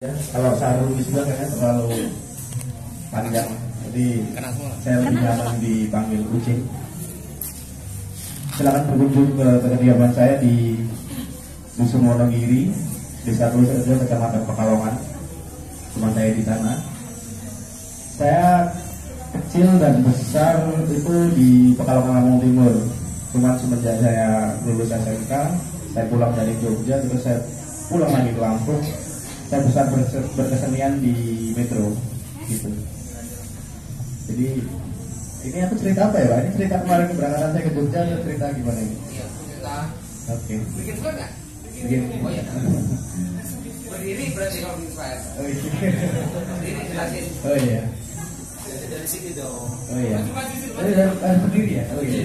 Ya, kalau sarung di sebelah kayaknya terlalu panjang, jadi saya lebih nyaman dipanggil kucing. Silakan berkunjung ke kediaman saya di Dusun Wonogiri, Desa Kulsrejo, Kecamatan Pekalongan. Cuma saya di sana. Saya kecil dan besar itu di Pekalongan Lampung Timur. Cuma semenjak saya lulus SMK, saya pulang dari Jogja, terus saya pulang lagi ke Lampung. Saya besar berkesenian di Metro gitu. Jadi ini aku cerita apa ya Pak? Ini cerita kemarin keberangkatan saya ke Jogja atau cerita gimana ini? Iya, cerita. Oke. Bikin vlog nggak? Bikin. Oh iya. Berdiri berarti kalau bikin file. Oh iya. Berdiri jelasin. Oh iya. Dari sini dong. Oh iya. Maju. Dari berdiri ya? Oh iya.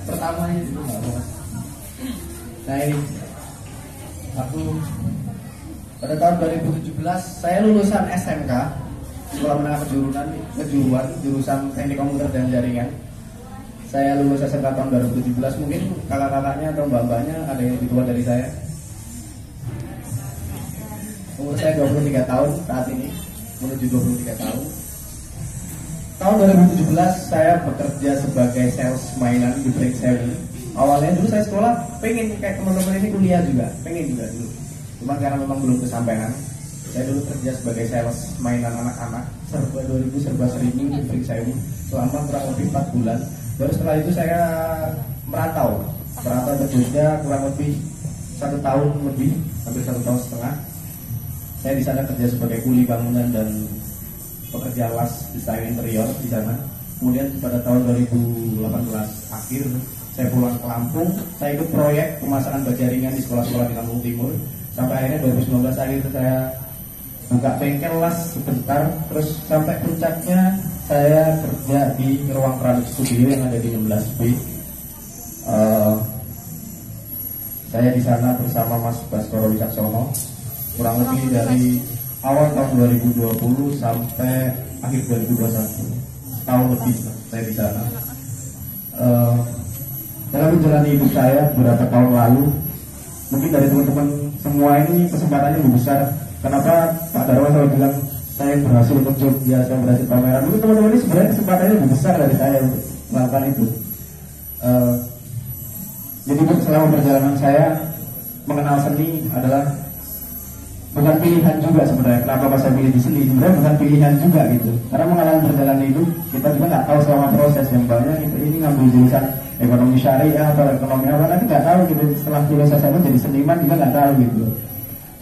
Pertamanya dulu nggak Mas. Nah ini aku pada tahun 2017 saya lulusan SMK, Sekolah Menengah Kejuruan, jurusan Teknik Komputer dan Jaringan. Saya lulus SMK tahun 2017. Mungkin kakak-kakaknya atau mbak-mbaknya ada yang lebih tua dari saya. Umur saya 23 tahun saat ini, menuju 23 tahun. Tahun 2017 saya bekerja sebagai sales mainan di Break Seven. Awalnya dulu saya sekolah pengen kayak teman-teman ini kuliah juga, pengen juga dulu. Cuma karena memang belum kesampaian, saya dulu kerja sebagai sales mainan anak-anak, serba 2000 serba 1000 di Break Seven selama kurang lebih 4 bulan. Baru setelah itu saya merantau ke Jogja kurang lebih 1 tahun lebih, hampir 1 tahun setengah. Saya di sana kerja sebagai kuli bangunan dan pekerja las desain interior di sana. Kemudian pada tahun 2018 akhir saya pulang ke Lampung, saya ikut proyek pemasangan jaringan di sekolah-sekolah di Lampung Timur. Sampai akhirnya 2019 akhir saya buka bengkel las sebentar, terus sampai puncaknya saya kerja di ruang Keramik Studio yang ada di 16B. Saya di sana bersama Mas Baskoro Wicaksono kurang lebih dari awal tahun 2020 sampai akhir 2021, setahun lebih saya di sana. Dalam menjalani hidup saya beberapa tahun lalu, mungkin dari teman-teman semua ini kesempatannya lebih besar. Kenapa Pak Darwan selalu bilang saya berhasil untuk Jogja, saya berhasil pameran? Mungkin teman-teman ini sebenarnya kesempatannya lebih besar dari saya untuk melakukan itu. Jadi selama perjalanan saya mengenal seni adalah bukan pilihan juga sebenarnya. Kenapa saya pilih di sini? Sebenarnya bukan pilihan juga gitu. Karena mengalami perjalanan hidup, kita juga nggak tahu selama proses yang banyak. Ini ngambil jurusan ekonomi syariah atau ekonomi apa, nanti nggak tahu gitu. Setelah lulus SMA jadi seniman juga nggak tahu gitu.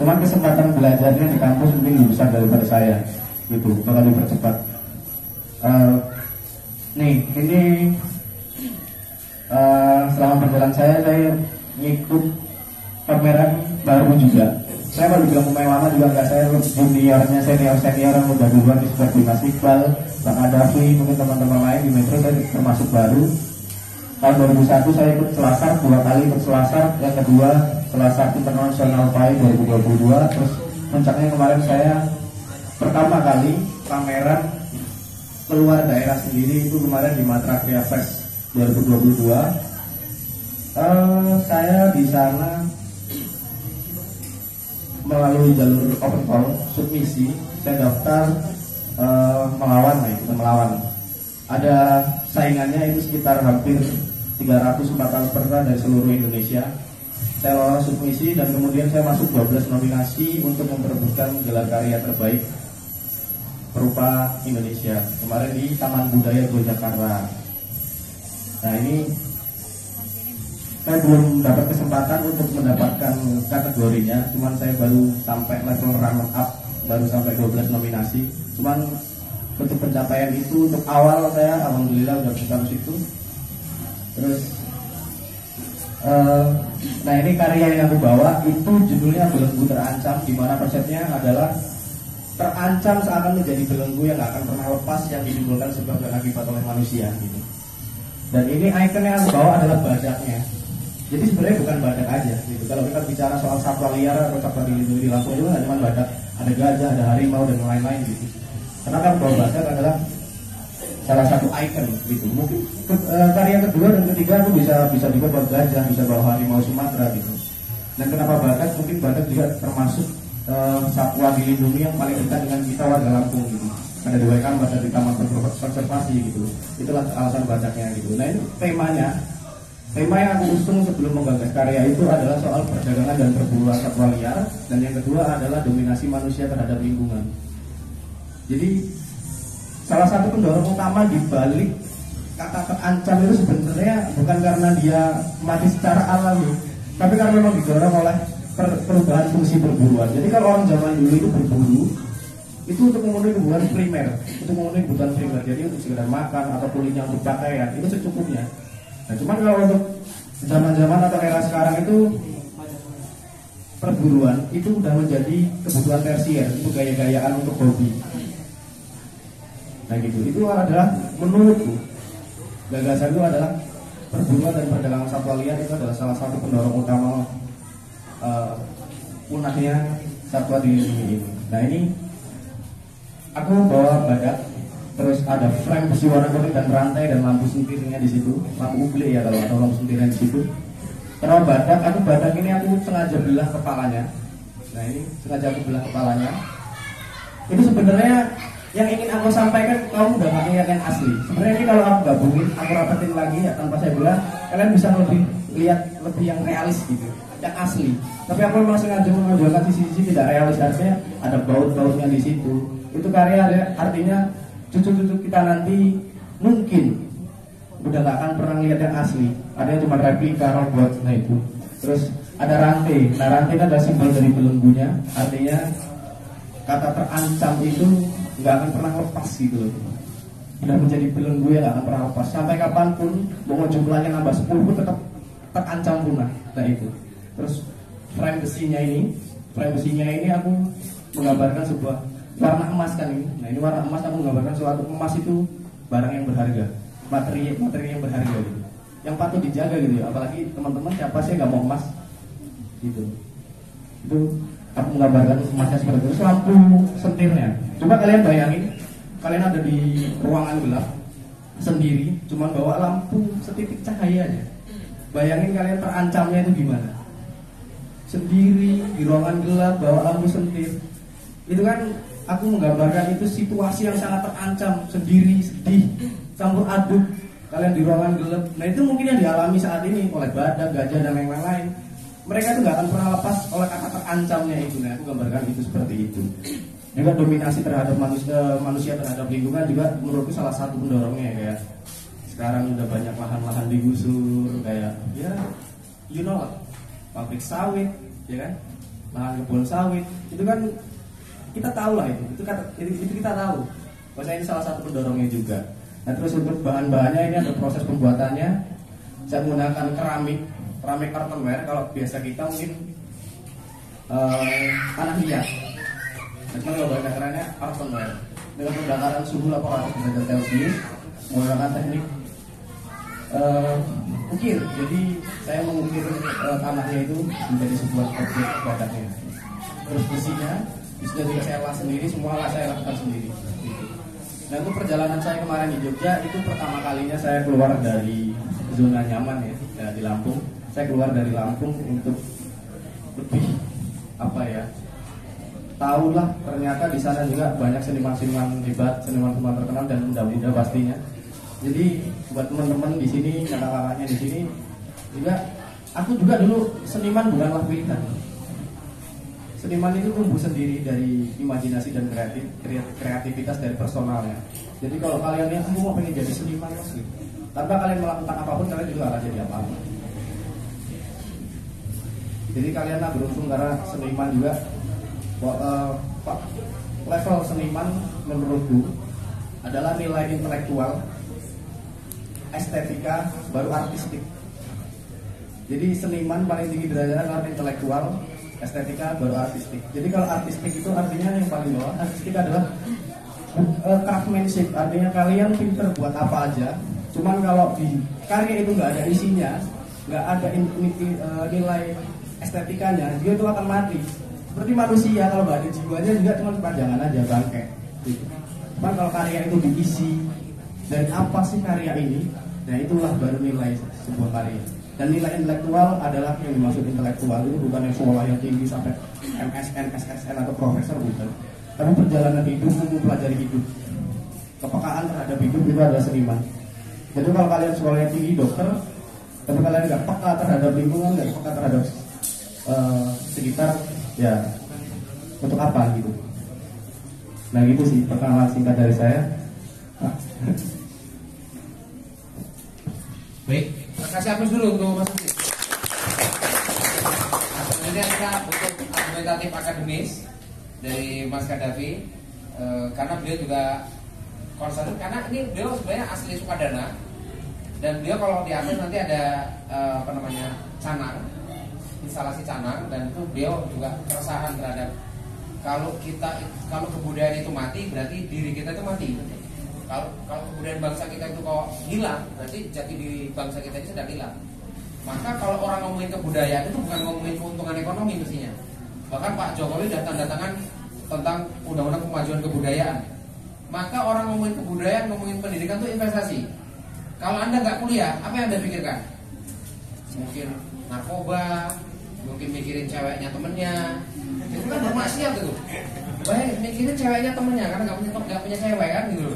Cuman kesempatan belajarnya di kampus mungkin lebih besar daripada saya gitu, bakal dipercepat. Nih ini selama perjalanan saya ngikut pameran baru juga. Saya kalau dibilang pemain lama juga enggak, saya juniornya, senior yang udah duluan seperti Mas Iqbal, Bang Adafi, mungkin teman-teman lain di Metro, saya termasuk baru. Tahun 2001 saya ikut Selasar, 2 kali ikut Selasar, yang kedua Selasar International Pai 2022, terus puncaknya kemarin saya pertama kali pameran keluar daerah sendiri, itu kemarin di Matra Kria Fest 2022. Saya di sana melalui jalur open call, submisi, saya daftar melawan. Ada saingannya itu sekitar hampir 300-400 peserta dari seluruh Indonesia. Saya lolos submisi dan kemudian saya masuk 12 nominasi untuk memperebutkan gelar karya terbaik berupa Indonesia kemarin di Taman Budaya Yogyakarta. Nah ini saya belum dapat kesempatan untuk mendapatkan kategorinya, cuman saya baru sampai level runner up, baru sampai 12 nominasi. Cuman untuk pencapaian itu, untuk awal saya alhamdulillah udah bisa ke situ. Terus nah ini karya yang aku bawa itu judulnya Belenggu Terancam, di mana konsepnya adalah terancam seakan menjadi belenggu yang gak akan pernah lepas, yang ditimbulkan sebab dan akibat oleh manusia gitu. Dan ini ikon yang aku bawa adalah badaknya. Jadi sebenarnya bukan badak aja gitu. Kalau kita bicara soal satwa liar atau satwa dilindungi di Lampung itu nggak cuma badak, ada gajah, ada harimau dan lain-lain gitu. Karena kan bahwa badak adalah salah satu ikon gitu. Mungkin karya kedua dan ketiga aku bisa juga bawa gajah, bisa bawa harimau Sumatera gitu. Dan kenapa Batak? Mungkin Batak juga termasuk satwa dilindungi yang paling dekat dengan kita warga Lampung gitu. Ada dua kan Batak di Taman Konservasi gitu. Itulah alasan Bataknya gitu. Nah ini temanya. Tema yang aku usung sebelum menggagas karya itu adalah soal perdagangan dan perburuan satwa liar, dan yang kedua adalah dominasi manusia terhadap lingkungan. Jadi salah satu pendorong utama di balik kata terancam itu sebenarnya bukan karena dia mati secara alami, tapi karena memang didorong oleh perubahan fungsi perburuan. Jadi kalau orang zaman dulu itu berburu itu untuk memenuhi kebutuhan primer, jadi untuk sekedar makan atau kulitnya untuk pakaian itu secukupnya. Nah, cuman kalau untuk zaman-zaman atau era sekarang itu perburuan itu udah menjadi kebutuhan tersier, itu gaya-gayaan untuk hobi. Nah gitu, itu adalah menurutku gagasan itu adalah perburuan dan perdagangan satwa liar itu adalah salah satu pendorong utama punahnya satwa di dunia ini. Nah ini aku bawa badak. Terus ada frame besi warna kuning dan rantai dan lampu sentirnya di situ, lampu uble ya kalau atau lampu sentirnya di situ. Karena badak ini aku sengaja belah kepalanya. Nah ini sengaja aku belah kepalanya. Itu sebenarnya yang ingin aku sampaikan, kamu udah gak lihat yang asli. Sebenarnya ini kalau aku gabungin, aku rapetin lagi ya tanpa saya belah, kalian bisa lebih lihat lebih yang realis gitu, yang asli. Tapi aku memang sengaja menunjukkan sisi-sisi tidak realis, artinya ada baut-bautnya di situ. Itu karya artinya cucu-cucu kita nanti mungkin udah gak akan pernah lihat yang asli. Ada yang cuma replika robot. Nah itu. Terus ada rantai. Nah rantai itu adalah simbol dari belenggunya. Artinya kata terancam itu gak akan pernah lepas gitu loh. Udah menjadi belenggu yang gak akan pernah lepas. Sampai kapanpun mau jumlahnya nambah 10 pun tetap terancam punah. Nah itu. Terus frame besinya ini aku menggambarkan sebuah warna emas kan ini. Nah ini warna emas, aku menggambarkan suatu emas itu barang yang berharga, materi yang berharga gitu, yang patut dijaga gitu ya. Apalagi teman-teman siapa sih nggak mau emas gitu. Itu aku menggambarkan emasnya seperti itu. Lampu sentirnya, coba kalian bayangin, kalian ada di ruangan gelap sendiri, cuma bawa lampu setitik cahaya aja. Bayangin kalian terancamnya itu gimana? Sendiri di ruangan gelap bawa lampu sentir, itu kan aku menggambarkan itu situasi yang sangat terancam, sendiri, sedih, campur aduk, kalian di ruangan gelap. Nah itu mungkin yang dialami saat ini oleh badak, gajah, dan lain-lain. Mereka itu nggak akan pernah lepas oleh kata terancamnya itu. Nah aku gambarkan itu seperti itu. Juga dominasi terhadap manusia terhadap lingkungan juga menurutku salah satu pendorongnya. Kayak sekarang udah banyak lahan-lahan digusur, kayak ya you know lah, pabrik sawit, ya kan, lahan kebun sawit, itu kan kita tahu lah itu kita tahu. Bahwa ini salah satu pendorongnya juga. Nah terus untuk bahan-bahannya ini ada proses pembuatannya. Saya menggunakan keramik earthenware. Kalau biasa kita mungkin tanah liat. Nah cuma kalau bahasa kerennya earthenware dengan pembakaran suhu 800 derajat Celcius menggunakan teknik ukir. Jadi saya mengukir tanahnya itu menjadi sebuah objek badaknya. Terus besinya juga saya las sendiri, semua saya lakukan sendiri. Nah untuk perjalanan saya kemarin di Jogja itu pertama kalinya saya keluar dari zona nyaman ya di Lampung. Saya keluar dari Lampung untuk lebih tahulah ternyata di sana juga banyak seniman-seniman hebat, seniman-seniman terkenal dan muda-muda pastinya. Jadi buat teman-teman di sini, kakak-kakaknya di sini juga, aku juga dulu seniman bukanlah pilihan. Seniman itu tumbuh sendiri dari imajinasi dan kreativitas dari personalnya. Jadi kalau kalian yang mau pengen jadi seniman gitu, tanpa kalian melakukan apapun kalian juga akan jadi apa-apa. Jadi kalianlah beruntung karena seniman juga. Level seniman menurutku adalah nilai intelektual, estetika, baru artistik. Jadi seniman paling tinggi derajatnya adalah intelektual, estetika, baru artistik. Jadi kalau artistik itu artinya yang paling bawah. Artistik adalah craftsmanship, artinya kalian pinter buat apa aja. Cuman kalau di karya itu nggak ada isinya, nggak ada nilai estetikanya, dia itu akan mati. Seperti manusia kalau nggak ada jiwanya juga cuma pajangan aja, bangke. Gitu. Cuman kalau karya itu diisi dari apa sih karya ini, nah itulah baru nilai sebuah karya. Dan nilai intelektual adalah yang dimaksud intelektual itu bukan yang sekolah yang tinggi sampai MSN, SSN atau profesor, bukan. Tapi perjalanan hidup, mempelajari hidup. Kepekaan terhadap hidup itu adalah seniman. Jadi kalau kalian sekolahnya tinggi dokter, tapi kalian nggak peka terhadap lingkungan, nggak peka terhadap sekitar, ya untuk apa gitu. Nah gitu sih perkenalan singkat dari saya. Baik, terima kasih Agus dulu untuk Mas Uci. Kemudian kita untuk argumentatif akademis dari Mas Kadafi, karena beliau juga concern, karena ini beliau sebenarnya asli Sukadana, dan beliau kalau di atas nanti ada canang, instalasi canang, dan itu beliau juga keresahan terhadap kalau kebudayaan itu mati, berarti diri kita itu mati. Kalau kebudayaan bangsa kita itu kok hilang, berarti jati diri bangsa kita itu sedang hilang. Maka kalau orang ngomongin kebudayaan itu bukan ngomongin keuntungan ekonomi mestinya. Bahkan Pak Jokowi sudah tanda tangan tentang undang-undang kemajuan kebudayaan. Maka orang ngomongin kebudayaan, ngomongin pendidikan itu investasi. Kalau Anda nggak kuliah, apa yang Anda pikirkan? Mungkin narkoba, mungkin mikirin ceweknya temennya. Itu kan bermaksiat itu. Baik, mikirin ceweknya temennya karena nggak punya cewek kan gitu.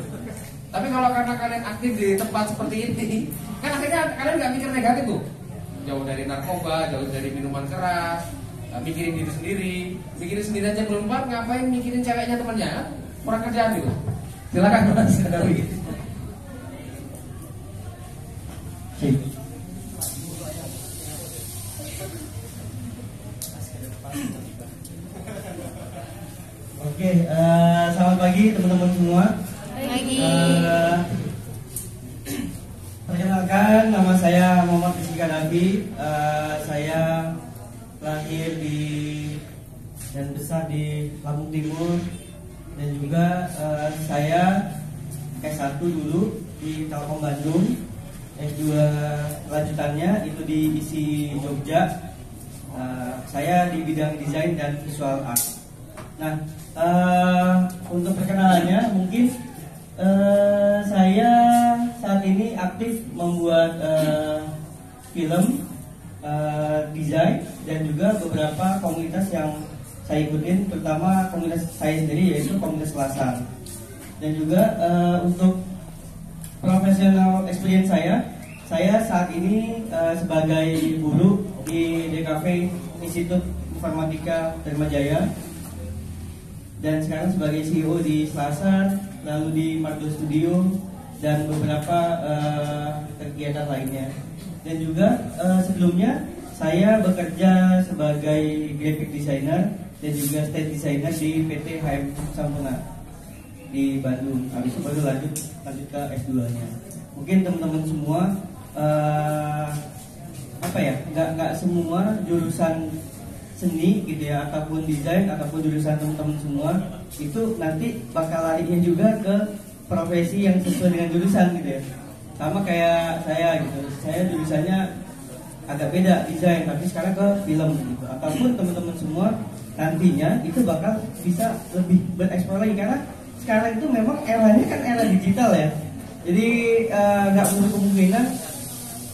Tapi kalau karena kalian aktif di tempat seperti ini, kan akhirnya kalian nggak mikir negatif tuh. Jauh dari narkoba, jauh dari minuman keras, mikirin diri sendiri, mikirin sendiri aja belum kuat, ngapain mikirin ceweknya temennya? Kurang kerjaan gitu. Silakan Mas Kadafi. Oke, selamat pagi teman-teman semua. Pagi. Perkenalkan, nama saya Muhammad Rizky Kadafi. Saya lahir dan besar di Lampung Timur, dan juga saya S1 dulu di Telkom Bandung, S2 lanjutannya itu di ISI Jogja. Saya di bidang desain dan visual art. Nah, untuk perkenalannya mungkin saya saat ini aktif membuat film, desain, dan juga beberapa komunitas yang saya ikutin, terutama komunitas saya sendiri yaitu komunitas Selasan. Dan juga untuk professional experience saya saat ini sebagai guru di DKV Institut Informatika Dharma Jaya, dan sekarang sebagai CEO di Selasan, lalu di Mardo Studio, dan beberapa kegiatan lainnya. Dan juga sebelumnya saya bekerja sebagai graphic designer dan juga stage designer di PT HM Sampurna di Bandung. Habis itu baru lanjut ke S2-nya. Mungkin teman-teman semua nggak semua jurusan seni gitu ya, ataupun desain, ataupun jurusan teman-teman semua itu nanti bakal larinya juga ke profesi yang sesuai dengan jurusan gitu ya. Sama kayak saya gitu, saya jurusannya agak beda, desain, tapi sekarang ke film gitu. Ataupun teman-teman semua nantinya itu bakal bisa lebih bereksplor lagi, karena sekarang itu memang eranya kan era digital ya. Jadi nggak menutup kemungkinan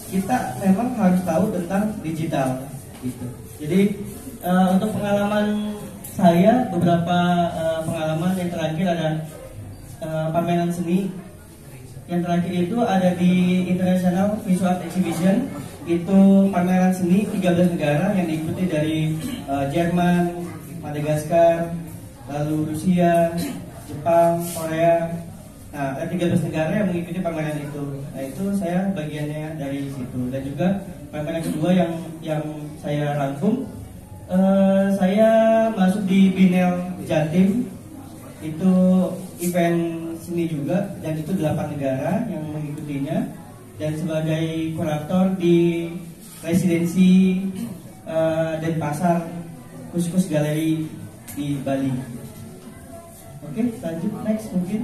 kita memang harus tahu tentang digital gitu. Jadi untuk pengalaman saya, beberapa pengalaman yang terakhir ada pameran seni. Yang terakhir itu ada di International Visual Art Exhibition. Itu pameran seni 13 negara yang diikuti dari Jerman, Madagaskar, lalu Rusia, Jepang, Korea. Nah, ada 13 negara yang mengikuti pameran itu. Nah, itu saya bagiannya dari situ. Dan juga pameran kedua yang saya rangkum, saya masuk di Binel Jatim. Itu event seni juga, dan itu 8 negara yang mengikutinya. Dan sebagai kurator di residensi Denpasar Kus-Kus Galeri di Bali. Oke, lanjut next mungkin.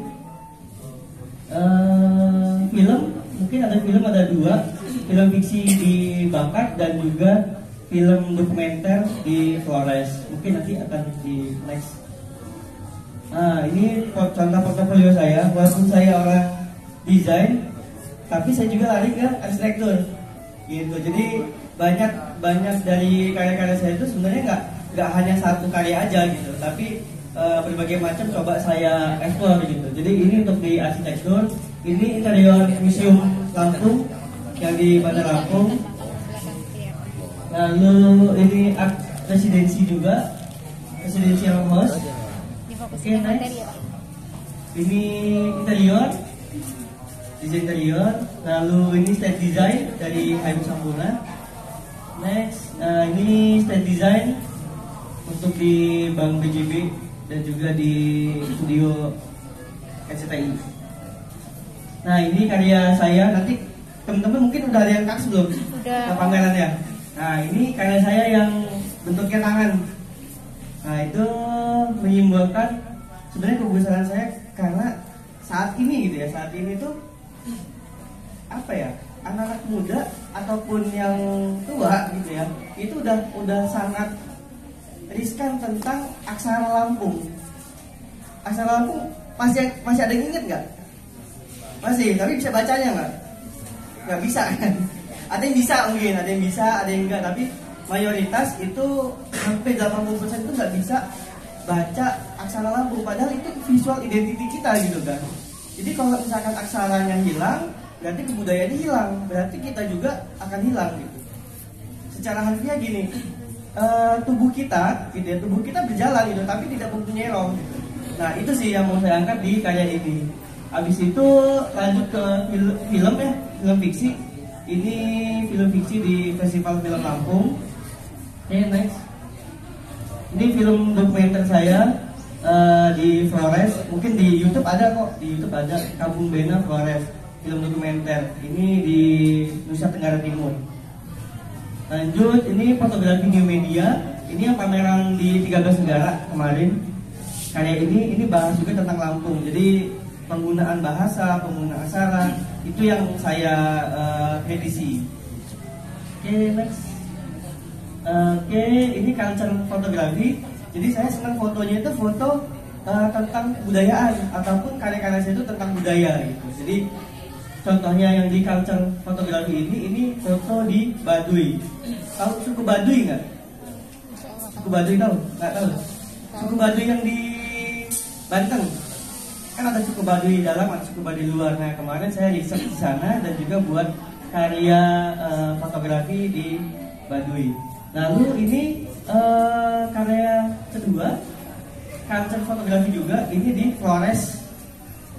Film, mungkin ada film, ada 2 film fiksi di Bakat dan juga film dokumenter di Flores. Mungkin nanti akan di next. Ini contoh portofolio saya. Walaupun saya orang desain, tapi saya juga lari ke arsitektur. gitu. Jadi banyak dari karya-karya saya itu sebenarnya nggak hanya satu karya aja gitu, tapi berbagai macam coba saya eksplor gitu. Jadi ini untuk di arsitektur, ini interior museum Lampung yang di Bandar Lampung. Lalu ini art residensi juga, residential house. Oke, next. Ini interior, desain interior. Lalu ini stage design dari Hayu Sampurna. Next, ini stage design untuk di Bank BJB dan juga di studio RCTI. Nah, ini karya saya. Nanti teman-teman mungkin udah ada yang kasih belum? Udah. Pamerannya. Nah, ini karya saya yang bentuknya tangan. Nah, itu menyimbolkan sebenarnya kebesaran saya karena saat ini gitu ya. Saat ini tuh apa ya? Anak-anak muda ataupun yang tua gitu ya. Itu udah sangat riskan tentang aksara Lampung. Aksara Lampung masih ada yang inget nggak? Masih, tapi bisa bacanya nggak? Nggak bisa kan? Ada yang bisa mungkin, ada yang bisa, ada yang enggak. Tapi mayoritas itu hampir 80% itu nggak bisa baca aksara Lampung. Padahal itu visual identity kita gitu kan. Jadi kalau misalkan aksaranya hilang, berarti kebudayaannya hilang. Berarti kita juga akan hilang gitu. Secara harfiah gini, tubuh kita gitu ya, tubuh kita berjalan gitu, tapi tidak mempunyai roh gitu. Nah itu sih yang mau saya angkat di karya ini. Habis itu lanjut ke film ya, film fiksi. Ini film fiksi di Festival Film Lampung. Oke, next. Ini film dokumenter saya di Flores. Mungkin di YouTube ada kok, di YouTube ada Kampung Bena Flores, film dokumenter. Ini di Nusa Tenggara Timur. Lanjut, ini fotografi new media. Ini yang pameran di 13 negara kemarin. Karya ini bahas juga tentang Lampung. Jadi penggunaan bahasa, penggunaan aksara itu yang saya kritisi. Oke, next. Oke, ini culture fotografi. Jadi saya senang fotonya itu foto tentang kebudayaan ataupun karya-karya saya itu tentang budaya gitu. Jadi contohnya yang di culture fotografi ini foto di Baduy. Tahu suku Baduy nggak? Suku Baduy tahu? Nggak tahu. Suku Baduy yang di Banten. Kan ada suku Baduy dalam, ada suku Baduy luar. Nah kemarin saya riset di sana dan juga buat karya fotografi di Baduy. Lalu ini karya kedua, culture fotografi juga. Ini di Flores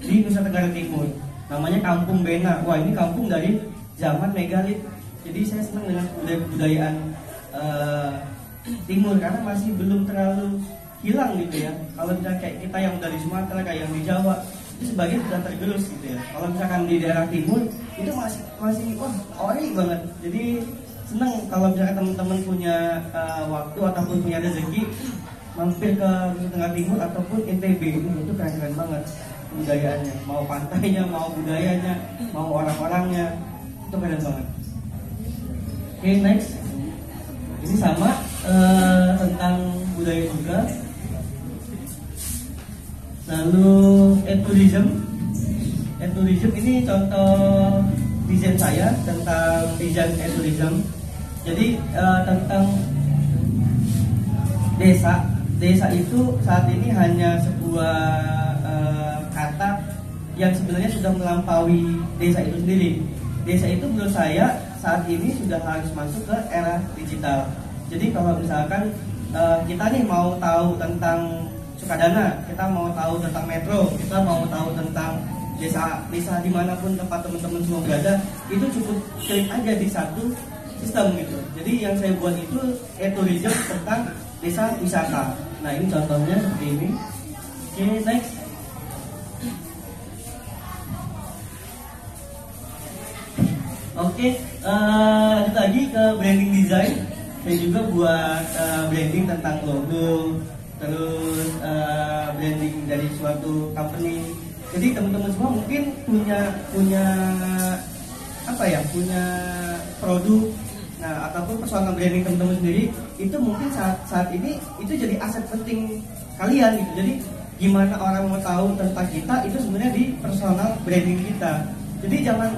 di Nusa Tenggara Timur. Namanya Kampung Bena. Wah ini kampung dari zaman megalit. Jadi saya senang dengan budaya-budayaan timur karena masih belum terlalu hilang gitu ya. Kalau misalnya kayak kita yang dari Sumatera, kayak yang di Jawa, itu sebagian sudah tergerus gitu ya. Kalau misalkan di daerah timur itu masih wah ori banget. Jadi senang kalau misalkan teman-teman punya waktu ataupun punya rezeki mampir ke Nusa Tenggara Timur ataupun NTB itu keren-keren banget budayaannya, mau pantainya, mau budayanya, mau orang-orangnya, itu keren banget. Oke, next. Ini sama tentang budaya juga. Lalu etourism ini contoh desain saya tentang desain etourism. Jadi tentang desa itu saat ini hanya sebuah kata yang sebenarnya sudah melampaui desa itu sendiri. Desa itu menurut saya saat ini sudah harus masuk ke era digital. Jadi kalau misalkan kita nih mau tahu tentang Sukadana, kita mau tahu tentang metro, kita mau tahu tentang desa dimanapun tempat teman-teman semua berada, itu cukup klik aja di satu sistem gitu. Jadi yang saya buat itu etourism tentang desa wisata. Nah ini contohnya seperti ini. Oke, next. Oke, lanjut lagi ke branding design. Saya juga buat branding tentang logo, terus branding dari suatu company. Jadi teman-teman semua mungkin punya apa ya, punya produk, nah ataupun personal branding teman-teman sendiri. Itu mungkin saat ini itu jadi aset penting kalian gitu. Jadi gimana orang mau tahu tentang kita itu sebenarnya di personal branding kita. Jadi jangan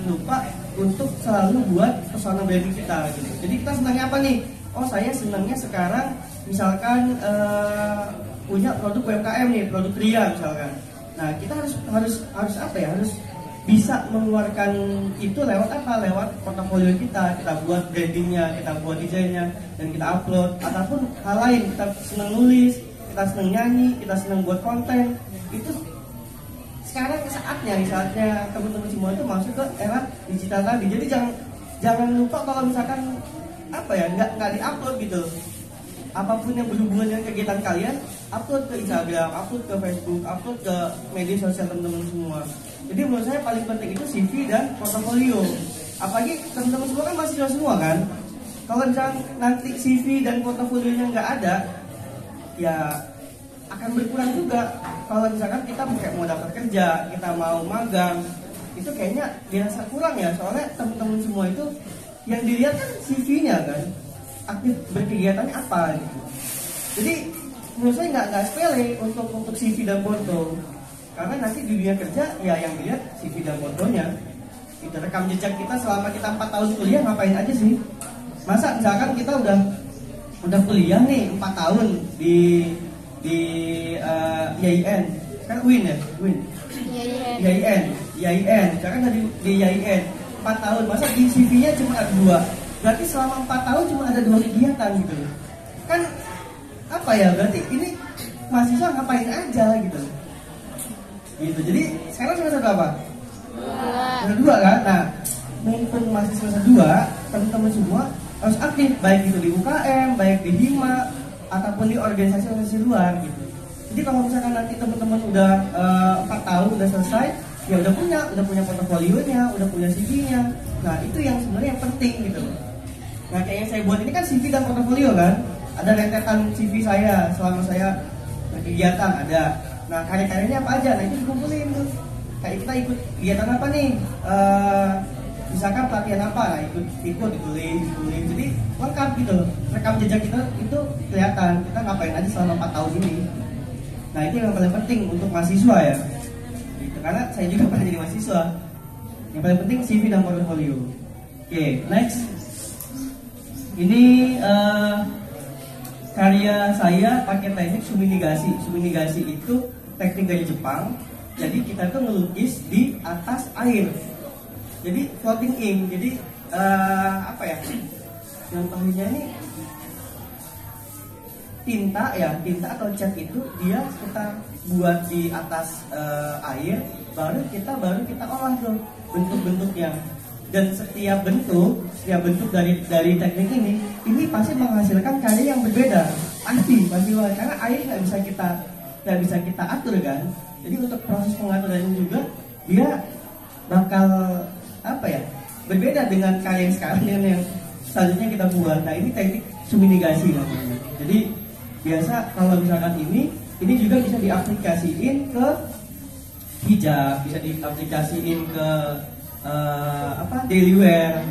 lupa untuk selalu buat persona branding kita gitu. Jadi kita senangnya apa nih? Oh saya senangnya sekarang misalkan punya produk UMKM nih, produk kria misalkan. Nah kita harus apa ya? Harus bisa mengeluarkan itu lewat apa? Lewat portofolio kita buat brandingnya, kita buat desainnya, dan kita upload. Ataupun hal lain, kita senang nulis, kita senang nyanyi, kita senang buat konten. Itu sekarang saatnya teman-teman semua itu masuk ke era digital tadi. Jadi jangan lupa kalau misalkan apa ya nggak diupload gitu. Apapun yang berhubungan dengan kegiatan kalian, upload ke Instagram, upload ke Facebook, upload ke media sosial teman-teman semua. Jadi menurut saya paling penting itu CV dan portofolio. Apalagi teman-teman semua kan mahasiswa semua kan. Kalau misalnya nanti CV dan portofolionya nggak ada, ya akan berkurang juga. Kalau misalkan kita mau dapat kerja, kita mau magang, itu kayaknya dirasa kurang ya. Soalnya teman-teman semua itu yang dilihat kan CV-nya kan, aktif berkegiatannya apa gitu. Jadi menurut saya nggak sepele untuk CV dan foto, karena nanti di dunia kerja ya yang dilihat CV dan fotonya. Itu rekam jejak kita selama kita 4 tahun kuliah ngapain aja sih? Masa misalkan kita udah kuliah nih 4 tahun di IAIN, kan UIN ya, IAIN, misalkan tadi di IAIN 4 tahun, masa di CV-nya cuma ada 2, berarti selama 4 tahun cuma ada 2 kegiatan gitu, kan apa ya? Berarti ini mahasiswa ngapain aja gitu. Jadi sekarang semester berapa? 2 kan? Nah, mumpung masih semester 2, teman-teman semua harus aktif, baik itu di UKM, baik di Hima, ataupun di organisasi luar gitu. Jadi kalau misalkan nanti teman-teman udah 4 tahun udah selesai, ya udah punya portofolionya, udah punya CV-nya. Nah itu yang sebenarnya yang penting gitu. Nah kayak yang saya buat ini kan CV dan portofolio kan. Ada rentetan CV saya selama saya berkegiatan ada. Nah karya-karyanya apa aja? Nah itu dikumpulin tuh. Kayak kita ikut kegiatan apa nih? Misalkan pelatihan apa? Nah ikut ditulis. Jadi lengkap gitu. Rekam jejak kita itu kelihatan kita ngapain aja selama 4 tahun ini. Nah itu yang paling penting untuk mahasiswa ya. Gitu. Karena saya juga pernah jadi mahasiswa. Yang paling penting CV dan portfolio. Oke, next. Ini karya saya pakai teknik suminigasi. Suminigasi itu teknik dari Jepang. Jadi kita tuh ngelukis di atas air. Jadi floating ink. Jadi apa ya? Contohnya ini tinta atau cat itu dia kita buat di atas air, baru kita olah tuh bentuk-bentuknya. Dan setiap bentuk dari teknik ini pasti menghasilkan karya yang berbeda. Pasti karena air nggak bisa kita atur kan. Jadi untuk proses pengaturan juga dia bakal apa ya, berbeda dengan karya yang sekarang yang selanjutnya kita buat. Nah ini teknik suminigasi namanya. Jadi biasa kalau misalkan ini juga bisa diaplikasiin ke hijab, bisa diaplikasiin ke daily wear.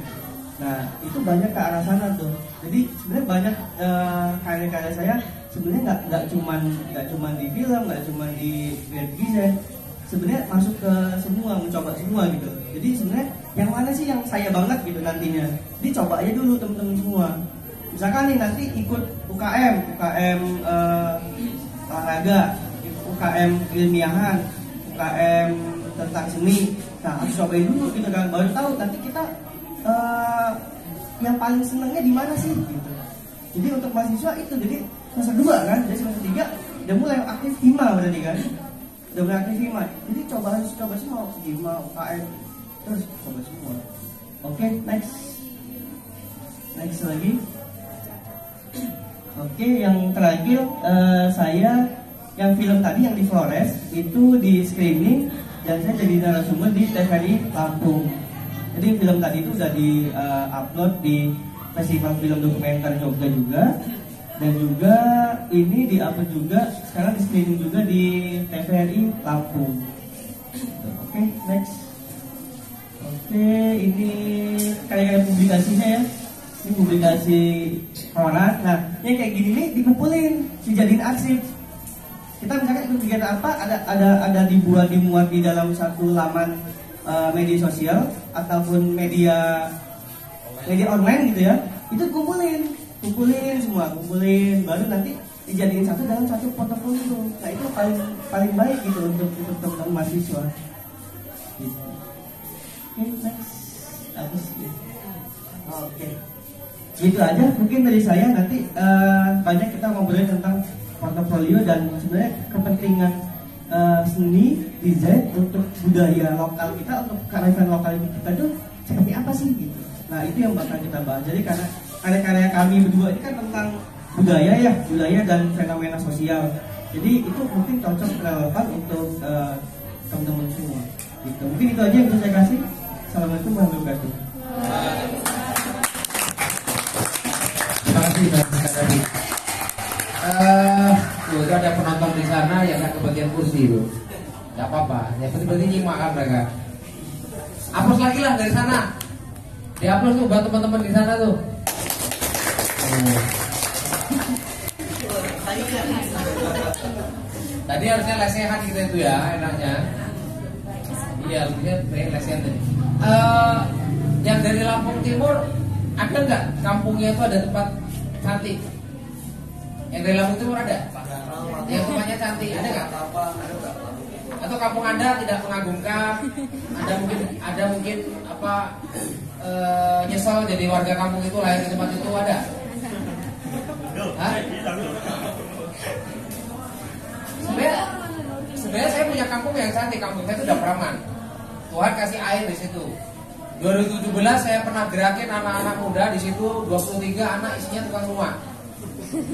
Nah itu banyak ke arah sana tuh. Jadi sebenarnya banyak karya-karya saya sebenarnya nggak cuman di film, nggak cuman di graphic design, sebenarnya masuk ke semua, mencoba semua gitu. Jadi sebenarnya yang mana sih yang saya banget gitu nantinya, jadi coba aja dulu teman-teman semua. Misalkan nih nanti ikut UKM olahraga, UKM ilmiahan, UKM tentang seni. Nah harus cobain dulu gitu kan, baru tahu nanti kita yang paling senangnya di mana sih gitu. Jadi untuk mahasiswa itu, jadi semester 2 kan, jadi semester 3 udah mulai aktif Hima berarti kan, udah mulai aktif Hima. Jadi coba semua Hima, UKM, terus coba semua. Oke, next lagi. Oke, yang terakhir saya yang film tadi yang di Flores itu di screening dan saya jadi narasumber di TVRI Lampung. Jadi film tadi itu sudah di upload di Festival Film Dokumenter Jogja juga, dan juga ini di upload juga sekarang di screening juga di TVRI Lampung. Oke, next. Oke, ini karya-karya publikasinya ya. Ini publikasi orang. Nah, yang kayak gini nih dikumpulin, dijadiin arsip. Kita misalkan ikut kegiatan apa, ada dimuat di dalam satu laman media sosial ataupun media online gitu ya, itu kumpulin semua, baru nanti dijadiin satu dalam satu portofolio. Nah itu paling baik gitu untuk teman-teman mahasiswa. Gitu. Oke, next. Habis gitu. Oke. Gitu aja mungkin dari saya. Nanti banyak kita ngobrolin tentang portofolio dan sebenarnya kepentingan seni desain untuk budaya lokal kita, untuk kearifan lokal kita itu seperti apa sih gitu. Nah itu yang bakal kita bahas. Jadi karena karya-karya kami berdua ini kan tentang budaya dan fenomena sosial. Jadi itu mungkin cocok relevan untuk teman-teman semua. Gitu. Mungkin itu aja yang bisa saya kasih. Assalamualaikum warahmatullahi wabarakatuh. Terima kasih Mas Kadi. Tuh, itu ada penonton di sana yang nggak kebagian kursi tuh. Nggak apa-apa, yang penting nyimak kan mereka. Hapus lagi lah dari sana. Dihapus tuh buat teman-teman di sana tuh. Tadi harusnya lesehan gitu itu ya, enaknya. Iya, harusnya lesehan tadi. Yang dari Lampung Timur ada nggak kampungnya itu ada tempat cantik? Yang dari Lampung Timur ada? Yang rumahnya cantik ada nggak? Atau kampung Anda tidak mengagumkan? Ada mungkin apa nyesel jadi warga kampung itu, lahir di tempat itu, ada? Hah? Sebenarnya saya punya kampung yang cantik, kampung saya itu udah Praman. Tuhan kasih air di situ. 2017 saya pernah gerakin anak-anak muda di situ, 23 anak isinya tukang rumah.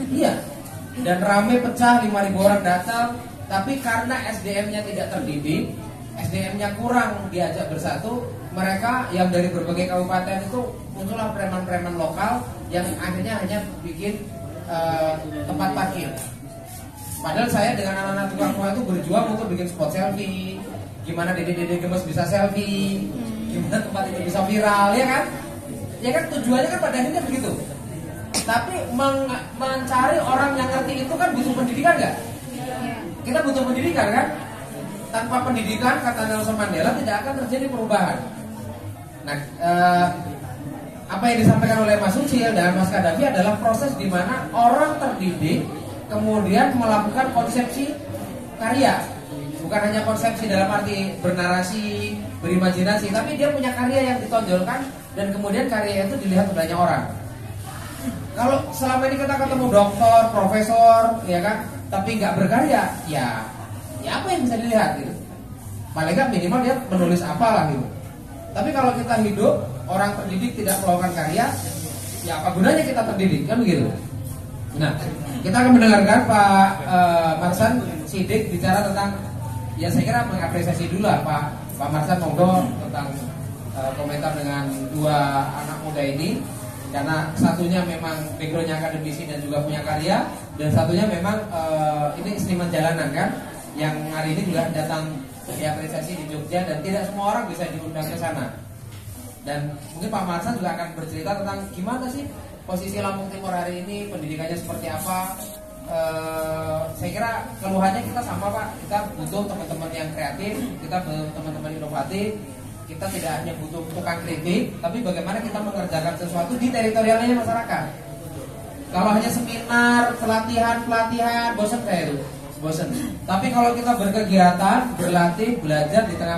Iya. Dan rame pecah, 5.000 orang datang, tapi karena SDM-nya tidak terdidik, SDM-nya kurang diajak bersatu, mereka yang dari berbagai kabupaten itu muncullah preman-preman lokal yang akhirnya hanya bikin tempat parkir. Padahal saya dengan anak-anak tukang rumah itu berjuang untuk bikin spot selfie, gimana dede-dede gemes bisa selfie, gimana tempat itu bisa viral, ya kan? Ya kan tujuannya kan pada akhirnya begitu. Tapi mencari orang yang ngerti itu kan butuh pendidikan nggak? Kita butuh pendidikan kan? Tanpa pendidikan, kata Nelson Mandela, tidak akan terjadi perubahan. Nah, apa yang disampaikan oleh Mas Sucil dan Mas Kadafi adalah proses di mana orang terdidik kemudian melakukan konsepsi karya. Bukan hanya konsepsi dalam arti bernarasi, berimajinasi, tapi dia punya karya yang ditonjolkan dan kemudian karya itu dilihat banyak orang. Kalau selama ini kita ketemu dokter, profesor, ya kan, tapi nggak berkarya, ya apa yang bisa dilihat gitu? Paling nggak minimal dia menulis apalah gitu. Tapi kalau kita hidup, orang terdidik tidak melakukan karya, ya apa gunanya kita terdidik, kan begitu? Nah, kita akan mendengarkan Pak Marsan Sidik bicara tentang, ya saya kira mengapresiasi dulu lah Pak Marsan, monggo tentang komentar dengan dua anak muda ini. Karena satunya memang backgroundnya akademisi dan juga punya karya, dan satunya memang ini seniman jalanan kan, yang hari ini juga datang diapresiasi di Jogja dan tidak semua orang bisa diundang ke sana. Dan mungkin Pak Marsan juga akan bercerita tentang gimana sih posisi Lampung Timur hari ini, pendidikannya seperti apa. Saya kira keluhannya kita sama Pak, kita butuh teman-teman yang kreatif, kita butuh teman-teman inovatif. Kita tidak hanya butuh tukang kritik, tapi bagaimana kita mengerjakan sesuatu di teritorialnya masyarakat. Kalau hanya seminar, pelatihan, bosan saya itu, bosan. Tapi kalau kita berkegiatan, berlatih, belajar di tengah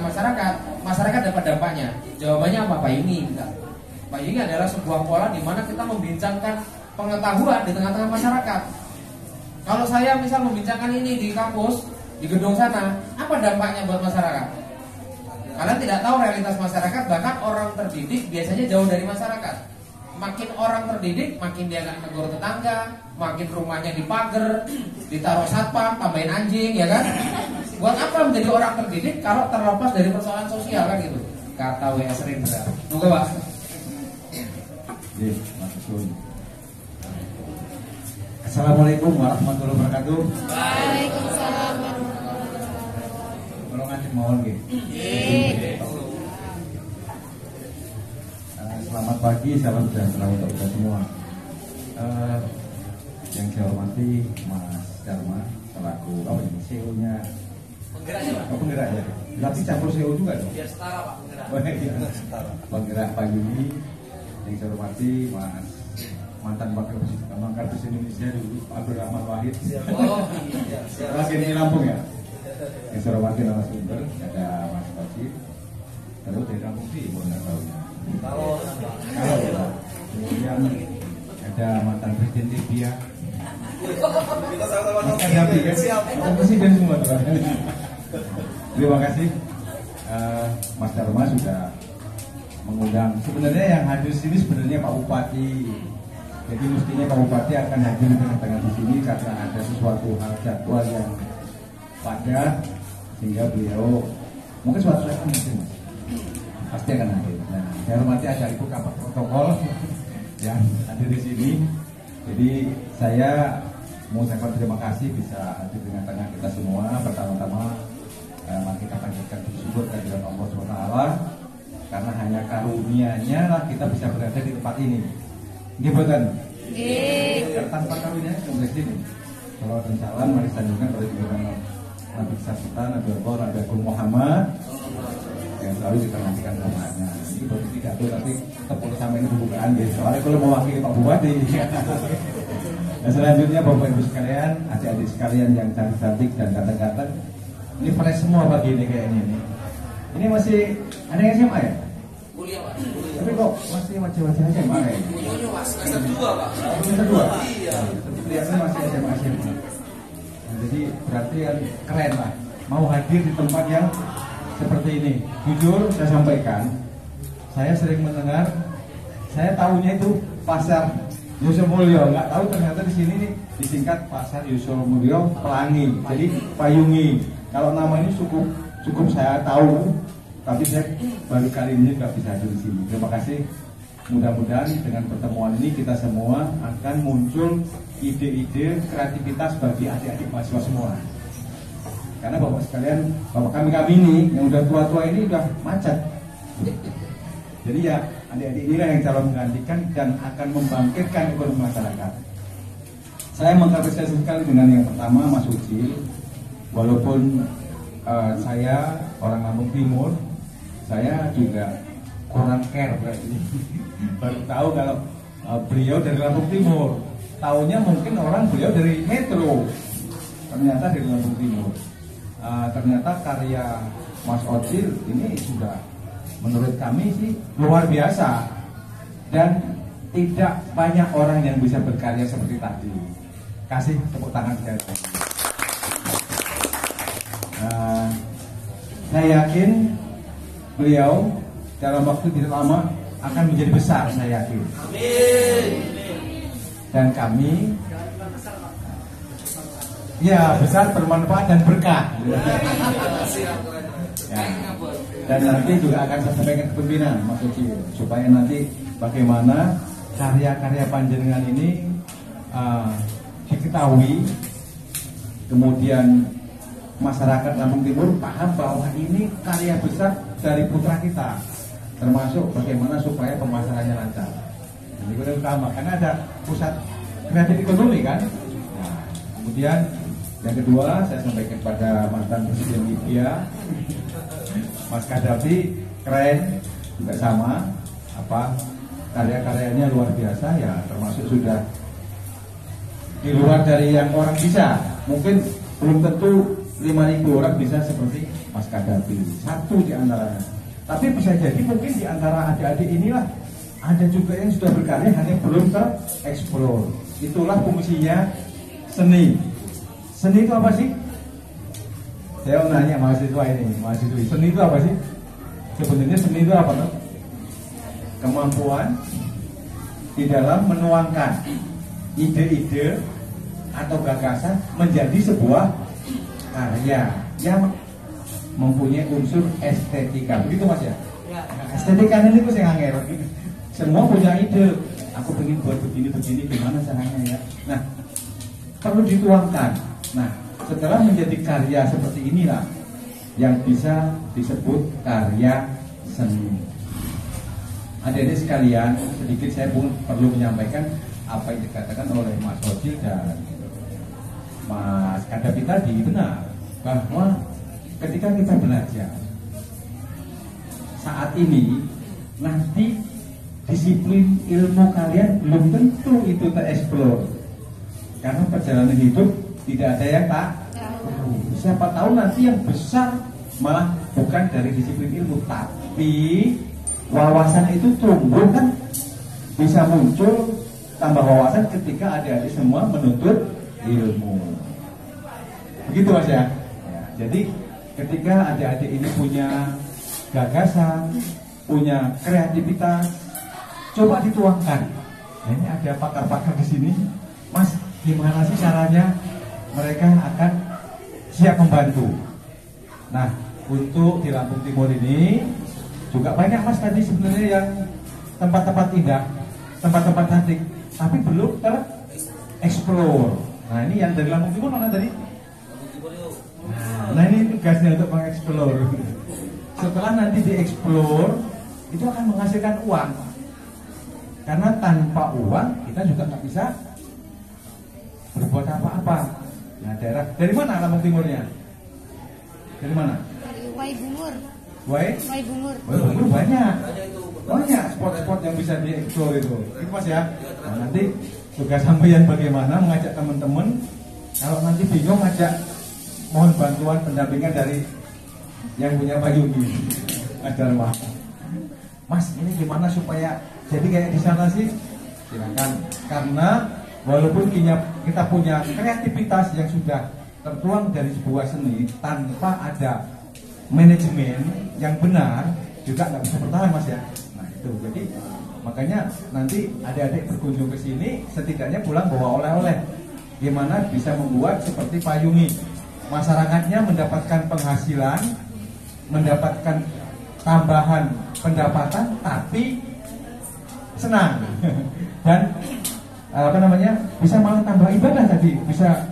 masyarakat dapat dampaknya. Jawabannya apa Pak Yungi? Pak Yungi adalah sebuah pola di mana kita membincangkan pengetahuan di tengah-tengah masyarakat. Kalau saya misal membincangkan ini di kampus, di gedung sana, apa dampaknya buat masyarakat? Kalian tidak tahu realitas masyarakat, bahkan orang terdidik biasanya jauh dari masyarakat. Makin orang terdidik, makin dia nggak negur tetangga, makin rumahnya dipager, ditaruh satpam, tambahin anjing, ya kan? Buat apa menjadi orang terdidik kalau terlepas dari persoalan sosial kan gitu? Kata W.S. Rendra. Moga Pak. Assalamualaikum warahmatullahi wabarakatuh. Waalaikumsalam. Kalau ngajak mawon nggih. Selamat pagi, salam sejahtera untuk kita semua. Yang saya hormati Mas Dharma selaku CEO-nya Penggeraknya Pak. Oh, penggerak ya. Tapi campur CO juga dong. Biar setara Pak penggerak. Oh, iya. Penggerak Pak Yuni yang saya hormati Mas mantan wakil presiden Indonesia dulu Pak Abdurrahman Wahid. Oh iya. Mas ini Lampung ya. Yang saya hormati narasumber ada Mas Fasid. Terus dari Lampung sih, mau nggak tahu ya. Kalau kemudian ada mantan presiden Libya. Kita sama-sama Mas Kadhafi kan? Mantan presiden semua tuh. Terima kasih Mas Dharma sudah mengundang. Sebenarnya yang hadir sini sebenarnya Pak Bupati. Jadi mestinya Pak Bupati akan hadir di tengah-tengah di sini karena ada sesuatu hal jadwal yang padat sehingga beliau mungkin suatu saat mungkin pasti akan hadir. Nah, saya hormati acara itu kabar protokol yang hadir di sini. Jadi saya mengucapkan terima kasih bisa hadir di tengah kita semua. Pertama-tama mari kita panjatkan bersyukur kehadirat Allah SWT karena hanya karunia-Nya lah kita bisa berada di tempat ini. Gimana? Karena tanpa karunia-Nya kita di sini. Salawat dan salam mari sanjungkan pada junjungan Nabi kita, Nabi Allah, Nabi Agung Muhammad yang selalu kita nantikan kabarnya. Ini baru tidak tuh tapi tepuk sama ini pembukaan ya. Soalnya kalau mewakili Pak Bupati. Dan selanjutnya Bapak Ibu sekalian, adik-adik sekalian yang cantik-cantik dan ganteng-ganteng. Ini fresh semua pagi ini kayaknya ini. Ini masih ada yang SMA ya? Kuliah Pak. Tapi kok masih wajah-wajah SMA ya? Kuliahnya Mas, semester 2 Pak. Semester 2? Iya. Kelihatan masih SMA. Nah, jadi berarti kan keren lah. Mau hadir di tempat yang seperti ini. Jujur saya sampaikan, saya sering mendengar, saya tahunya itu pasar Yusuf Mulyo, nggak tahu ternyata di sini nih disingkat pasar Yusuf Mulyo Pelangi, jadi Payungi. Kalau nama ini cukup saya tahu, tapi saya baru kali ini nggak bisa hadir di sini. Terima kasih. Mudah-mudahan dengan pertemuan ini kita semua akan muncul ide-ide kreativitas bagi adik-adik mahasiswa semua. Karena bapak sekalian, bapak kami ini yang udah tua-tua ini udah macet. Jadi ya adik-adik inilah yang calon menggantikan dan akan membangkitkan ekonomi masyarakat. Saya mengapresiasi sekali dengan yang pertama Mas Ucil. Walaupun saya orang Lampung Timur, saya juga kurang care berarti. Baru tahu kalau beliau dari Lampung Timur. Taunya mungkin orang beliau dari Metro. Ternyata dari Lampung Timur. Ternyata karya Mas Ucil ini sudah menurut kami sih luar biasa dan tidak banyak orang yang bisa berkarya seperti tadi. Kasih tepuk tangan sekali. Saya yakin beliau dalam waktu tidak lama akan menjadi besar, saya yakin. Amin. Dan kami ya besar, bermanfaat dan berkah. Ya. Dan nanti juga akan saya sampaikan ke pimpinan Mas Uci supaya nanti bagaimana karya-karya panjenengan ini diketahui, kemudian masyarakat Lampung Timur paham bahwa ini karya besar dari putra kita, termasuk bagaimana supaya pemasarannya lancar. Ini yang utama karena ada pusat kreatif ekonomi kan. Nah, kemudian yang kedua saya sampaikan kepada mantan Presiden Libya Mas Kadhafi, keren juga sama, karya-karyanya luar biasa ya, termasuk sudah di luar dari yang orang bisa. Mungkin belum tentu 5.000 orang bisa seperti Mas Kadhafi, satu di antaranya. Tapi bisa jadi mungkin di antara adik-adik inilah ada juga yang sudah berkarya hanya belum tereksplor. Itulah fungsinya seni. Seni itu apa sih? Saya mau nanya mahasiswa seni itu apa sih? Sebenarnya seni itu apa? Kemampuan di dalam menuangkan ide-ide atau gagasan menjadi sebuah karya yang mempunyai unsur estetika. Begitu Mas ya? Estetika ini tuh yang angel. Semua punya ide. Aku pengen buat begini, gimana caranya ya? Nah, perlu dituangkan. Nah, setelah menjadi karya seperti inilah yang bisa disebut karya seni. Adik-adik sekalian, sedikit saya pun perlu menyampaikan apa yang dikatakan oleh Mas Ucil dan Mas Kadhafi tadi, benar bahwa ketika kita belajar saat ini, nanti disiplin ilmu kalian belum tentu itu tereksplor, karena perjalanan hidup tidak ada yang tak tahu. Siapa tahu nanti yang besar malah bukan dari disiplin ilmu, tapi wawasan itu tumbuh kan, bisa muncul tambah wawasan ketika adik-adik semua menuntut ilmu. Begitu Mas ya. Jadi ketika adik-adik ini punya gagasan, punya kreativitas, coba dituangkan. Nah, ini ada pakar-pakar di sini, Mas. Gimana sih caranya mereka akan siap membantu? Nah, untuk di Lampung Timur ini juga banyak Mas tadi sebenarnya yang tempat-tempat indah, tempat-tempat cantik, tapi belum tereksplor. Nah, ini yang dari Lampung Timur mana tadi? Nah, ini tugasnya untuk mengeksplor. Setelah nanti dieksplor, itu akan menghasilkan uang. Karena tanpa uang kita juga nggak bisa berbuat apa-apa. Nah, daerah dari mana Lampung Timurnya? Dari mana? Dari Waibungur. Waibungur banyak spot-spot yang bisa dieksplor itu. Itu Mas ya. Nah, nanti tugas sampean bagaimana mengajak teman-teman. Kalau nanti bingung, ngajak, mohon bantuan pendampingan dari yang punya payung ini. Ada Mas, ini gimana supaya jadi kayak di sana sih? Silakan. Karena walaupun kita punya kreativitas yang sudah tertuang dari sebuah seni, tanpa ada manajemen yang benar juga nggak bisa bertahan Mas ya. Nah itu, jadi makanya nanti adik-adik berkunjung ke sini setidaknya pulang bawa oleh-oleh. Gimana bisa membuat seperti payungi, masyarakatnya mendapatkan penghasilan, mendapatkan tambahan pendapatan, tapi senang dan bisa malah tambah ibadah tadi, bisa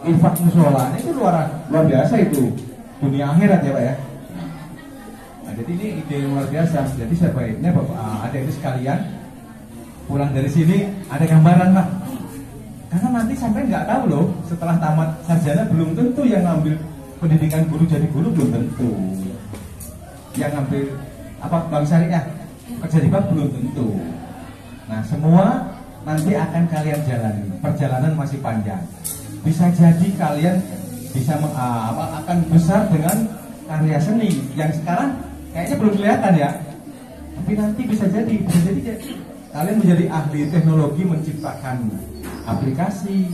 infak musola. Itu luar biasa itu, dunia akhirat ya Pak ya. Nah, jadi ini ide luar biasa. Jadi sebaiknya Bapak adik-adik sekalian pulang dari sini ada gambaran lah, karena nanti sampai nggak tahu loh, setelah tamat sarjana belum tentu yang ngambil pendidikan guru jadi guru, belum tentu yang ngambil bank syariah kerja di bank, belum tentu. Nah semua nanti akan kalian jalani, perjalanan masih panjang. Bisa jadi kalian bisa akan besar dengan karya seni yang sekarang kayaknya belum kelihatan ya, tapi nanti bisa jadi kalian menjadi ahli teknologi, menciptakan aplikasi.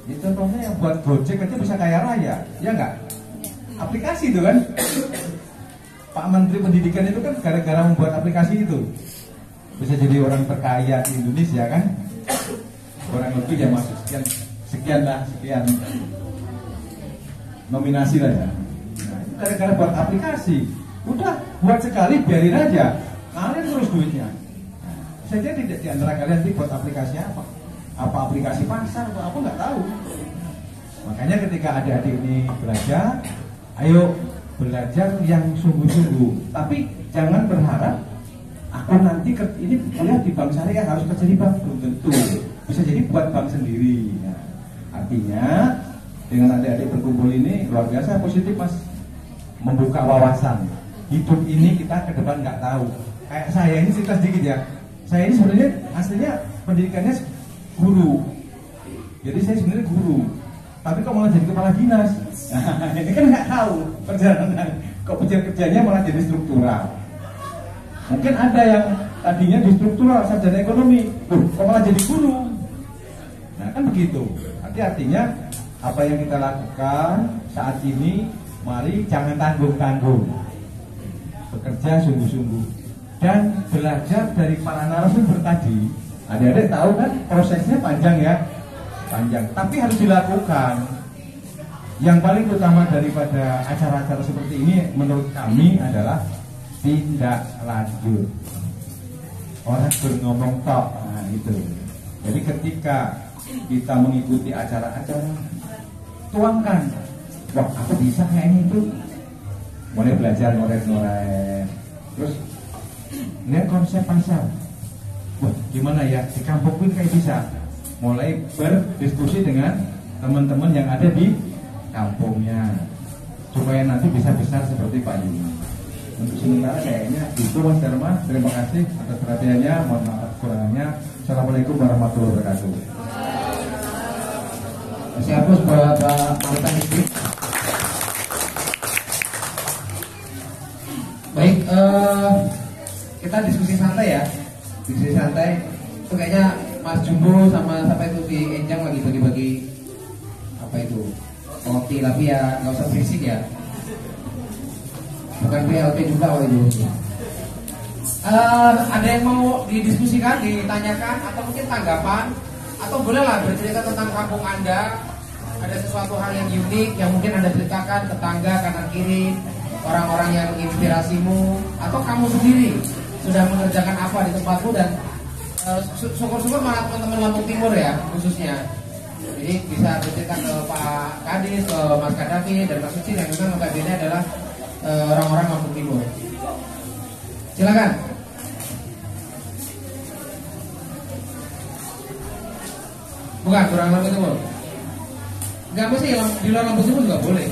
Ya, contohnya yang buat Gojek aja bisa kaya raya, ya nggak? Aplikasi itu kan. Pak Menteri Pendidikan itu kan gara-gara membuat aplikasi itu bisa jadi orang terkaya di Indonesia kan? Orang lebih ya masuk sekian nominasi lah ya. Nah, gara-gara buat aplikasi, udah buat sekali biarin aja, kalian terus duitnya. Bisa jadi di antara kalian nanti buat aplikasi apa aplikasi pasar atau apa nggak tahu. Makanya ketika adik-adik ini belajar, ayo belajar yang sungguh-sungguh. Tapi jangan berharap aku nanti ini kuliah di bank syariah harus kerja di bank, belum tentu. Bisa jadi buat bank sendiri. Nah, artinya dengan adik-adik berkumpul ini luar biasa positif Mas, membuka wawasan. Hidup ini kita ke depan nggak tahu. Kayak saya ini cerita sedikit ya. Saya ini sebenarnya aslinya pendidikannya guru. Jadi saya sebenarnya guru. Tapi kok malah jadi kepala dinas. Nah, ini kan nggak tahu perjalanan. Kok kerjanya malah jadi struktural. Mungkin ada yang tadinya di struktural, sarjana ekonomi, kok malah jadi guru. Nah kan begitu. Artinya apa yang kita lakukan saat ini, mari jangan tanggung-tanggung, bekerja sungguh-sungguh dan belajar dari para narasumber tadi. Adik-adik tahu kan prosesnya panjang ya, panjang, tapi harus dilakukan. Yang paling utama daripada acara-acara seperti ini menurut kami adalah tindak lanjut. Orang berngomong tok, nah itu. Jadi ketika kita mengikuti acara-acara, tuangkan, wah aku bisa kayaknya itu. Mulai belajar ngorek-ngorek, terus lihat konsep pasar. Wah gimana ya di kampung pun kayak bisa. Mulai berdiskusi dengan teman-teman yang ada di kampungnya. supaya nanti bisa besar seperti Pak Yuni. Untuk sementara kayaknya itu Mas Dharma. Terima kasih atas perhatiannya. Mohon maaf kekurangannya. Assalamualaikum warahmatullahi wabarakatuh. Masih hapus buat mantan istri. Baik, kita diskusi santai ya. Diskusi santai. Itu kayaknya Mas Jumbo sama siapa itu di Enjang lagi bagi-bagi apa itu kopi, tapi ya nggak usah berisik ya. Bukan BLT juga waktu itu. Ada yang mau didiskusikan, ditanyakan, atau mungkin tanggapan, atau bolehlah bercerita tentang kampung Anda. Ada sesuatu hal yang unik yang mungkin Anda ceritakan, tetangga kanan kiri, orang-orang yang menginspirasimu, atau kamu sendiri sudah mengerjakan apa di tempatmu, dan syukur-syukur malah teman-teman Lampung Timur ya khususnya. Jadi bisa bercerita ke Pak Kadis, ke Mas Kadafi, dan Mas Suci yang memang notabene adalah orang-orang Lampung Timur. Silakan. Bukan orang Lampung Timur. Enggak mesti di luar Lampung Timur juga boleh.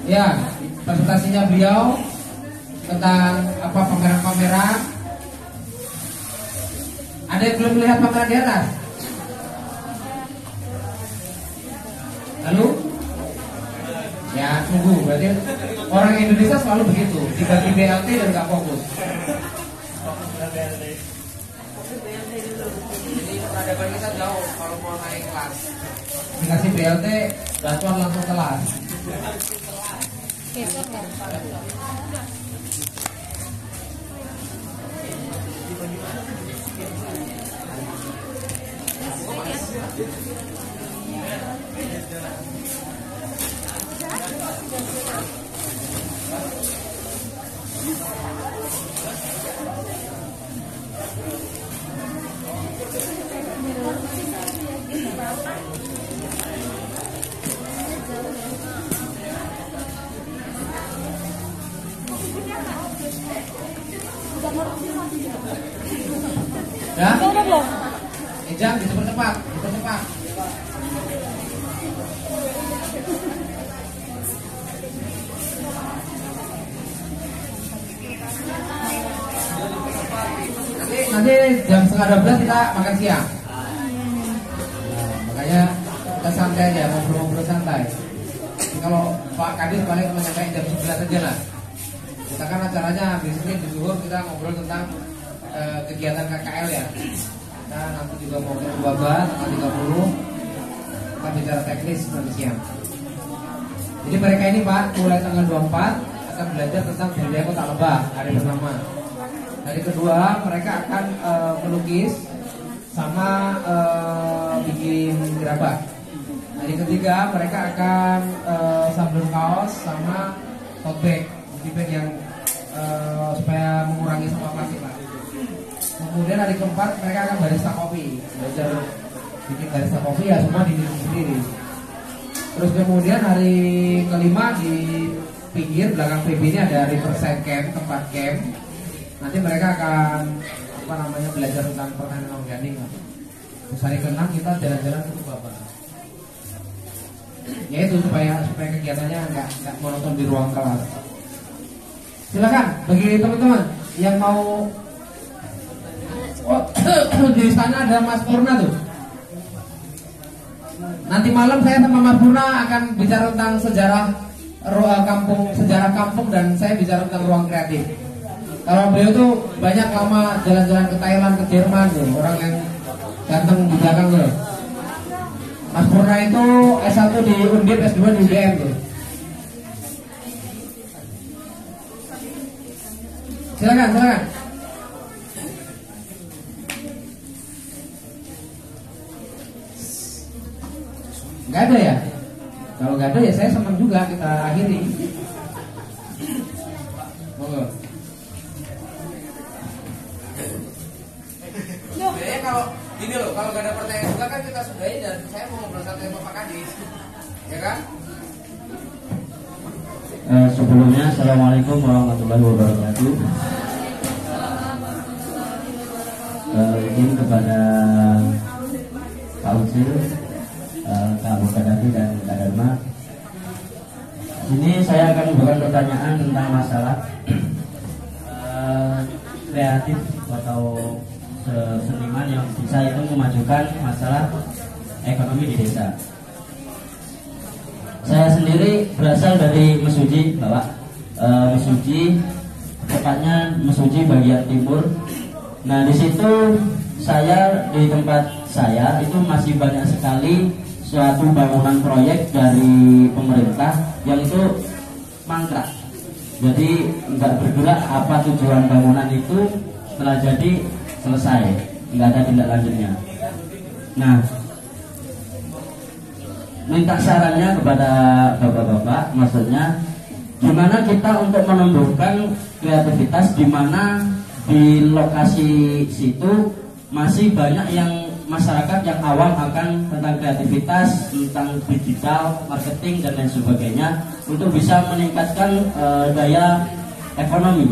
Ya, presentasinya beliau tentang apa pameran-pameran. Ada yang belum melihat pameran di atas? Lalu? Ya, tunggu. Berarti orang Indonesia selalu begitu, dibagi BLT dan nggak fokus. Jadi peradaban kita jauh kalau mau naik kelas. Dikasih BLT, bantuan langsung kelas. Ya? Ejang, dipercepat, dipercepat. Nanti jam 11:30 kita makan siang. Nah, makanya kita santai aja, ngobrol-ngobrol santai. Jadi kalau Pak Kadis paling menyampaikan jam 11 aja lah. Kita kan acaranya biasanya di zuhur kita ngobrol tentang kegiatan KKL ya. Nah, nanti juga mau ke Baba tanggal 30 kita bicara teknis nanti siang. Jadi mereka ini Pak mulai tanggal 24 akan belajar tentang budaya Kota Lebak hari pertama. Hari kedua mereka akan melukis sama bikin gerabah. Hari ketiga mereka akan sambil kaos sama tote bag, bag yang supaya mengurangi sampah plastik Pak. Kemudian hari keempat mereka akan barista kopi, belajar bikin barista kopi ya semua di sendiri. Terus kemudian hari kelima di pinggir belakang PB ini ada Riverside Camp, tempat camp. Nanti mereka akan belajar tentang pertanian organik. Terus hari ke-6 kita jalan-jalan ke Bapak. Ya itu supaya kegiatannya nggak monoton di ruang kelas. Silakan bagi teman-teman yang mau. Oh, di sana ada Mas Purna tuh. Nanti malam saya sama Mas Purna akan bicara tentang sejarah kampung dan saya bicara tentang ruang kreatif. Kalau beliau tuh banyak lama jalan-jalan ke Thailand, ke Jerman tuh, orang yang ganteng di belakang tuh. Mas Purna itu S1 di Undip, S2 di UGM tuh. Silakan. Nggak ada ya? Kalau nggak ada ya saya senang juga kita akhiri. Monggo. Sebenarnya kalau gini loh, kalau nggak ada pertanyaan juga kan kita sudahi dan saya mau ngobrol santai sama Pak Kadis, ya kan? Sebelumnya Assalamualaikum warahmatullahi wabarakatuh. Izin kepada Pak Ucil, Kak Mukadafi dan Kak Dharma. Ini saya akan memberikan pertanyaan tentang masalah kreatif atau seniman yang bisa itu memajukan masalah ekonomi di desa. Saya sendiri berasal dari Mesuji, Bapak. Mesuji, tepatnya Mesuji bagian timur. Nah, di situ di tempat saya itu masih banyak sekali suatu bangunan proyek dari pemerintah yang itu mangkrak. Jadi nggak bergerak apa tujuan bangunan itu, setelah jadi selesai, nggak ada tindak lanjutnya. Nah, minta sarannya kepada bapak-bapak, maksudnya gimana kita untuk menumbuhkan kreativitas di mana di lokasi situ masih banyak yang masyarakat yang awam akan tentang kreativitas, tentang digital, marketing dan lain sebagainya untuk bisa meningkatkan daya ekonomi.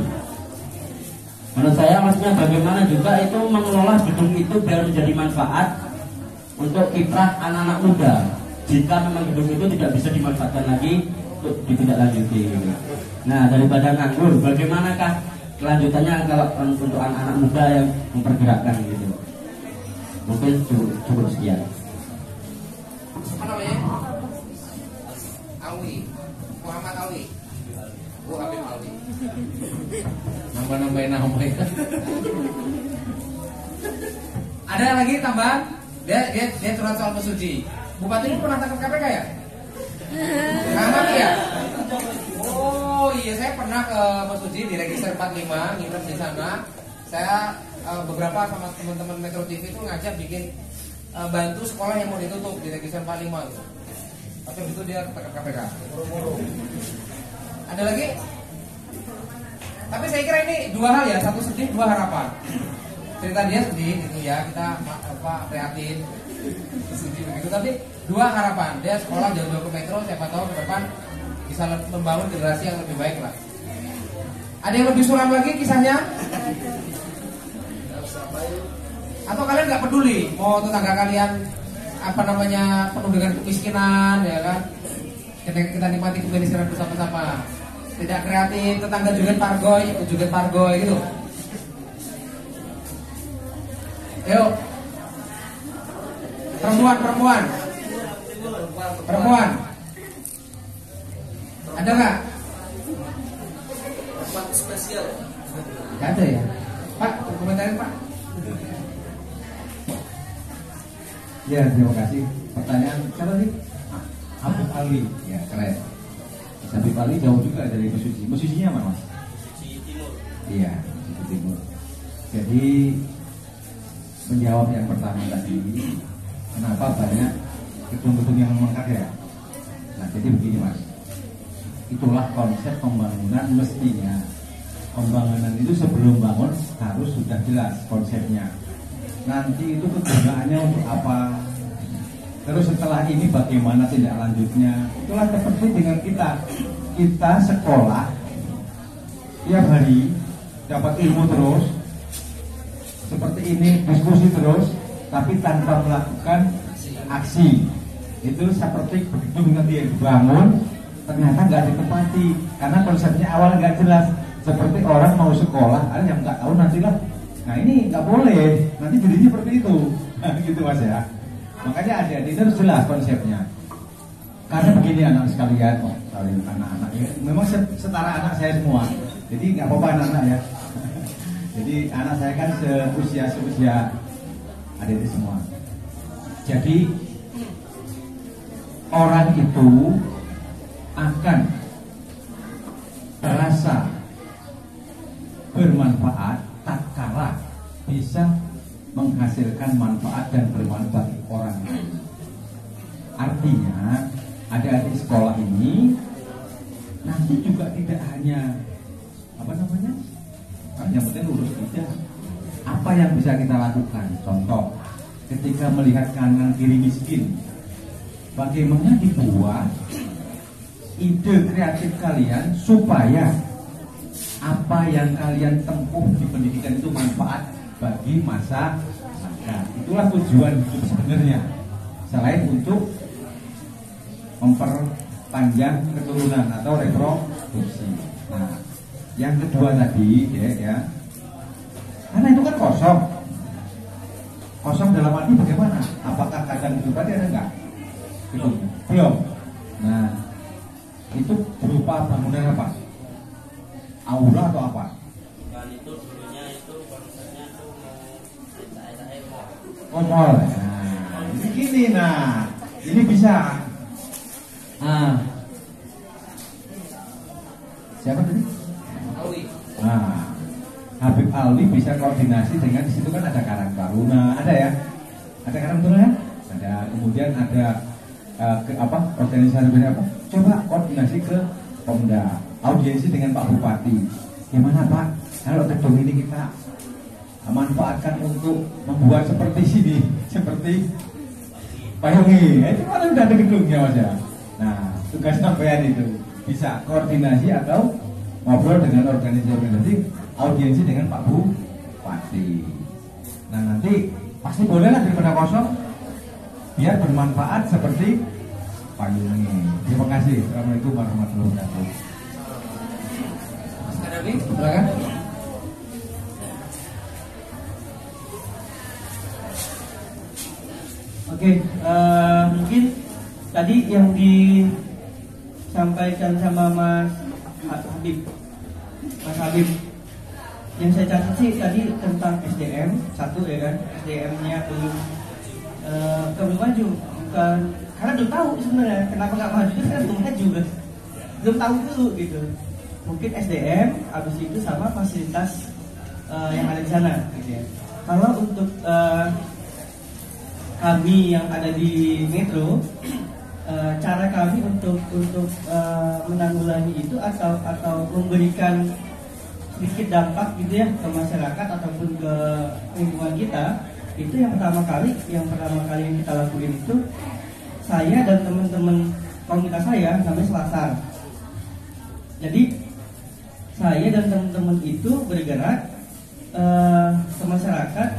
Menurut saya maksudnya bagaimana juga itu mengelola gedung itu biar menjadi manfaat untuk kiprah anak-anak muda. Jika memang gedung itu tidak bisa dimanfaatkan lagi untuk ditindaklanjuti. Nah, daripada nganggur, bagaimanakah kelanjutannya kalau untuk anak-anak muda yang mempergerakkan gitu? Mungkin cukup sekian. Apa namanya? Awi, Muhammad Awi. Habib Awi. Nambah-nambahin nama itu. Ada lagi tambahan? Dia curhat soal Mesuji. Bupati ini pernah tangkap KPK ya? Nggak ya? Oh iya, saya pernah ke Mesuji di Register 45, nginep di sana. Saya beberapa sama teman-teman Metro TV itu ngajak bikin bantu sekolah yang mau ditutup di Register 45 itu. Tapi itu dia ketangkap KPK. Ada lagi? Tapi saya kira ini dua hal ya, satu sedih, dua harapan. Cerita dia sedih gitu ya, kita prihatin, sedih begitu. Tapi dua harapan, dia sekolah jauh-jauh ke Metro, siapa tahu ke depan bisa membangun generasi yang lebih baik lah. Ada yang lebih suram lagi kisahnya? Atau kalian nggak peduli mau tetangga kalian penuh dengan kemiskinan, ya kan? Kita nikmati kemiskinan bersama-sama. Tidak kreatif, tetangga joget pargoy gitu. Ayo, perempuan. Ada nggak? Spesial. Nggak ada ya, Pak? Komentarin Pak. Ya, terima kasih. Pertanyaan siapa sih? Habib Ali. Ya, keren. Habib Ali jauh juga dari Mesuji. Mesujinya mana, Mas? Mesuji Timur. Iya, Mesuji Timur. Jadi menjawab yang pertama tadi, kenapa banyak gedung-gedung yang mangkrak ya? Nah, jadi begini, Mas. Itulah konsep pembangunan mestinya. Pembangunan itu sebelum bangun harus sudah jelas konsepnya. Nanti itu kegunaannya untuk apa, terus setelah ini bagaimana tindak lanjutnya. Itulah seperti dengan kita sekolah tiap hari dapat ilmu terus seperti ini, diskusi terus tapi tanpa melakukan aksi. Itu seperti begitu nanti yang dibangun ternyata nggak ditepati karena konsepnya awal nggak jelas. Seperti orang mau sekolah yang nggak tahu nantilah. Nah ini nggak boleh, nanti jadinya seperti itu, gitu Mas ya. Makanya adik-adik itu harus jelas konsepnya. Karena begini anak sekalian, anak-anak ya, memang setara anak saya semua. Jadi nggak apa-apa anak-anak ya. Jadi anak saya kan seusia adik-adik semua. Jadi orang itu akan terasa bermanfaat tatkala bisa menghasilkan manfaat dan bermanfaat bagi orang lain. Artinya adik-adik sekolah ini nanti juga tidak hanya yang penting lulus tidak. Apa yang bisa kita lakukan? Contoh, ketika melihat kanan kiri miskin, bagaimana dibuat ide kreatif kalian supaya apa yang kalian tempuh di pendidikan itu manfaat bagi masyarakat. Itulah tujuan hidup sebenarnya. selain untuk memperpanjang keturunan atau reproduksi. Nah, yang kedua tadi ya, karena itu kan kosong. Kosong dalam arti bagaimana? Apakah kandang itu tadi ada enggak? Itu belum. Nah, itu berupa bangunan apa? Aula atau apa? Dan itu dulunya itu konsepnya tuh Mall. Nah, ini gini, nah, ini bisa. Nah, siapa tadi? Alwi. Nah, Habib Alwi bisa koordinasi dengan di situ kan ada Karang Taruna, ada ya? Ada Karang Taruna ya? Ada, kemudian ada organisasi apa? Coba koordinasi ke Pemda, audiensi dengan Pak Bupati. Gimana Pak? Kalau gedung ini kita manfaatkan untuk membuat seperti sini, seperti Payungi. Itu kan udah ada gedungnya Mas ya. Nah, tugas sampean itu bisa koordinasi atau ngobrol dengan organisasi audiensi dengan Pak Bupati. Nah, nanti pasti boleh lah daripada kosong, biar bermanfaat seperti Payungi. Terima kasih. Assalamualaikum warahmatullahi wabarakatuh. Mas Kadafi, Silakan. Oke, mungkin tadi yang disampaikan sama Mas Habib, yang saya catat sih tadi tentang SDM satu ya kan, SDM-nya belum maju, bukan karena belum tahu sebenarnya kenapa nggak maju itu kan belum juga, belum tahu dulu gitu. Mungkin SDM, habis itu sama fasilitas yang ada di sana gitu ya. Kalau untuk kami yang ada di Metro, cara kami untuk menanggulangi itu atau memberikan sedikit dampak gitu ya ke masyarakat ataupun ke lingkungan kita, itu yang pertama kali yang kita lakuin itu, saya dan teman-teman komunitas saya namanya Selasar. Jadi saya dan teman-teman itu bergerak ke masyarakat,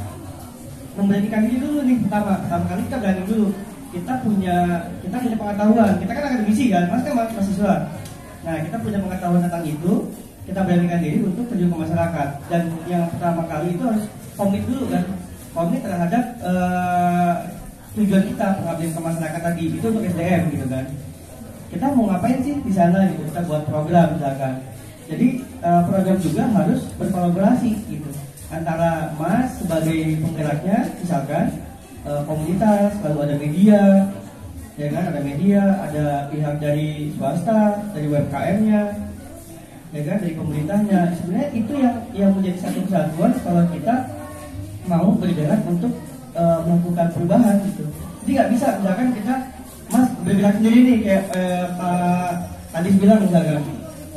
memberanikan diri dulu nih. Pertama kali kita berani dulu. Kita punya pengetahuan. Kita kan akademisi kan, mas kan mahasiswa. Nah, kita punya pengetahuan tentang itu. Kita beranikan diri untuk terjun ke masyarakat. Dan yang pertama kali itu harus komit dulu kan, komit terhadap tujuan kita pengabdian ke masyarakat tadi. Itu untuk SDM gitu kan. Kita mau ngapain sih di sana gitu? Kita buat program misalkan. Jadi program juga harus berkolaborasi gitu antara mas sebagai penggeraknya, misalkan komunitas, lalu ada media, ya kan, ada media, ada pihak dari swasta, dari UMKM-nya, ya kan, dari pemerintahnya. Sebenarnya itu yang menjadi satu kesatuan kalau kita mau bergerak untuk melakukan perubahan gitu. Jadi nggak bisa misalkan kita mas bergerak sendiri nih kayak Pak Kadis bilang misalkan,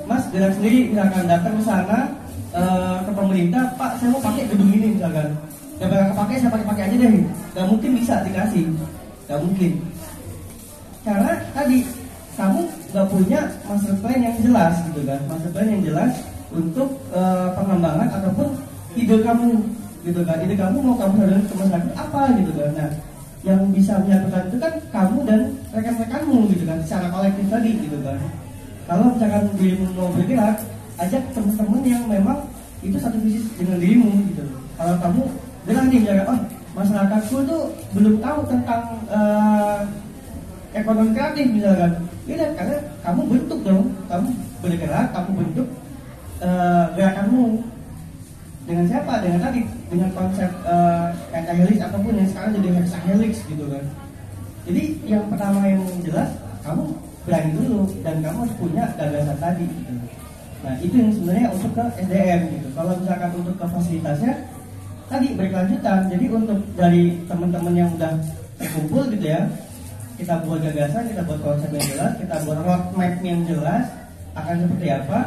mas gerak sendiri misalkan datang ke sana ke pemerintah, Pak saya mau pakai gedung ini misalkan, ya bakal kepake, saya pakai aja deh. Gak mungkin bisa dikasih, gak mungkin. Karena tadi kamu gak punya master plan yang jelas gitu kan, master plan yang jelas untuk pengembangan ataupun ide kamu gitu kan, ide kamu mau kamu salurkan ke masyarakat apa gitu kan. Nah, yang bisa menyatukan itu kan kamu dan rekan-rekanmu gitu kan, secara kolektif tadi gitu kan. Kalau misalkan dirimu mau bergerak, ajak teman-teman yang memang itu satu visi dengan dirimu gitu. Kalau kamu bilang nih misalkan, oh masyarakatku tuh belum tahu tentang ekonomi kreatif misalkan, ya karena kamu bentuk dong, kamu bergerak, kamu bentuk gerakanmu dengan siapa? Dengan tadi, dengan konsep pentahelix ataupun yang sekarang jadi hexahelix gitu kan. Jadi yang pertama yang jelas, kamu berani dulu dan kamu harus punya gagasan tadi gitu. Nah itu yang sebenarnya untuk ke SDM gitu. Kalau misalkan untuk ke fasilitasnya tadi berkelanjutan. Jadi untuk dari teman-teman yang udah terkumpul gitu ya, kita buat gagasan, kita buat konsep yang jelas, kita buat roadmap yang jelas akan seperti apa.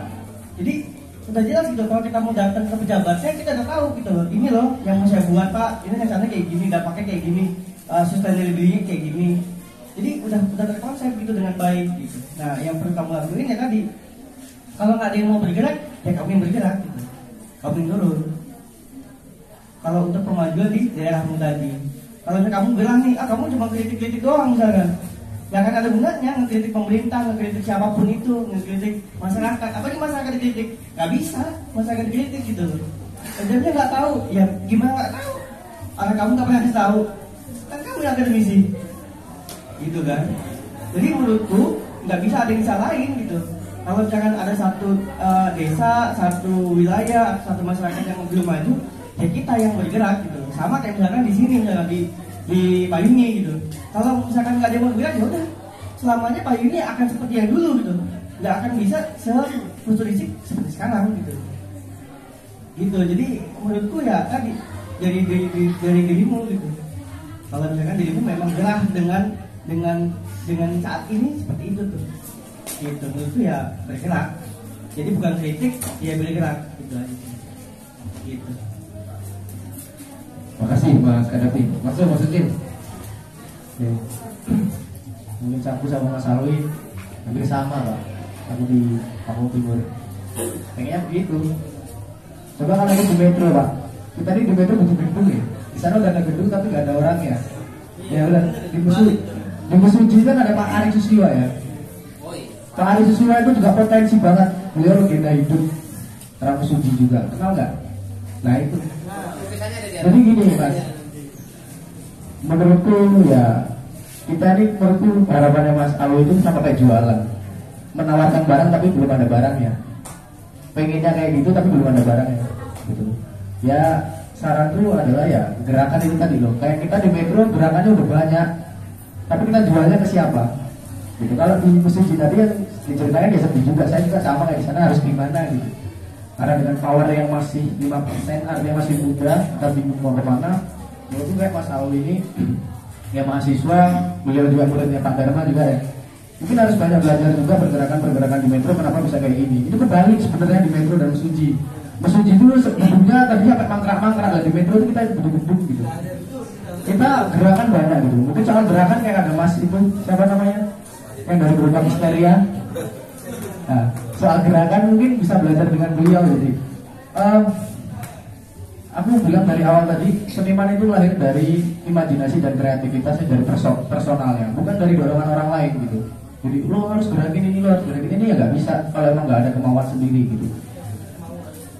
Jadi udah jelas gitu. Kalau kita mau datang ke pejabatnya, kita udah tahu gitu loh. Ini loh yang mau saya buat Pak, ini rencananya kayak gini, dampaknya kayak gini, sustainability-nya kayak gini. Jadi udah terkonsep gitu dengan baik gitu. Nah yang perlu kamu lakuin ya tadi, kalau nggak ada yang mau bergerak, ya kamu yang bergerak gitu. Kamu yang turun. Kalau untuk pemajuan di daerahmu tadi, Kalau misalnya kamu bilang nih, kamu cuma kritik-kritik doang misalkan, nggak akan ada gunanya ngekritik pemerintah, ngekritik siapapun itu, ngekritik masyarakat. Apa nih masyarakat dikritik? Nggak bisa masyarakat dikritik gitu loh. Kerjanya nggak tahu, ya gimana nggak tahu? Karena kamu nggak pernah kasih tahu, kan kamu yang akademisi, gitu kan? Jadi menurutku nggak bisa ada yang disalahin gitu. Kalau misalkan ada satu desa, satu wilayah, satu masyarakat yang belum maju, ya kita yang bergerak gitu. Sama kayak misalkan di sini, misalkan di Payuni gitu. Kalau misalkan nggak ada yang bergerak, ya udah selamanya Payuni akan seperti yang dulu gitu. Nggak akan bisa sefuturistik seperti sekarang gitu. Gitu. Jadi menurutku ya tadi dari dirimu gitu. Kalau misalkan dirimu memang gerah dengan saat ini seperti itu tuh. Gitu, menurutku ya bergerak. Jadi bukan kritik, ya bergerak gitu aja. Gitu. Makasih Mas Kadafi. Masuk masukin. Oke. Mungkin aku sama Mas Alwi hampir sama Pak. Aku di Kampung Timur. Pengennya begitu. Coba kan lagi di metro Pak. Kita ini di metro butuh gedung ya. Di sana udah ada gedung tapi nggak ada orangnya. Ya udah di Mesuji kan ada Pak Ari Susilo ya. Pak Ari Susilo itu juga potensi banget. Beliau legenda hidup orang Mesuji juga. Kenal nggak? Nah itu. Jadi gini Mas, menurutku ya kita ini menurutku harapannya Mas Alwi itu sama kayak jualan, menawarkan barang tapi belum ada barangnya. Pengennya kayak gitu tapi belum ada barangnya, gitu. Ya saranku adalah ya gerakan itu tadi loh. Kayak kita di metro gerakannya udah banyak, tapi kita jualnya ke siapa? Gitu. Kalau di Mesuji tadi yang diceritain ya sedih juga. Saya juga sama kayak di sana harus gimana gitu. Karena dengan power yang masih 5%, artinya masih muda, kita bingung mau kemana. Menurut kayak Mas Alwi ini, ya mahasiswa, beliau juga muridnya Pak Dharma juga ya. Mungkin harus banyak belajar juga pergerakan di metro, kenapa bisa kayak gini. Itu kebalik sebenarnya di metro dan Mesuji. Mesuji itu sebelumnya tadi sampai mangkrak-mangkrak, lah di metro itu kita gedung-gedung gitu. Kita gerakan banyak gitu. Mungkin soal gerakan kayak ada Mas itu, siapa namanya? Yang dari Berubah Misteria. Nah, soal gerakan mungkin bisa belajar dengan beliau. Jadi aku bilang dari awal tadi, seniman itu lahir dari imajinasi dan kreativitasnya, dari personalnya, bukan dari dorongan orang lain gitu. Jadi lo harus gerakin ini, lo harus gerakin ini, ya nggak bisa kalau emang nggak ada kemauan sendiri gitu.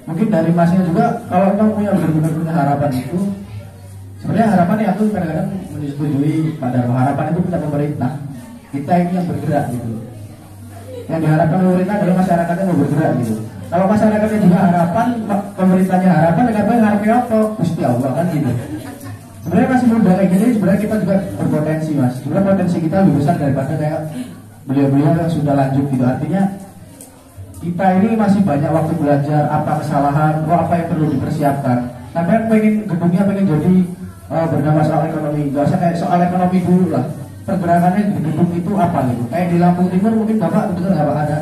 Mungkin dari Masnya juga, kalau emang benar-benar punya harapan itu, sebenarnya harapan ya aku kadang-kadang menyetujui pada harapan itu punya pemerintah. Kita ini yang bergerak gitu. Yang diharapkan pemerintah adalah masyarakatnya mau bergerak gitu. Kalau masyarakatnya juga harapan, pemerintahnya harapan, kenapa yang harapnya apa? Gusti Allah kan gitu. Sebenarnya masih muda kayak gini, sebenarnya kita juga berpotensi Mas. Sebenarnya potensi kita lebih besar daripada kayak beliau-beliau yang sudah lanjut gitu. Artinya kita ini masih banyak waktu belajar apa kesalahan, apa yang perlu dipersiapkan. Sampai pengen gedungnya pengen jadi bernama soal ekonomi, gak usah kayak soal ekonomi dulu lah. Pergerakannya di gedung itu apa gitu. Kayak di Lampung Timur mungkin Bapak betul nggak Pak ada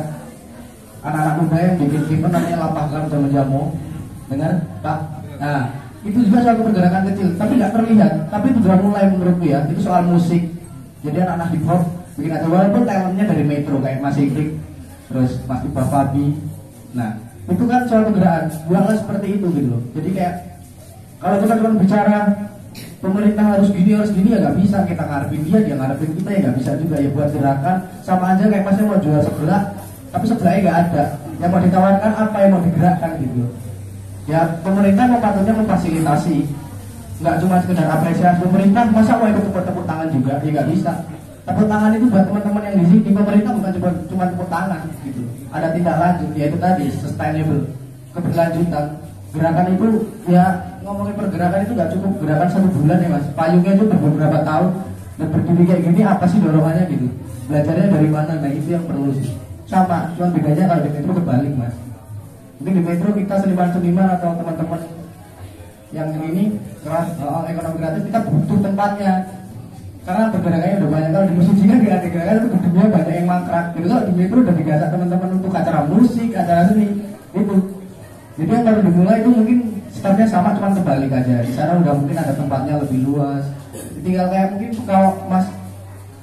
anak-anak muda yang bikin event namanya Lapangan Jamu, dengar Pak? Nah itu juga suatu pergerakan kecil, tapi nggak terlihat. Tapi itu sudah mulai menurutku ya. Itu soal musik. Jadi anak-anak hip hop bikin acara walaupun talentnya dari metro kayak Mas Ikrik, terus Mas Iqbal Fabi. Nah itu kan soal pergerakan. Buatlah seperti itu gitu loh. Jadi kayak kalau kita cuma bicara pemerintah harus gini ya nggak bisa. Kita ngarepin dia ngarepin kita ya nggak bisa juga ya. Buat gerakan sama aja kayak Masnya mau jual sebelah tapi sebelahnya nggak ada. Yang mau ditawarkan apa yang mau digerakkan gitu. Ya pemerintah patutnya memfasilitasi, nggak cuma sekedar apresiasi. Pemerintah masa mau ikut tepuk tangan juga ya nggak bisa. Tepuk tangan itu buat teman-teman yang di sini. Pemerintah bukan cuma tepuk tangan gitu. Ada tindak lanjut yaitu tadi sustainable, keberlanjutan. Gerakan itu ya ngomongin pergerakan itu nggak cukup gerakan 1 bulan ya Mas. Payungnya itu beberapa tahun dan berdiri kayak gini apa sih dorongannya gitu. Belajarnya dari mana? Nah itu yang perlu sih. Sama, cuma bedanya kalau di metro kebalik Mas. Mungkin di metro kita seniman-seniman atau teman-teman yang ini keras ekonomi kreatif kita butuh tempatnya. Karena pergerakannya udah banyak. Kalau di Mesuji kan gak ada gerakan itu gedungnya banyak yang mangkrak. Jadi kalau di metro udah digasak teman-teman untuk acara musik, acara seni itu. Jadi yang baru dimulai itu mungkin startnya sama cuma kebalik aja. Di sana udah mungkin ada tempatnya lebih luas. Tinggal kayak mungkin kalau Mas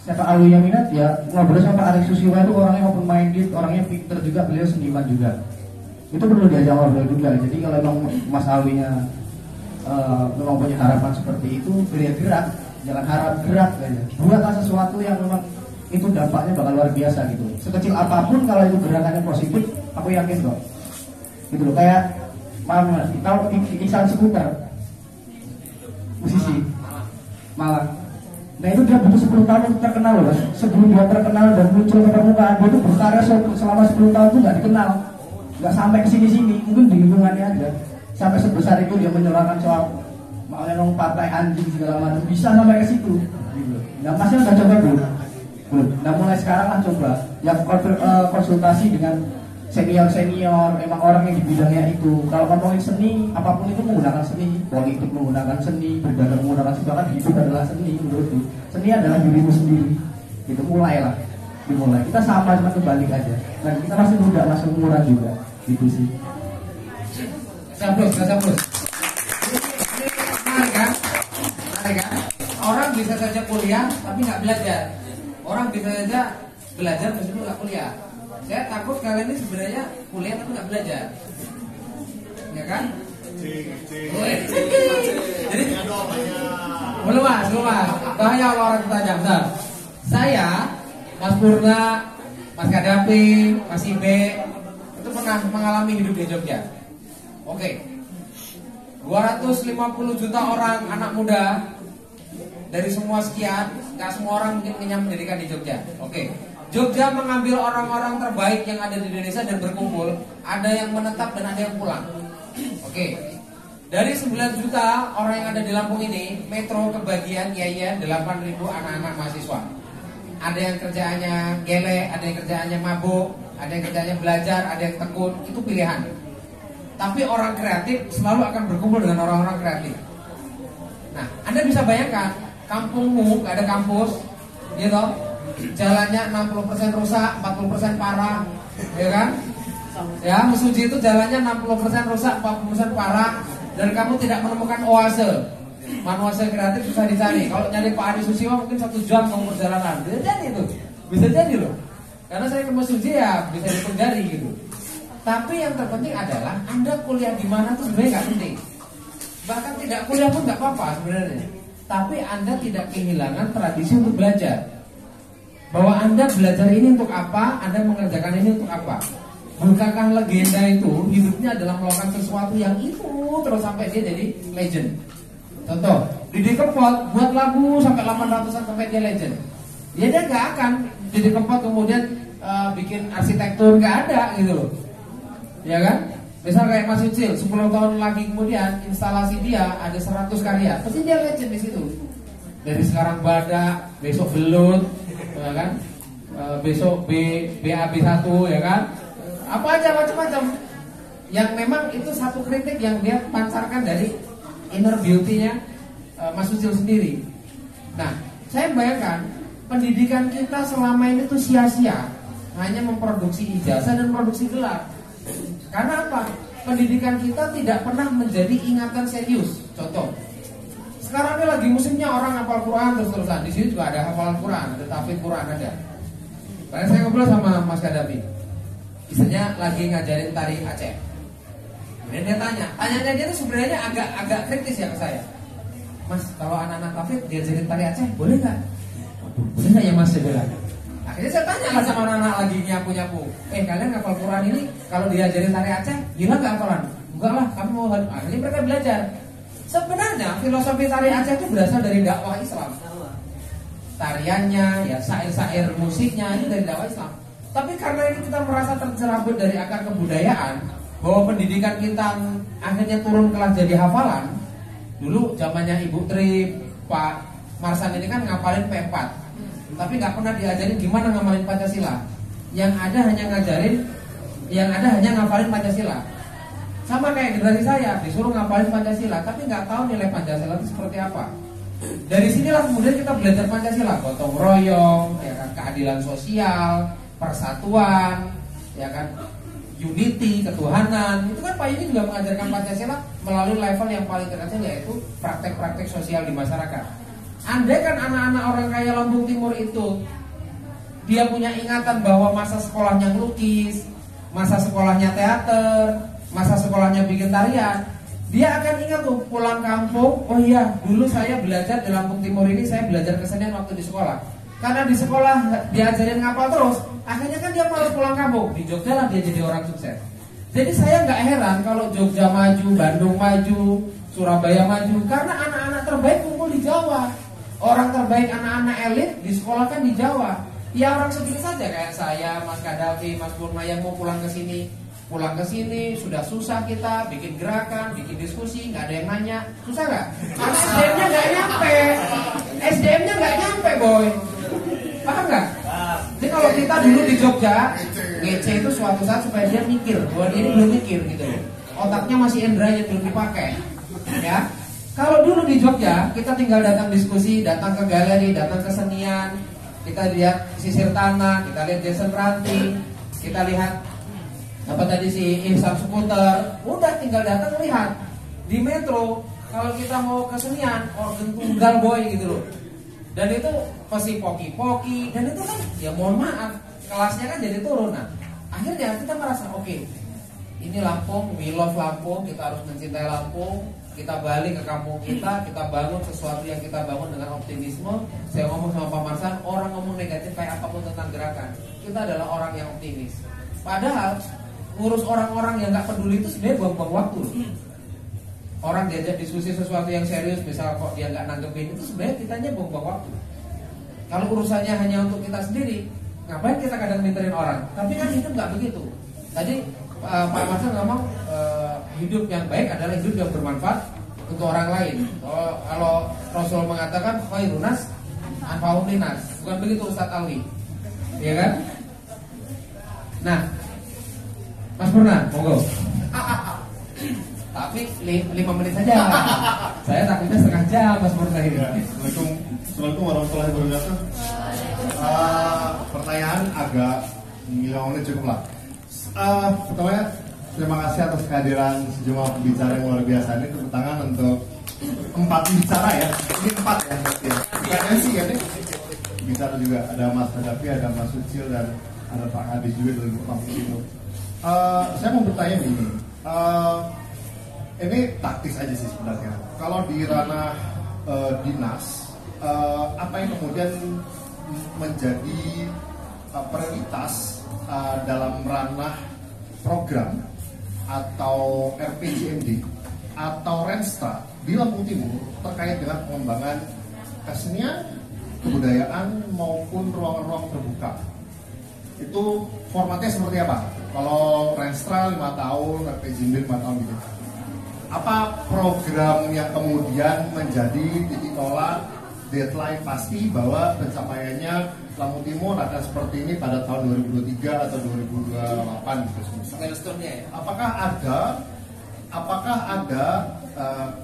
siapa Alwi yang minat ya ngobrol sama Pak Ari Susilo itu orangnya open minded, orangnya pinter juga, beliau seniman juga. Itu perlu diajak ngobrol juga. Jadi kalau emang Mas Alwinya memang punya harapan seperti itu, beliau gerak jangan harap gerak aja. Buatlah sesuatu yang memang itu dampaknya bakal luar biasa gitu. Sekecil apapun kalau itu gerakannya positif, aku yakin kok. Gitu loh, kayak Mama, tahu Iksan Skuter, musisi Malang. Nah itu dia butuh 10 tahun untuk terkenal loh. Sebelum dia terkenal dan muncul ke permukaan, dia itu berkarya selama 10 tahun itu nggak dikenal, nggak sampai ke sini-sini, mungkin di lingkungannya aja. Sampai sebesar itu dia menyuarakan soal makanya nong partai anjing segala macam, bisa sampai ke situ. Gitu. Nah masnya udah coba belum? Belum. Nah mulai sekarang lah coba yang konsultasi dengan senior emang orang yang di bidangnya itu. Kalau ngomongin seni, apapun itu menggunakan seni, politik menggunakan seni, berdagang menggunakan seni, bahkan hidup adalah seni menurutku. Seni adalah dirimu sendiri. Itu mulailah, dimulai. Kita sama cuma kebalik aja. Dan kita masih muda, masih umuran juga. Gitu sih. Sabrus. Menarik kan? Orang bisa saja kuliah tapi nggak belajar. Orang bisa saja belajar meskipun nggak kuliah. Saya takut kalian ini sebenarnya kuliah tapi nggak belajar, ya kan? Jadi belum mas, bahaya kalau orang tanya. Bentar. Saya, Mas Purna, Mas Kadapi, Mas Ibe itu pernah mengalami hidup di Jogja. Oke, 250 juta orang anak muda dari semua sekian, nggak semua orang mungkin punya pendidikan di Jogja. Oke. Jogja mengambil orang-orang terbaik yang ada di Indonesia dan berkumpul. Ada yang menetap dan ada yang pulang. Oke. Dari 9 juta orang yang ada di Lampung ini, Metro kebagian 8.000 anak-anak mahasiswa. Ada yang kerjaannya gele, ada yang kerjaannya mabuk, ada yang kerjaannya belajar, ada yang tekun. Itu pilihan. Tapi orang kreatif selalu akan berkumpul dengan orang-orang kreatif. Nah, Anda bisa bayangkan, kampungmu gak ada kampus, gitu. Jalannya 60% rusak, 40% parah, ya kan? Ya, Mesuji itu jalannya 60% rusak, 40% parah, dan kamu tidak menemukan oase. Manuase kreatif susah dicari. Kalau nyari Pak Adi Susilo mungkin 1 jam mau perjalanan. Bisa jadi loh. Karena saya ke Mesuji ya bisa dihitung jari gitu. Tapi yang terpenting adalah Anda kuliah di mana tuh sebenarnya nggak penting. Bahkan tidak kuliah pun nggak apa-apa sebenarnya. Tapi Anda tidak kehilangan tradisi untuk belajar. Bahwa Anda belajar ini untuk apa, Anda mengerjakan ini untuk apa. Bukankah legenda itu hidupnya adalah melakukan sesuatu yang itu terus sampai dia jadi legend. Contoh, Didi Kempot buat lagu sampai 800-an sampai dia legend. Dia nggak akan Didi Kempot kemudian bikin arsitektur, nggak ada gitu loh. Ya kan? Misal kayak Mas Ucil 10 tahun lagi kemudian instalasi dia ada 100 karya, pasti dia legend di situ. Dari sekarang badak, besok belut, ya kan? Besok BAB1 ya kan? Apa aja macam-macam. Yang memang itu satu kritik yang dia pancarkan dari inner beauty-nya Mas Ucil sendiri. Nah, saya bayangkan pendidikan kita selama ini tuh sia-sia, hanya memproduksi ijazah dan produksi gelar. Karena apa? Pendidikan kita tidak pernah menjadi ingatan serius. Contoh, sekarang ini lagi musimnya orang hafal Quran terus-terusan. Di sini juga ada hafalan Quran, ada tahfidz Quran ada. Karena saya ngobrol sama Mas Kadapi, istrinya lagi ngajarin tari Aceh. Kemudian dia tanyanya dia tuh sebenarnya agak kritis ya ke saya. Mas, kalau anak-anak tahfidz diajarin tari Aceh, boleh nggak? Boleh nggak ya Mas? Saya bilang. Akhirnya saya tanya lah sama anak-anak lagi nyapu-nyapu. Kalian hafal Quran ini kalau diajarin tari Aceh, gila nggak hafalan? Enggak lah, kamu mau. Akhirnya mereka belajar. Sebenarnya filosofi tari Aceh itu berasal dari dakwah Islam. Tariannya, ya syair-syair musiknya itu dari dakwah Islam. Tapi karena ini kita merasa tercerabut dari akar kebudayaan, bahwa pendidikan kita akhirnya turun kelas jadi hafalan. Dulu zamannya Ibu Tri, Pak Marsan ini kan ngapalin P4, tapi nggak pernah diajarin gimana ngapalin Pancasila. Yang ada hanya ngapalin Pancasila. Sama kayak generasi saya, disuruh ngapalin Pancasila, tapi nggak tahu nilai Pancasila itu seperti apa. Dari sinilah kemudian kita belajar Pancasila, gotong royong, ya kan, keadilan sosial, persatuan, ya kan, unity, ketuhanan. Itu kan Pak Yudi juga mengajarkan Pancasila melalui level yang paling terkecil, yaitu praktek-praktek sosial di masyarakat. Andai kan anak-anak orang kaya Lampung Timur itu dia punya ingatan bahwa masa sekolahnya ngelukis, masa sekolahnya teater, masa sekolahnya bikin tarian, Dia akan ingat tuh pulang kampung, oh iya dulu saya belajar di Lampung Timur ini, saya belajar kesenian waktu di sekolah. Karena di sekolah diajarin ngapal terus, akhirnya kan dia malas pulang kampung. Di Jogja lah dia jadi orang sukses. Jadi saya nggak heran kalau Jogja maju, Bandung maju, Surabaya maju, karena anak-anak terbaik kumpul di Jawa. Orang terbaik anak-anak elit disekolahkan di Jawa. Ya orang segitu saja kayak saya, Mas Kadafi, Mas Purma yang mau pulang ke sini. Pulang ke sini sudah susah kita bikin gerakan, bikin diskusi, nggak ada yang nanya, susah nggak? Karena SDM-nya nggak nyampe, SDM-nya nggak nyampe, boy. Paham nggak? Jadi kalau kita dulu di Jogja, ngece itu suatu saat supaya dia mikir, bahwa dia ini belum mikir gitu, otaknya masih endranya belum dipakai, ya. Kalau dulu di Jogja, kita tinggal datang diskusi, datang ke galeri, datang ke senian, kita lihat sisir tanah, kita lihat Jason Ranti, kita lihat apa tadi si Ihsan Skuter, udah tinggal datang lihat. Di Metro kalau kita mau kesenian organ tunggal boy gitu loh. Dan itu pasti poki-poki, dan itu kan ya mohon maaf kelasnya kan jadi turun. Nah, akhirnya kita merasa oke, ini Lampung, we love Lampung, kita harus mencintai Lampung. Kita balik ke kampung kita bangun sesuatu yang kita bangun dengan optimisme. Saya ngomong sama Pak Marsan, orang ngomong negatif kayak apapun tentang gerakan, kita adalah orang yang optimis. Padahal ngurus orang-orang yang nggak peduli itu sebenarnya buang-buang waktu. Orang diajak diskusi sesuatu yang serius, misal kok dia nggak nanggepin, itu sebenarnya kitanya buang-buang waktu. Kalau urusannya hanya untuk kita sendiri, ngapain kita kadang minterin orang? Tapi kan hidup nggak begitu. Tadi Pak Marsan ngomong hidup yang baik adalah hidup yang bermanfaat untuk orang lain. Kalau Rasul mengatakan khairunas anfa'uhum linnas, bukan begitu Ustadz Alwi, ya kan? Nah, Mas Purna, monggo. Tapi 5 menit saja. Saya takutnya setengah jam Mas Purna ini. Assalamualaikum warahmatullahi wabarakatuh. Pertanyaan agak 5 menit cukup lah. Pertamanya terima kasih atas kehadiran sejumlah pembicara yang luar biasa ini. Tepuk tangan untuk 4 pembicara ya. Ini 4 ya. Bukan sih ya nih. Bicara juga ada Mas Kadafi, ada Mas Sucil, dan ada Pak Adi juga dari Lampung Timur. Saya mau bertanya begini, ini taktis aja sih sebenarnya. Kalau di ranah dinas, apa yang kemudian menjadi prioritas dalam ranah program atau RPJMD atau Renstra di Lampung Timur terkait dengan pengembangan kesenian, kebudayaan maupun ruang-ruang terbuka? Itu formatnya seperti apa? Kalau Renstra 5 tahun, RPJMD 5 tahun gitu. Apa program yang kemudian menjadi titik tolak, deadline pasti bahwa pencapaiannya Lampung Timur akan seperti ini pada tahun 2023 atau 2028 gitu misalnya. Apakah ada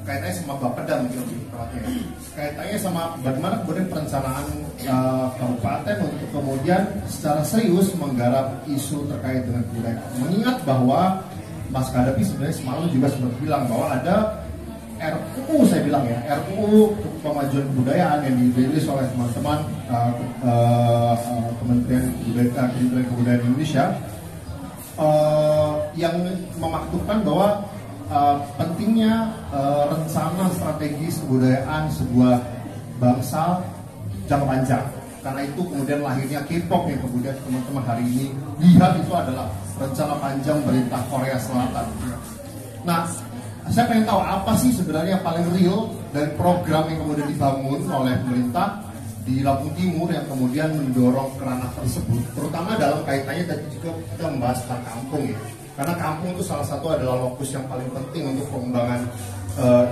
kaitannya sama Bapeda mungkin lebih tepatnya, kaitannya sama bagaimana kemudian perencanaan kabupaten untuk kemudian secara serius menggarap isu terkait dengan budaya. Mengingat bahwa Mas Kadafi sebenarnya semalam juga sempat bilang bahwa ada RUU, saya bilang ya, RUU pemajuan kebudayaan yang dirilis oleh teman-teman Kementerian Kebudayaan Indonesia yang memaktubkan bahwa pentingnya rencana strategis kebudayaan sebuah bangsa jangka panjang. Karena itu kemudian lahirnya K-pop yang kemudian teman-teman hari ini lihat itu adalah rencana panjang perintah Korea Selatan. Nah, saya pengen tahu apa sih sebenarnya yang paling real dari program yang kemudian dibangun oleh pemerintah di Lampung Timur yang kemudian mendorong ke ranah tersebut, terutama dalam kaitannya tadi juga kita membahas tentang kampung ya. Karena kampung itu salah satu adalah lokus yang paling penting untuk pengembangan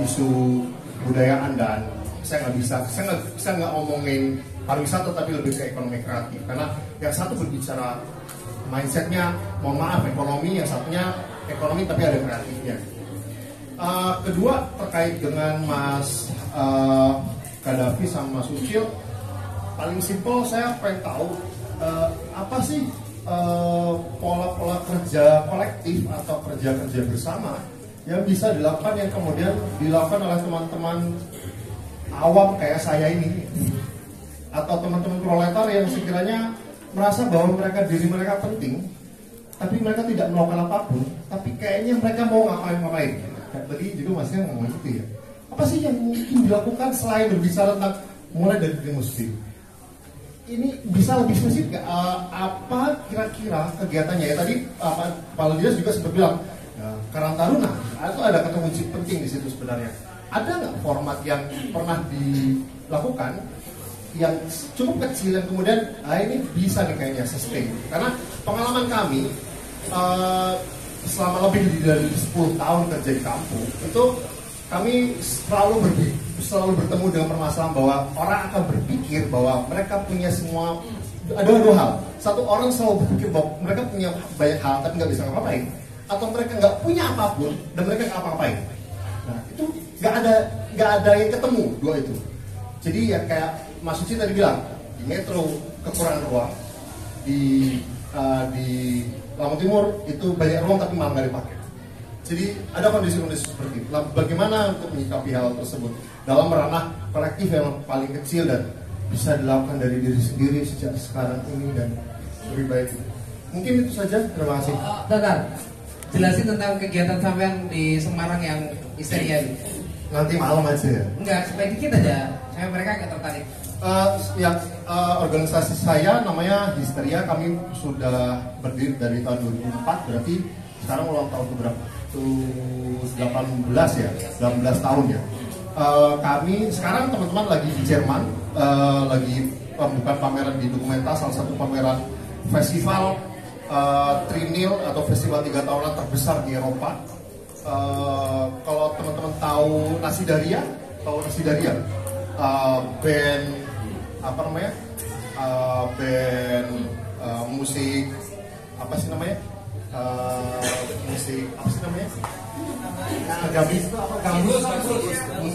isu kebudayaan, dan saya nggak ngomongin pariwisata tapi lebih ke ekonomi kreatif. Karena yang satu berbicara mindsetnya, mohon maaf ekonomi, yang satunya ekonomi tapi ada kreatifnya. Kedua terkait dengan Mas Kadafi sama Mas Sucil, paling simpel saya pengen tahu apa sih pola-pola kerja kolektif atau kerja-kerja bersama yang bisa dilakukan, yang kemudian dilakukan oleh teman-teman awam kayak saya ini atau teman-teman proletar yang sekiranya merasa bahwa diri mereka penting tapi mereka tidak melakukan apapun, tapi kayaknya mereka mau ngapain. kayak tadi juga masnya ngomong itu ya. Apa sih yang mungkin dilakukan selain berbicara tentang mulai dari dunia musik? Ini bisa lebih spesifik nggak? Apa kira-kira kegiatannya ya? Tadi Pak Ledias juga sempat bilang Karang Taruna itu ada kata kunci penting di situ sebenarnya. Ada nggak format yang pernah dilakukan yang cukup kecil dan kemudian ini bisa nih kayaknya sustain? Karena pengalaman kami selama lebih dari 10 tahun kerja di kampung itu kami selalu bertemu dengan permasalahan bahwa orang akan berpikir bahwa mereka punya semua. Ada dua hal. Satu, orang selalu berpikir bahwa mereka punya banyak hal tapi nggak bisa ngapain, atau mereka nggak punya apapun dan mereka nggak apa-apain. Nah itu nggak ada yang ketemu dua itu. Jadi ya kayak Mas Suci tadi bilang, di Metro kekurangan ruang, di Lampung Timur itu banyak ruang tapi malah nggak dipakai. Jadi ada kondisi-kondisi seperti itu. Bagaimana untuk menyikapi hal tersebut dalam ranah kolektif yang paling kecil dan bisa dilakukan dari diri sendiri sejak sekarang ini dan lebih baik. Mungkin itu saja. Terima kasih. Bentar, jelasin tentang kegiatan sampean di Semarang yang histeria ini. Nanti malam aja ya. Enggak, supaya dikit aja. Saya mereka nggak tertarik. Organisasi saya namanya Histeria. Kami sudah berdiri dari tahun 2004. Berarti sekarang ulang tahun berapa? 18 ya, 19 tahun ya. Kami sekarang teman-teman lagi di Jerman, lagi bukan pameran di Dokumenta, salah satu pameran festival Trinil atau festival 3 tahunan terbesar di Eropa. Kalau teman-teman tahu Nasi Daria, band apa namanya? Band musik apa sih namanya? Musik apa sih namanya?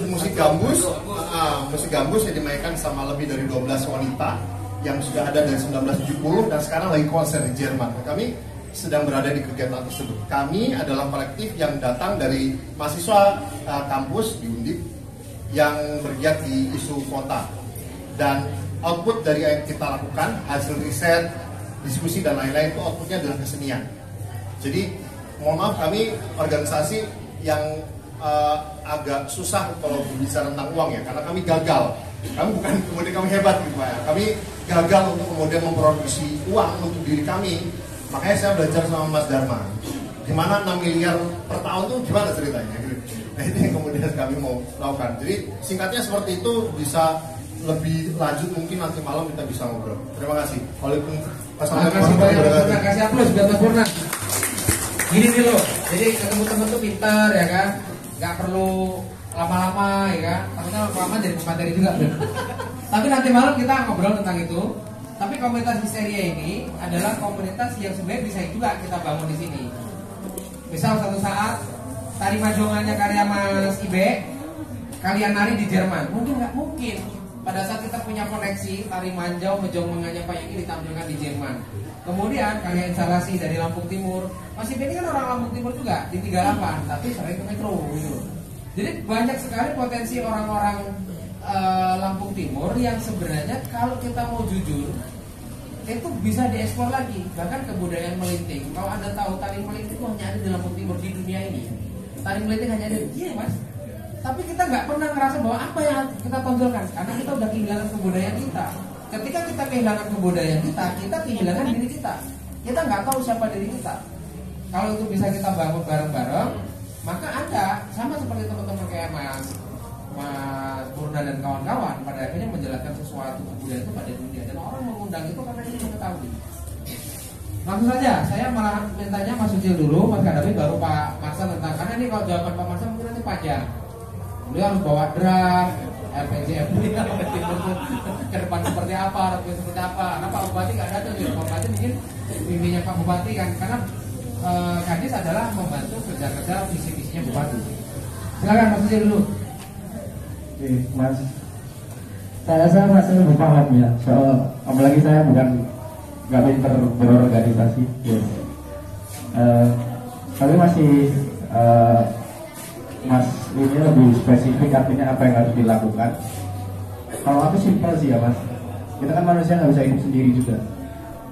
Musik gambus yang dimainkan sama lebih dari 12 wanita yang sudah ada dari 1970 dan sekarang lagi konser di Jerman. Kami sedang berada di kegiatan tersebut. Kami adalah kolektif yang datang dari mahasiswa kampus di Undip yang bergiat di isu kota, dan output dari yang kita lakukan, hasil riset, diskusi dan lain-lain itu outputnya adalah kesenian. Jadi mohon maaf, kami organisasi yang agak susah kalau berbicara tentang uang ya, karena kami gagal. Kami bukan kemudian kami hebat gitu ya. Kami gagal untuk kemudian memproduksi uang untuk diri kami. Makanya saya belajar sama Mas Dharma. Gimana 6 miliar per tahun tuh gimana ceritanya gitu. Nah itu yang kemudian kami mau lakukan. Jadi singkatnya seperti itu, bisa lebih lanjut mungkin nanti malam kita bisa ngobrol. Terima kasih. Terima kasih banyak. Kasih aplaus buat Mas Purna. Gini nih loh, jadi ketemu teman tuh pintar ya kan, nggak perlu lama-lama ya kan, takutnya lama-lama jadi pemateri juga. Tapi nanti malam kita ngobrol tentang itu. Tapi komunitas Histeria ini adalah komunitas yang sebenarnya bisa juga kita bangun di sini. Misal satu saat tari majongannya karya Mas Ibe, kalian nari di Jerman, mungkin nggak mungkin. Pada saat kita punya koneksi tari manjau mejong menganya Pak Yaki ditampilkan di Jerman. Kemudian karya instalasi dari Lampung Timur, Mas Ibe ini kan orang Lampung Timur juga di 38, tapi sering ke Metro gitu. Jadi banyak sekali potensi orang-orang Lampung Timur yang sebenarnya kalau kita mau jujur itu bisa diekspor lagi. Bahkan kebudayaan melinting, kalau Anda tahu tari melinting itu hanya ada di Lampung Timur di dunia ini. Tari melinting hanya ada di sini, Mas. Tapi kita nggak pernah ngerasa bahwa apa yang kita tonjolkan, karena kita udah kehilangan kebudayaan kita. Ketika kita kehilangan kebudayaan kita kehilangan diri kita. Kita nggak tahu siapa diri kita. Kalau itu bisa kita bangun bareng-bareng, maka Anda sama seperti teman-teman kayak Mas Purna dan kawan-kawan pada akhirnya menjelaskan sesuatu kebudayaan itu pada dunia, dan orang mengundang itu karena ingin mengetahui. Langsung saja, saya malah mintanya Mas Ucil dulu, Mas Kadafi, baru Pak Marsa tentang, karena ini kalau jawaban Pak Marsa mungkin nanti panjang. Beliau harus bawa draft, RPJM ke depan seperti apa, RPJM seperti apa. Karena Pak Bupati nggak datang, Pak Bupati mungkin mimpinya Pak Bupati kan, karena Kadis adalah membantu kerja-kerja visi-visinya Bupati. Silakan Mas Ucil dulu. Oke, Mas. Saya rasa Mas lebih paham ya soal, apalagi saya bukan nggak pinter berorganisasi. Yes. Tapi masih Mas ini lebih spesifik, artinya apa yang harus dilakukan. Kalau aku simpel sih ya Mas. Kita kan manusia nggak bisa hidup sendiri juga.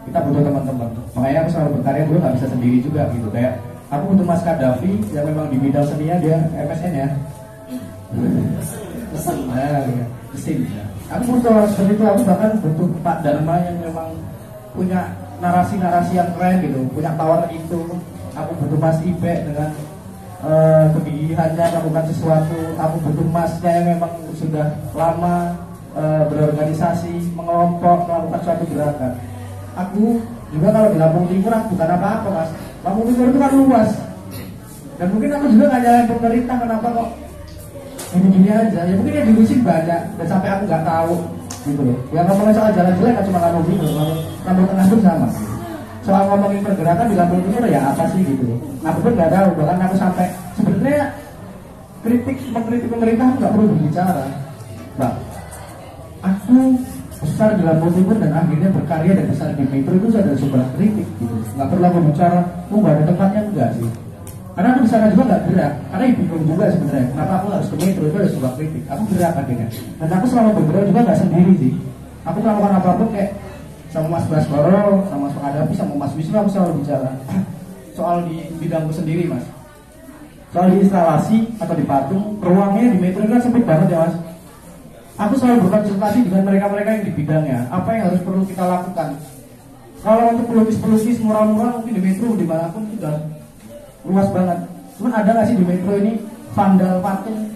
Kita butuh teman-teman. Makanya aku selalu berkarya dulu nggak bisa sendiri juga gitu. Kayak aku butuh Mas Kadafi yang memang di bidang seninya dia MSN ya. Mesin ya. Aku butuh seperti itu, aku bahkan butuh Pak Dharma yang memang punya narasi-narasi yang keren gitu, punya power itu. Aku butuh Mas Ibe dengan kegigihannya melakukan sesuatu. Aku butuh Masnya yang memang sudah lama berorganisasi, mengelompok, melakukan suatu gerakan. Aku juga kalau di Lampung Timur aku bukan apa-apa Mas. Lampung Timur itu kan luas. Dan mungkin aku juga nggak nyalain pemerintah kenapa kok gini-gini aja. Ya mungkin yang diurusin banyak dan sampai aku nggak tahu gitu loh. Yang ngomongin soal jalan jelek nggak cuma Lampung Timur, Lampung Tengah pun sama. Soal ngomongin pergerakan di Lampung Timur ya apa sih gitu loh. Aku pun nggak tahu, bahkan aku sampai sebenarnya mengkritik pemerintah nggak perlu berbicara. Nah, aku besar di Lampung Timur dan akhirnya berkarya dan besar di Metro itu sudah sebuah kritik gitu. Nggak perlu aku bicara, nggak ada tempatnya enggak sih. Karena aku di sana juga nggak gerak, karena bingung juga sebenarnya. Kenapa aku harus ke Metro itu ada sebuah kritik. Aku gerak akhirnya. Dan aku selama bergerak juga nggak sendiri sih. Aku melakukan apapun kayak sama Mas Baskoro, sama Mas Adapi, sama Mas Wisnu aku selalu bicara soal di bidangku sendiri Mas. Soal di instalasi atau di patung, ruangnya di Metro kan sempit banget ya Mas. Aku selalu berkonsultasi dengan mereka-mereka yang di bidangnya. Apa yang harus perlu kita lakukan? Kalau untuk pelukis-pelukis murah-murah mungkin di Metro dimanapun sudah luas banget. Cuman ada nggak sih di Metro ini vandal patung,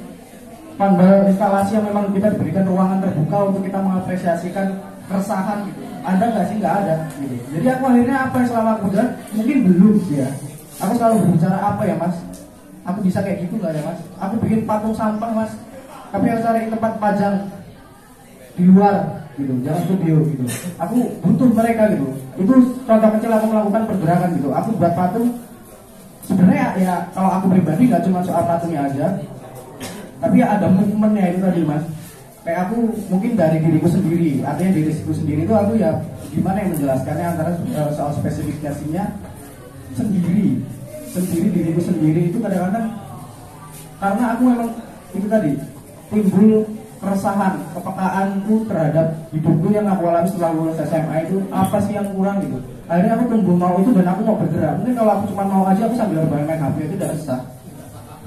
vandal instalasi yang memang kita diberikan ruangan terbuka untuk kita mengapresiasikan keresahan gitu? Ada nggak sih? Nggak ada. Gitu. Jadi aku akhirnya apa yang selama aku jalan mungkin belum sih ya. Aku selalu berbicara apa ya Mas? Aku bisa kayak gitu nggak ya Mas? Aku bikin patung sampah Mas. Tapi harus cari tempat pajang di luar gitu, jangan studio gitu. Aku butuh mereka gitu. Itu contoh kecil aku melakukan pergerakan gitu. Aku buat patung sebenarnya ya kalau aku pribadi nggak cuma soal patungnya aja, tapi ya ada movementnya itu tadi Mas. Kayak aku mungkin dari diriku sendiri, artinya diriku sendiri itu aku ya gimana yang menjelaskannya antara soal spesifikasinya sendiri diriku sendiri itu kadang-kadang karena aku memang itu tadi timbul keresahan, kepekaanku terhadap hidupku yang aku alami setelah lulus SMA itu apa sih yang kurang gitu. Akhirnya aku tumbuh mau itu dan aku mau bergerak. Mungkin kalau aku cuma mau aja aku sambil main HP itu tidak resah.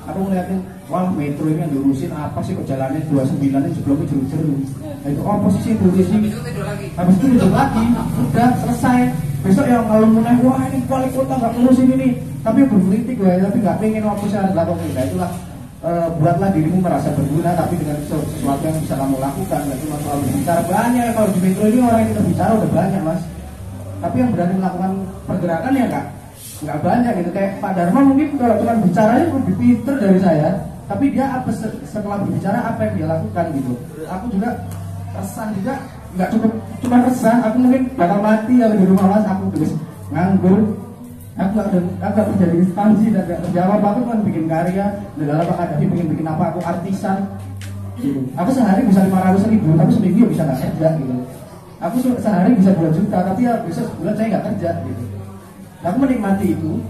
Aku ngeliatin, wah Metro ini yang diurusin apa sih kok jalannya 29 ini sebelumnya jeru-jeru. Nah itu oposisi diurusin. Habis itu hidup lagi, udah selesai. Besok yang kalau mulai wah ini wali kota nggak ngurusin ini, tapi berkritik gue, tapi nggak pengen apa sih ada lakukan. Nah itulah buatlah dirimu merasa berguna tapi dengan sesuatu yang bisa kamu lakukan. Nggak cuma soal berbicara banyak. Kalau di Metro ini orang yang kita bicara udah banyak Mas, tapi yang berani melakukan pergerakan ya nggak banyak gitu. Kayak Pak Dharma mungkin kalau cuma bicaranya lebih pinter dari saya, tapi dia apa setelah berbicara apa yang dia lakukan gitu. Aku juga resah juga, nggak cukup cuma resah, aku mungkin bakal mati kalau di rumah Mas. Aku terus nganggur, aku nggak kerja di instansi dan nggak kerja apa, aku kan bikin karya. Negara Pak Kadafi pengen bikin apa, aku artisan gitu. Aku sehari bisa 500.000 tapi seminggu bisa nggak kerja gitu. Aku sehari bisa 2 juta tapi ya bisa sebulan saya nggak kerja gitu. Aku menikmati itu,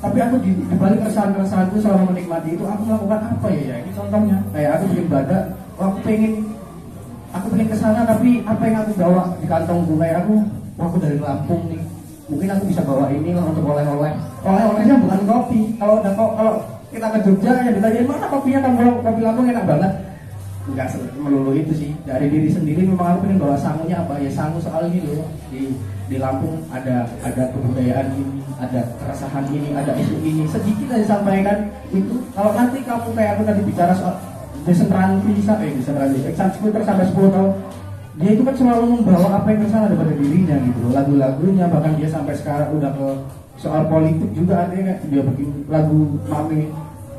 tapi aku di balik keresahan-keresahanku selama menikmati itu aku melakukan apa ya? Ini contohnya kayak aku bikin badak, aku pengen kesana tapi apa yang aku bawa di kantongku kayak aku dari Lampung nih, mungkin aku bisa bawa ini lah untuk oleh-olehnya bukan kopi. Kalau kita ke Jogja ya ditanya mana kopinya, kamu kopi Lampung enak banget. Enggak melulu itu sih, dari diri sendiri memang aku pengen bawa sangunya apa ya, sangu soal ini loh di Lampung ada kebudayaan ini, ada keresahan ini, ada isu ini, sedikit aja sampaikan itu. Kalau nanti kamu kayak aku tadi bicara soal Jason Ranti sampai Skuter sampai 10 tahun, dia itu kan selalu membawa apa yang kesana daripada dirinya gitu, lagu-lagunya bahkan dia sampai sekarang udah ke soal politik juga, artinya dia bikin lagu mami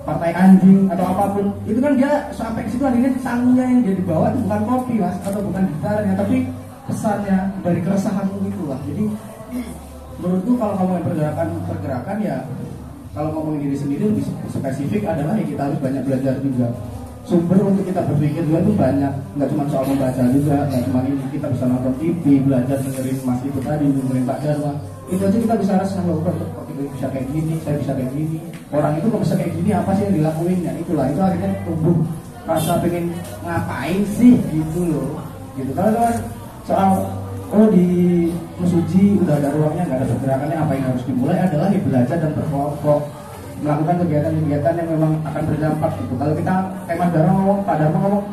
partai anjing atau apapun itu kan dia sampai ke situ. Akhirnya sangunya yang dia dibawa itu bukan kopi Mas atau bukan gitarnya, tapi pesannya dari keresahanmu itulah. Jadi menurutku kalau ngomongin pergerakan ya kalau ngomongin diri sendiri lebih spesifik adalah ya kita harus banyak belajar juga. Sumber untuk kita berpikir juga itu banyak, nggak cuma soal membaca juga, nggak cuma ini, kita bisa nonton TV, belajar dengerin Mas itu tadi, dengerin Pak Dharma, itu aja kita bisa rasa loh, kok kita bisa kayak gini, saya bisa kayak gini, orang itu kok bisa kayak gini, apa sih yang dilakuin ya, itulah itu akhirnya tumbuh rasa pengen ngapain sih gitu loh, gitu. Kalau soal oh di Mesuji udah ada ruangnya, nggak ada pergerakannya, apa yang harus dimulai adalah ya belajar dan berkelompok, melakukan kegiatan-kegiatan yang memang akan berdampak gitu. Kalau kita kayak Mas Dharma ngomong, Pak Dharma ngomong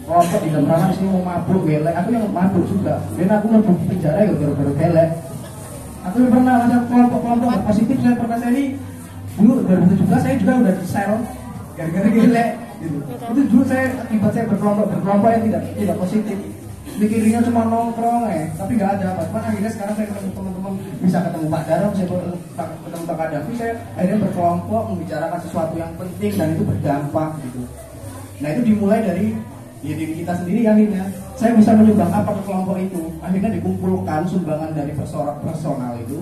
kelompok di dalam di sini mau mabuk, gelek, aku yang mabuk juga, dan aku mau di penjara ya gara-gara gelek. Aku pernah ada kelompok positif, saya pernah saya ini dulu 2017 saya juga udah di sel gara-gara gelek gitu. Itu dulu saya akibat saya berkelompok yang tidak positif, mikirnya cuma nongkrong tapi nggak ada apa. Cuman akhirnya sekarang saya ketemu teman-teman, bisa ketemu Pak Dara, bisa ketemu Pak Kadafi, saya akhirnya berkelompok membicarakan sesuatu yang penting dan itu berdampak gitu. Nah itu dimulai dari ya diri kita sendiri. Akhirnya saya bisa menyumbang apa ke kelompok itu, akhirnya dikumpulkan sumbangan dari personal itu,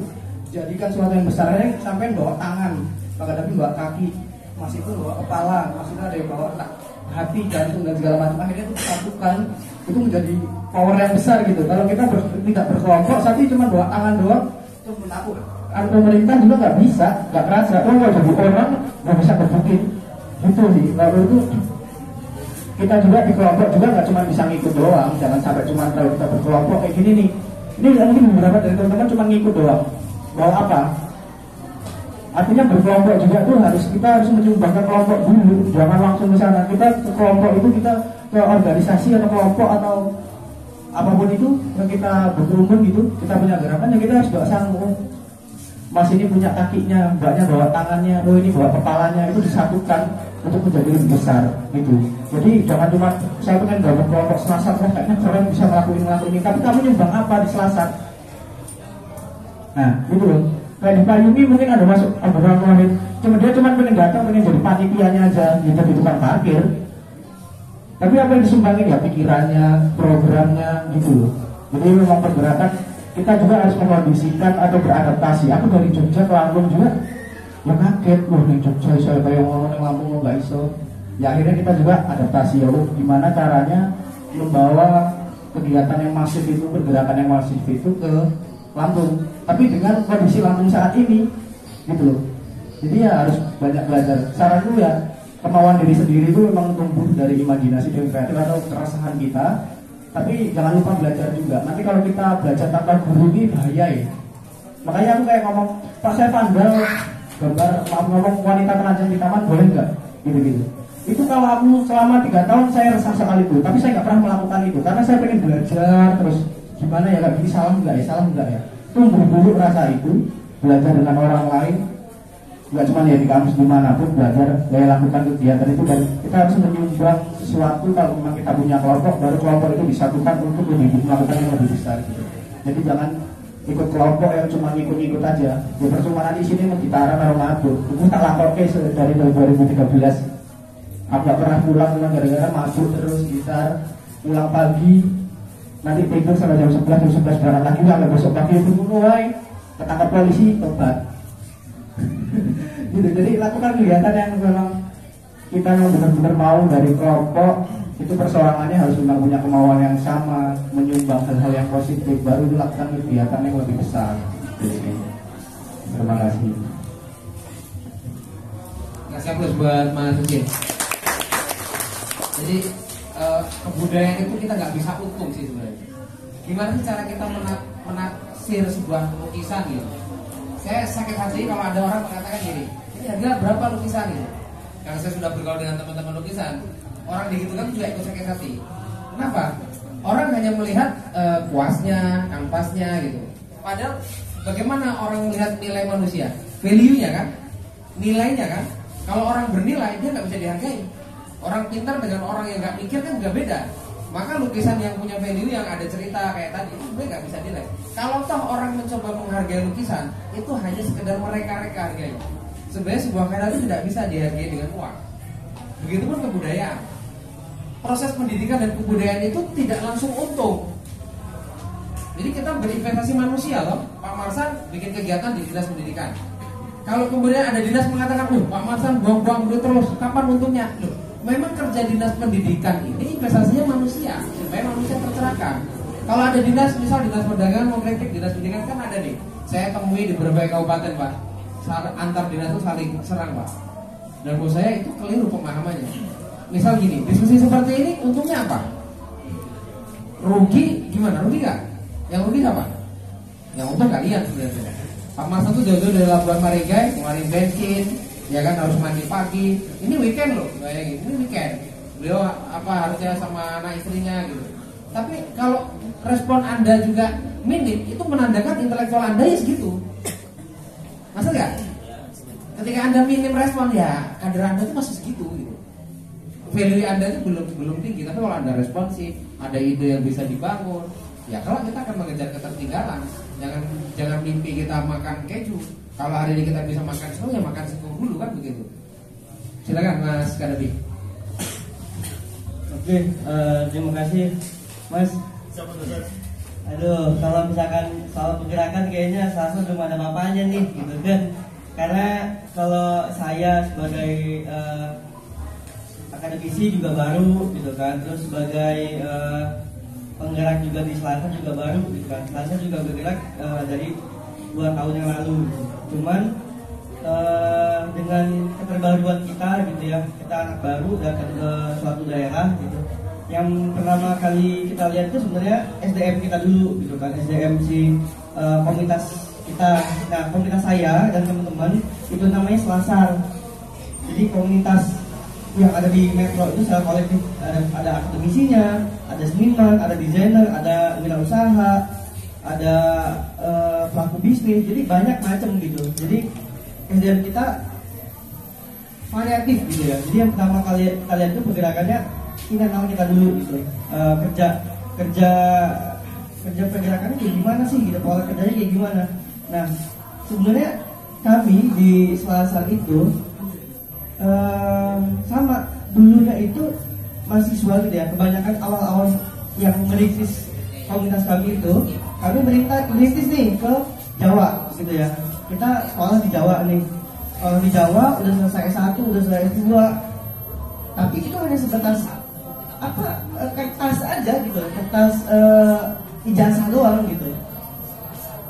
jadikan sesuatu yang besar. Sampai bawa tangan, Pak Kadafi bawa kaki, Mas itu bawa kepala, maksudnya ada yang bawa hati, jantung dan segala macam. Akhirnya itu disatukan, itu menjadi power yang besar gitu. Kalau kita tidak berkelompok, tapi cuma bawa tangan doang, itu menurut aku pemerintah juga nggak bisa, nggak kerasa. Kalau jadi orang nggak bisa berpikir gitu sih. Lalu itu kita juga di kelompok juga nggak cuma bisa ngikut doang. Jangan sampai cuma kalau kita berkelompok kayak gini nih. Ini mungkin beberapa dari teman-teman cuma ngikut doang. Bawa apa? Artinya berkelompok juga tuh kita harus menyumbangkan kelompok dulu. Jangan langsung ke sana. Kita ke kelompok itu, kita ke organisasi atau kelompok atau apapun itu yang kita berkerumun gitu, kita punya gerakan yang kita harus bawa sanggup. Mas ini punya kakinya, mbaknya bawa tangannya, oh ini bawa kepalanya, itu disatukan untuk menjadi lebih besar gitu. Jadi jangan cuma saya pengen gabung kelompok Selasar, kayaknya keren bisa ngelakuin ini, tapi kamu nyumbang apa di Selasar? Nah gitu loh. Kayak di Payungi mungkin ada masuk orang lain, dia cuma pengen datang, pengen jadi panitianya aja gitu di tukang parkir. Tapi apa yang disumbangin ya pikirannya, programnya gitu loh. Jadi memang pergerakan kita juga harus mengkondisikan atau beradaptasi. Aku dari Jogja ke Lampung juga ya kaget, loh nih Jogja saya kayak ngomong nih Lampung lo nggak iso. Ya akhirnya kita juga adaptasi ya, gimana caranya membawa kegiatan yang masif itu, pergerakan yang masif itu ke Lampung. Tapi dengan kondisi Lampung saat ini gitu loh. Jadi ya harus banyak belajar. Saranku ya, kemauan diri sendiri itu memang tumbuh dari imajinasi dan kreatif atau keresahan kita. Tapi jangan lupa belajar juga. Nanti kalau kita belajar tanpa guru ini bahaya ya. Makanya aku kayak ngomong, Pak saya pandang gambar, ngomong wanita telanjang di taman boleh nggak? Gitu-gitu. Itu kalau aku selama 3 tahun saya resah sekali itu. Tapi saya nggak pernah melakukan itu karena saya pengen belajar terus. Gimana ya, kayak gini salah nggak ya? Tumbuh dulu rasa itu, belajar dengan orang lain. Nggak cuma ya di kampus dimanapun belajar, lakukan kegiatan itu, dan kita harus menyumbang sesuatu. Kalau memang kita punya kelompok, baru kelompok itu disatukan untuk melakukan yang lebih besar gitu. Jadi jangan ikut kelompok yang cuma ngikut-ngikut aja. Ya percuma nanti sini mau gitaran atau mabuk. Itu tak lapor dari 2013. Aku nggak pernah pulang gara-gara mabuk terus, gitar, pulang pagi, nanti tidur sampai jam 11 berangkat lagi, nggak besok pagi itu mulai ketangkap polisi, tobat. Gitu. Jadi lakukan kegiatan yang memang kita yang benar-benar mau dari kelompok itu. Persoalannya harus memang punya kemauan yang sama, menyumbang hal-hal yang positif, baru dilakukan kegiatan yang lebih besar. Jadi, terima kasih. Kasih aplaus buat Mas Ucin. Jadi kebudayaan itu kita nggak bisa utuh sih sebenarnya. Gimana sih cara kita menaksir sebuah lukisan gitu? Saya sakit hati kalau ada orang mengatakan gini, ini harga berapa lukisan gitu. Karena saya sudah bergaul dengan teman-teman lukisan, orang digitukan juga ikut sakit hati. Kenapa? Orang hanya melihat kuasnya, kanvasnya gitu. Padahal bagaimana orang melihat nilai manusia? Value-nya kan? Nilainya kan? Kalau orang bernilai, dia nggak bisa dihargai. Orang pintar dengan orang yang nggak mikir kan juga beda. Maka lukisan yang punya value, yang ada cerita kayak tadi, itu sebenarnya nggak bisa dinilai. Kalau toh orang mencoba menghargai lukisan, itu hanya sekedar mereka-reka harganya. Sebenarnya sebuah karya itu tidak bisa dihargai dengan uang. Begitupun kebudayaan. Proses pendidikan dan kebudayaan itu tidak langsung untung. Jadi kita berinvestasi manusia loh. Pak Marsan bikin kegiatan di dinas pendidikan. Kalau kemudian ada dinas mengatakan, Pak Marsan buang-buang duit terus, kapan untungnya? Memang kerja dinas pendidikan ini investasinya manusia, supaya manusia tercerahkan. Kalau ada dinas, misal dinas perdagangan mau kritik dinas pendidikan, kan ada nih. Saya temui di berbagai kabupaten Pak, antar dinas itu saling serang Pak. Dan menurut saya itu keliru pemahamannya. Misal gini, diskusi seperti ini untungnya apa? Rugi gimana? Rugi nggak? Yang rugi siapa? Yang untung kalian sebenarnya. Pak Mas tuh jauh-jauh dari Labuan Margai, ngeluarin bensin, ya kan harus mandi pagi. Ini weekend loh, bayangin. Ini weekend. Beliau harusnya sama anak istrinya gitu. Tapi kalau respon Anda juga minim, itu menandakan intelektual Anda ya segitu. Maksud nggak? Ketika Anda minim respon ya, kader Anda itu masih segitu gitu. Value Anda itu belum tinggi. Tapi kalau Anda responsif, ada ide yang bisa dibangun, ya kalau kita akan mengejar ketertinggalan. Jangan mimpi kita makan keju. Kalau hari ini kita bisa makan snow, ya makan snow dulu kan begitu. Silakan Mas Kadabi. Oke, terima kasih Mas. Aduh, kalau misalkan soal pergerakan kayaknya Selasa belum ada apa-apanya nih, gitu kan? Karena kalau saya sebagai akademisi juga baru, gitu kan, terus sebagai penggerak juga di Selasa juga baru, gitu kan. Selasa juga bergerak dari 2 tahun yang lalu. Cuman dengan keterbaruan kita, gitu ya, kita anak baru datang ke suatu daerah, gitu. Yang pertama kali kita lihat itu sebenarnya SDM kita dulu, gitu kan, SDM komunitas kita. Nah, komunitas saya dan teman-teman itu namanya Selasar. Jadi komunitas yang ada di Metro itu secara kolektif ada akademisinya, ada seniman, ada desainer, ada wirausaha, ada pelaku bisnis. Jadi banyak macam gitu. Jadi SDM kita variatif gitu ya. Jadi yang pertama kali kita lihat itu pergerakannya internal kita dulu gitu. Kerja pergerakannya kayak gimana sih gitu, pola kerjanya kayak gimana. Nah, sebenarnya kami di Selasar itu sama dulunya itu mahasiswa gitu ya. Kebanyakan awal-awal yang merintis komunitas kami itu, kami merintis nih ke Jawa gitu ya. Kita sekolah di Jawa nih. Kalau di Jawa udah selesai S1, udah selesai S2. Tapi itu hanya sebatas kertas aja gitu, kertas ijazah doang gitu.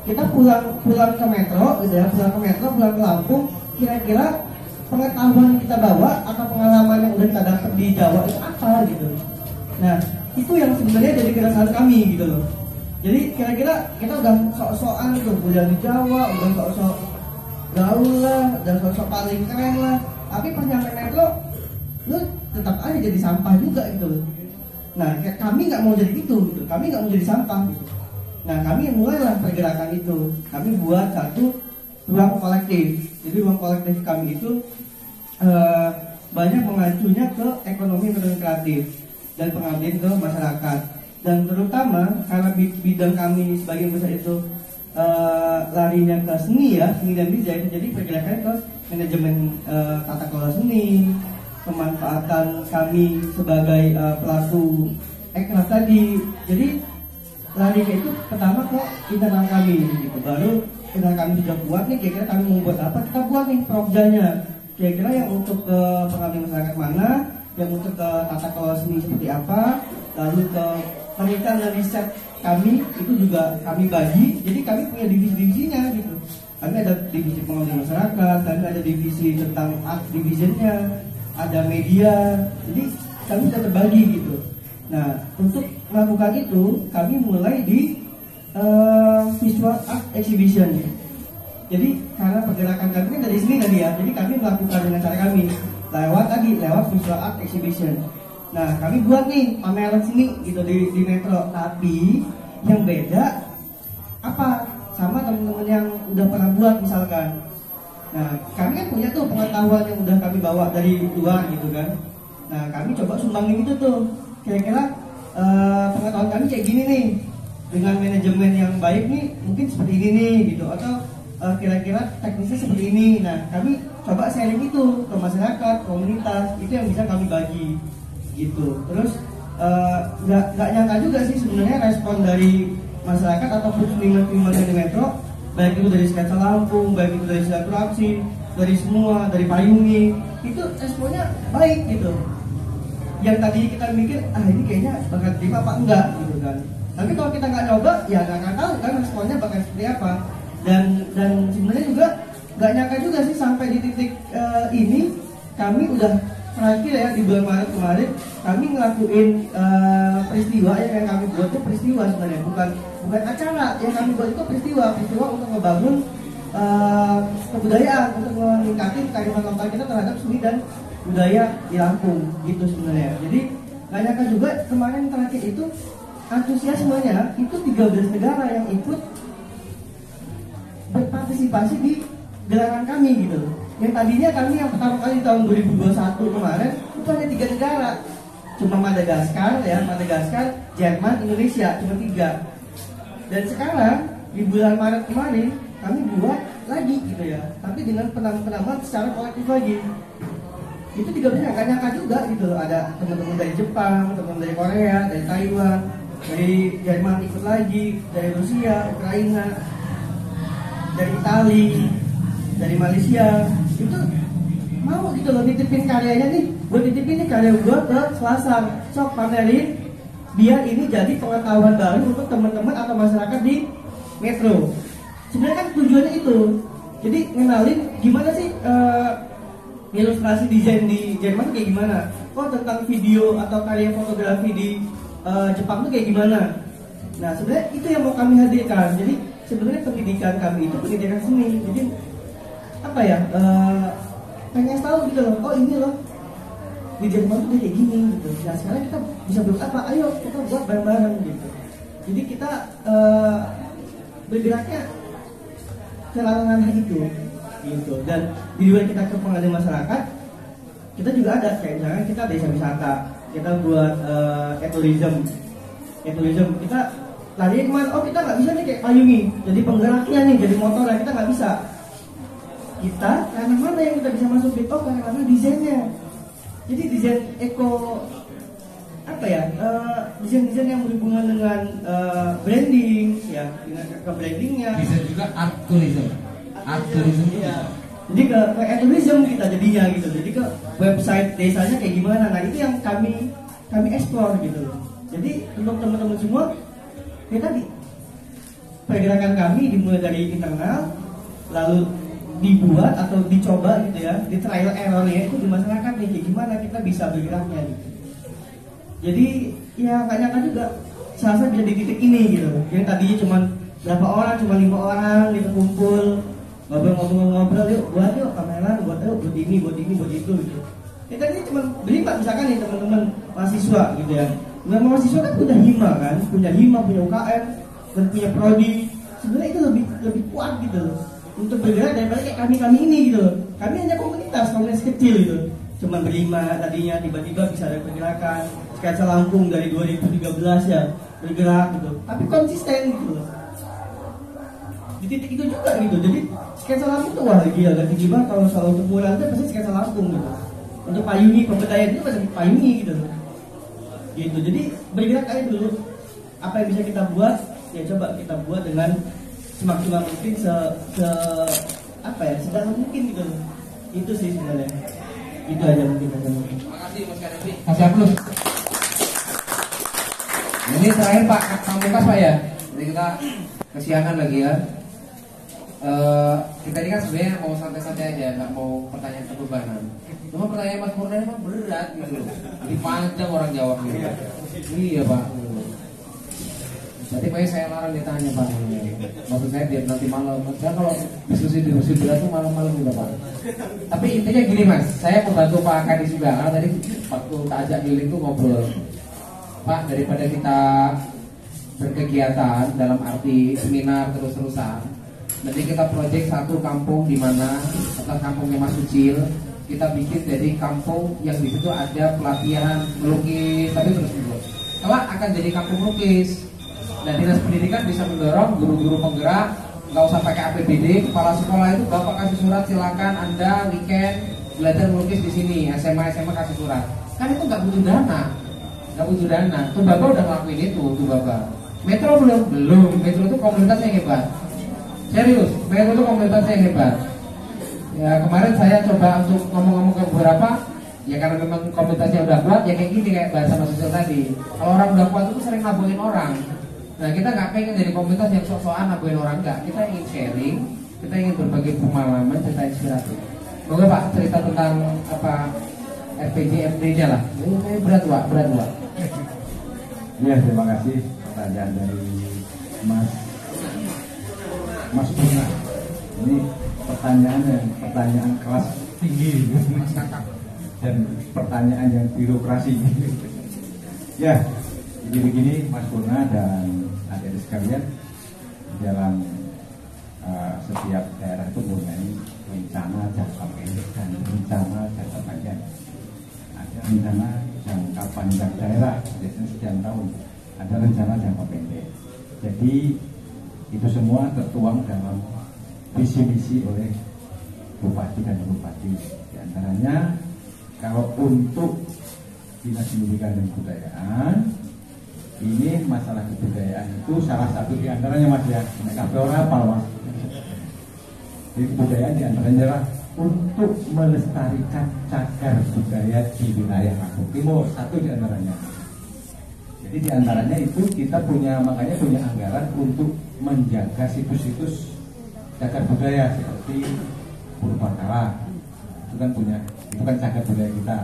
Kita pulang ke Metro gitu ya, pulang ke Lampung, kira-kira pengetahuan yang kita bawa atau pengalaman yang udah kita dapat di Jawa itu apa gitu. Nah, itu yang sebenarnya jadi keresahan kami gitu loh. Jadi kira-kira kita udah sok-sokan gitu, kuliah di Jawa, udah sok-sok gaul lah, udah sok-sok paling keren lah. Tapi pas nyampe Metro, lu tetap aja jadi sampah juga gitu loh. Nah, kami nggak mau jadi itu gitu. Kami nggak mau jadi sampah gitu. Nah, kami mulailah pergerakan itu. Kami buat satu ruang kolektif. Jadi ruang kolektif kami itu banyak mengacunya ke ekonomi kreatif dan pengabdian ke masyarakat. Dan terutama karena bidang kami sebagian besar itu larinya ke seni ya, seni dan desain. Jadi pergerakannya ke manajemen tata kelola seni, pemanfaatan kami sebagai pelaku ekraf tadi. Jadi larinya itu pertama ke internal kami gitu. Baru internal kami sudah kuat nih, kira-kira kami mau buat apa, kita buat nih projanya. Kira-kira yang untuk ke pengabdian masyarakat mana, yang untuk ke tata kelola seni seperti apa, lalu ke penelitian dan riset kami itu juga kami bagi. Jadi kami punya divisi-divisinya gitu. Kami ada divisi pengabdian masyarakat, kami ada divisi tentang art divisionnya, ada media. Jadi kami sudah terbagi gitu. Nah, untuk melakukan itu kami mulai di visual art exhibition. Jadi karena pergerakan kami kan dari sini tadi ya, jadi kami melakukan dengan cara kami lewat visual art exhibition. Nah, kami buat nih pameran seni gitu di Metro. Tapi yang beda apa sama teman-teman yang udah pernah buat misalkan. Nah, kami kan punya tuh pengetahuan yang udah kami bawa dari luar gitu kan. Nah, kami coba sumbangin itu tuh. Kira-kira pengetahuan kami kayak gini nih, dengan manajemen yang baik nih mungkin seperti ini nih gitu, atau kira-kira teknisnya seperti ini. Nah, kami coba sharing itu ke masyarakat, komunitas, itu yang bisa kami bagi gitu. Terus nggak nyangka juga sih sebenarnya respon dari masyarakat ataupun seniman-seniman di Metro, baik itu dari Sketsa Lampung, baik itu dari Silaturahmi, dari semua, dari Payungi, itu responnya baik gitu. Yang tadi kita mikir, ini kayaknya bakal terima apa enggak gitu kan. Tapi kalau kita nggak coba, ya nggak tahu kan responnya bakal seperti apa. Dan sebenarnya juga nggak nyangka juga sih sampai di titik ini kami udah terakhir ya di bulan Maret kemarin kami ngelakuin peristiwa yang kami buat itu peristiwa sebenarnya bukan acara yang kami buat itu peristiwa untuk ngebangun kebudayaan, untuk meningkatkan kearifan lokal kita terhadap seni dan budaya di Lampung gitu sebenarnya. Jadi nggak nyangka juga kemarin terakhir itu antusiasmenya itu 13 negara yang ikut berpartisipasi di gelaran kami gitu. Yang tadinya kami yang pertama kali di tahun 2021 kemarin itu hanya 3 negara, cuma Madagaskar, Jerman, Indonesia, cuma 3. Dan sekarang di bulan Maret kemarin kami buat lagi gitu ya, tapi dengan penambahan secara kolektif lagi. Itu 13 nggak nyangka juga gitu, ada teman-teman dari Jepang, teman dari Korea, dari Taiwan, dari Jerman ikut lagi, dari Rusia, Ukraina, dari Itali, dari Malaysia, itu mau gitu loh nitipin karyanya nih, gue titipin nih karya gue ke Selasar, sok pamerin, biar ini jadi pengetahuan baru untuk teman-teman atau masyarakat di Metro. Sebenarnya kan tujuannya itu, jadi ngenalin gimana sih ilustrasi desain di Jerman kayak gimana, tentang video atau karya fotografi di Jepang tuh kayak gimana. Nah sebenarnya itu yang mau kami hadirkan. Jadi sebenarnya pendidikan kami itu pendidikan seni. Jadi apa ya, pengen tahu gitu loh, ini loh di Jerman tuh kayak gini gitu. Nah sekarang kita bisa buat apa? Ayo kita buat bareng-bareng gitu. Jadi kita bergeraknya ke ranah itu gitu. Dan di luar kita ke pengadilan masyarakat, kita juga ada kayak misalnya kita desa wisata, kita buat ekoturism, kita lari kemana? Kita nggak bisa nih kayak payungi, jadi penggeraknya nih, jadi motornya kita nggak bisa. Kita karena mana yang kita bisa masuk di karena desainnya. Jadi desain eko apa ya, desain yang berhubungan dengan branding ya, dengan ke brandingnya. Bisa juga art tourism. Iya. Jadi ke tourism kita jadinya gitu. Jadi ke website desanya kayak gimana. Nah itu yang kami explore gitu. Jadi untuk teman-teman semua, kita di pergerakan kami dimulai dari internal, lalu dibuat atau dicoba gitu ya, di trial errornya itu di masyarakat nih, kayak gimana kita bisa bergeraknya gitu. Jadi ya nggak nyangka juga Selasa bisa di titik ini gitu. Yang tadinya cuma berapa orang, cuma 5 orang gitu kumpul, ngobrol yuk, buat yuk pameran, buat ini, buat itu gitu. Kita ini cuma berlima misalkan nih teman-teman mahasiswa gitu ya. Nah, mahasiswa kan punya hima, punya UKM, dan punya prodi. Sebenarnya itu lebih kuat gitu loh untuk bergerak daripada kayak kami ini gitu loh. Kami hanya komunitas kecil gitu. Cuma berlima tadinya, tiba-tiba bisa ada pergerakan. Sketsa Lampung dari 2013 ya bergerak gitu. Tapi konsisten gitu loh. Di titik itu juga gitu. Jadi sketsa Lampung tuh wah gila, gak tinggi banget kalau soal untuk murah itu pasti sketsa Lampung gitu. Untuk payungi, pemberdayaan itu pasti payungi gitu loh. Gitu. Jadi bergerak aja dulu. Apa yang bisa kita buat, ya coba kita buat dengan semaksimal mungkin sedalam mungkin gitu loh. Itu sih sebenarnya. Itu aja mungkin. Terima kasih Mas Kadafi. Kasih aplaus. Ini terakhir Pak Pamungkas Pak ya. Jadi kita kesiangan lagi ya. Kita ini kan sebenarnya mau santai-santai aja, nggak mau pertanyaan kebebanan. Cuma pertanyaan Mas Murdan emang berat gitu. Jadi panjang orang jawab gitu. Iya Pak. Berarti Pak saya larang ditanya Pak. Maksud saya biar nanti malam. Saya kalau diskusi berat tuh malam-malam juga Pak. Tapi intinya gini Mas, saya membantu Pak Kadis juga. Karena tadi waktu tak ajak keliling tuh ngobrol. Pak, daripada kita berkegiatan dalam arti seminar terus-terusan, nanti kita proyek satu kampung di mana atau kampungnya Mas Ucil, kita bikin jadi kampung yang di situ ada pelatihan melukis tapi terus-menerus. Kelak akan jadi kampung lukis. Dan dinas pendidikan bisa mendorong guru-guru penggerak, nggak usah pakai APBD, kepala sekolah itu Bapak kasih surat silakan Anda weekend belajar melukis di sini, SMA kasih surat. Kan itu nggak butuh dana. Tuh Bapak udah ngelakuin itu, tuh Bapak. Metro belum. Metro itu komunitas yang hebat. Serius, Metro itu komunitas yang hebat. Ya kemarin saya coba untuk ngomong-ngomong ke beberapa, ya karena memang komunitasnya udah kuat, ya kayak gini kayak bahasa Mas Sosial tadi. Kalau orang udah kuat itu sering nabuhin orang. Nah kita nggak pengen jadi komunitas yang sok-sokan nabuhin orang, nggak. Kita ingin sharing, kita ingin berbagi pengalaman, cerita inspiratif. Moga Pak cerita tentang apa FPJMD-nya lah. Ini kayak berat Wak. Ya, terima kasih pertanyaan dari Mas Bunga. Ini pertanyaan kelas tinggi dan pertanyaan yang birokrasi. Ya, jadi begini Mas Bunga dan adik-adik sekalian, dalam setiap daerah itu mempunyai rencana jangka pendek dan rencana jangka panjang. Ada rencana jangka panjang daerah, biasanya sekian tahun. Ada rencana jangka pendek. Jadi itu semua tertuang dalam visi misi oleh bupati dan bupati. Di antaranya kalau untuk Dinas Pendidikan dan Kebudayaan, ini masalah kebudayaan itu salah satu di antaranya Mas ya. Mereka berapa Mas? Di kebudayaan di antaranya adalah untuk melestarikan cagar budaya di wilayah Lampung Timur, satu di antaranya. Jadi di antaranya itu kita makanya punya anggaran untuk menjaga situs-situs cagar budaya seperti Purwakarta. Itu kan cagar budaya kita.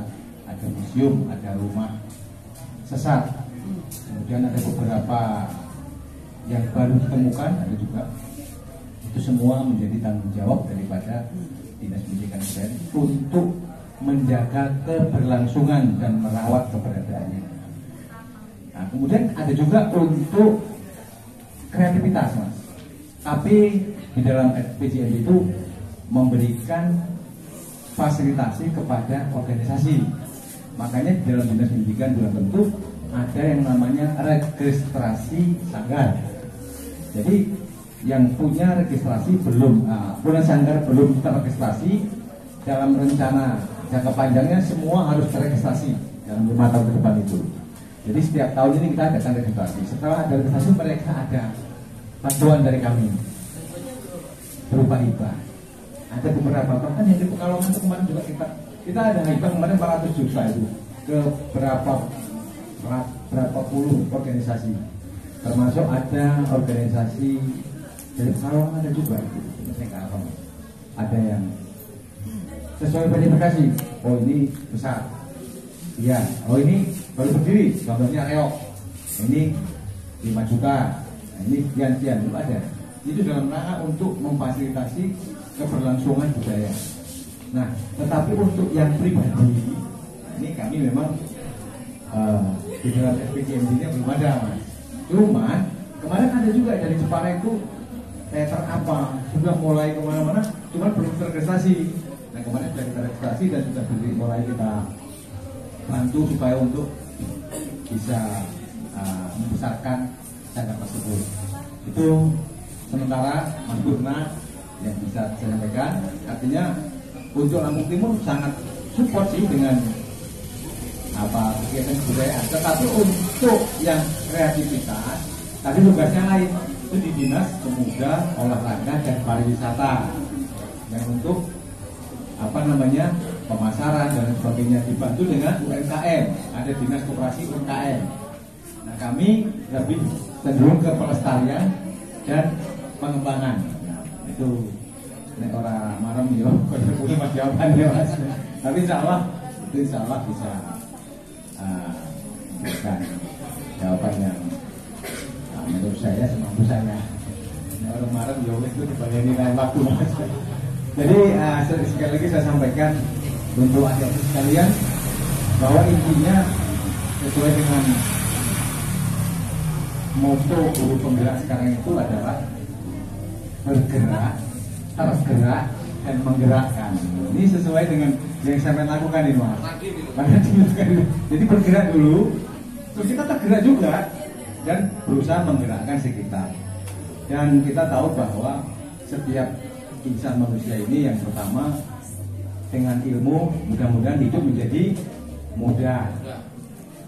Ada museum, ada rumah sesat. Kemudian ada beberapa yang baru ditemukan, ada juga. Itu semua menjadi tanggung jawab daripada Dinas Pendidikan dan Kebudayaan untuk menjaga keberlangsungan dan merawat keberadaannya. Nah, kemudian ada juga untuk kreativitas Mas. Tapi di dalam PJMD itu memberikan fasilitasi kepada organisasi. Makanya di dalam Dinas Pendidikan juga tentu ada yang namanya registrasi sanggar. Jadi yang punya registrasi punya sanggar belum terregistrasi, dalam rencana jangka panjangnya semua harus terregistrasi dalam 5 tahun ke depan itu. Jadi setiap tahun ini kita adakan registrasi. Setelah ada registrasi mereka ada bantuan dari kami berupa hibah. Ada beberapa bahkan yang di Pekalongan itu kemarin juga kita ada hibah kemarin 400 juta itu ke berapa puluh organisasi, termasuk ada organisasi dari Pekalongan ada juga itu. Ada yang sesuai verifikasi. Oh ini besar. Iya. Oh ini baru berdiri. Contohnya Reok. Ini 5 juta. Nah, ini sekian itu ada. Itu dalam rangka untuk memfasilitasi keberlangsungan budaya. Nah, tetapi untuk yang pribadi, ini kami memang di dalam SPJMD-nya belum ada, Mas. Cuman kemarin ada juga dari Jepara itu teater apa sudah mulai kemana-mana, cuman belum terregistrasi. Nah kemarin sudah kita registrasi dan sudah mulai kita bantu supaya untuk bisa membesarkan cagar tersebut. Itu sementara Mas Burna yang bisa saya sampaikan. Artinya untuk Lampung Timur sangat support sih dengan kegiatan kebudayaan. Tetapi untuk yang kreativitas tadi tugasnya lain, itu di Dinas Pemuda, Olahraga dan Pariwisata yang untuk pemasaran dan sebagainya, dibantu dengan UMKM, ada Dinas Koperasi UMKM. Nah kami lebih cenderung ke pelestarian dan pengembangan. Itu orang marem yo, kalau mas jawaban ya Mas. Tapi insya Allah bisa memberikan jawaban yang menurut saya semampu saya. Orang marem yo itu dibayani lain waktu Mas. Jadi sekali lagi saya sampaikan untuk adik-adik sekalian bahwa intinya sesuai dengan moto guru penggerak sekarang itu adalah bergerak, tergerak dan menggerakkan. Ini sesuai dengan yang saya lakukan ini Mas. Jadi bergerak dulu, terus kita tergerak juga dan berusaha menggerakkan sekitar. Dan kita tahu bahwa setiap insan manusia ini yang pertama dengan ilmu mudah-mudahan hidup menjadi mudah,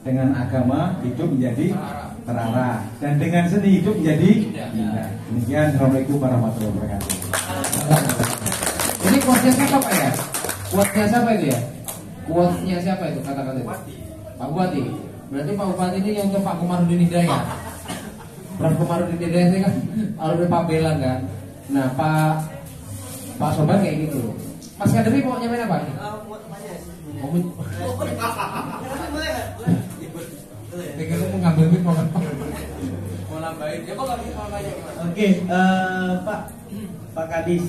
dengan agama hidup menjadi terarah, dan dengan seni hidup menjadi indah. Demikian, Assalamualaikum warahmatullahi wabarakatuh. Ini quote-nya siapa Pak ya? Quote-nya siapa itu ya? Quote-nya siapa itu kata-kata itu? Pak Bupati. Berarti Pak Bupati ini yang untuk Pak Komarudin Hidayat. Prof Komarudin Hidayat ini kan alumni Pabelan kan. Nah Pak Sobat kayak gitu. Mas Kademi mau nyamain apa? Pengen lu ngambil mic mau nambahin ya kok lagi mau nanya. Oke, Pak Kadis,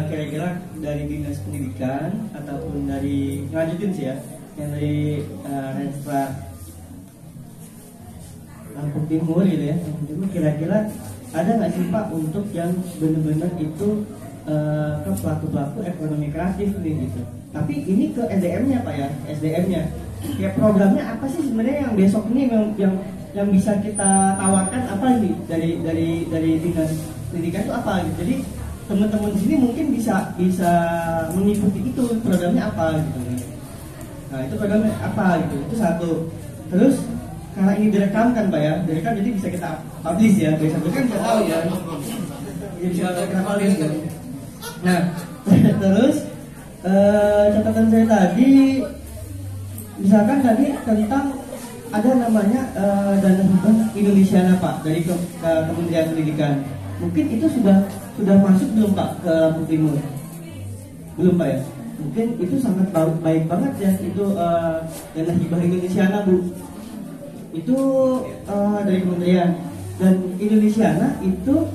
kira-kira dari dinas pendidikan ataupun dari lanjutin sih ya, yang dari Renstra Lampung Timur gitu ya, Lampung Timur, kira-kira ada nggak sih Pak untuk yang benar-benar itu ke pelaku-pelaku ekonomi kreatif nih gitu? Tapi ini ke SDM-nya Pak ya, SDM-nya. Ya programnya apa sih sebenarnya yang besok ini yang bisa kita tawarkan apa nih dari dinas pendidikan itu apa gitu? Jadi teman-teman di sini mungkin bisa mengikuti itu programnya apa gitu. Nah itu programnya apa gitu, itu satu. Terus karena ini direkam kan Pak ya, direkam jadi bisa kita publish ya, biasanya kan nggak tahu ya. Jadi bisa kita publish kan. Nah terus catatan saya tadi, misalkan tadi tentang ada namanya dana hibah Indonesiana Pak dari Kementerian Pendidikan. Mungkin itu sudah masuk belum Pak ke Lampung Timur? Belum Pak ya? Mungkin itu sangat baik banget ya itu dana hibah Indonesiana Bu. Itu dari kementerian, dan Indonesiana itu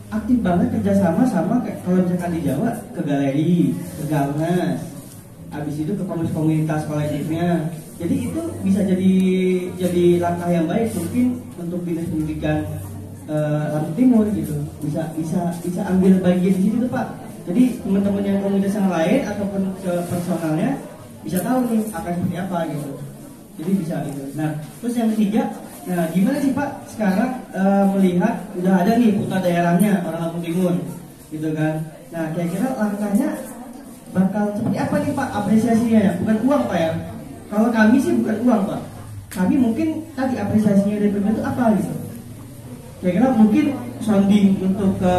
aktif banget kerjasama sama kalau misalkan di Jawa ke galeri, ke Galnas, habis itu ke komunitas kolektifnya. Jadi itu bisa jadi langkah yang baik mungkin untuk dinas pendidikan Lampung Timur gitu, bisa ambil bagian di situ tuh Pak. Jadi teman-teman yang komunitas yang lain ataupun ke personalnya bisa tahu nih akan seperti apa gitu. Jadi bisa gitu. Nah terus yang ketiga, nah gimana sih Pak sekarang melihat udah ada nih putra daerahnya orang Lampung Timur gitu kan. Nah kira-kira langkahnya bakal seperti apa nih Pak apresiasinya ya? Bukan uang Pak ya. Kalau kami sih bukan uang Pak. Kami mungkin tadi apresiasinya dari pemerintah itu apa gitu. Kira-kira mungkin sounding untuk ke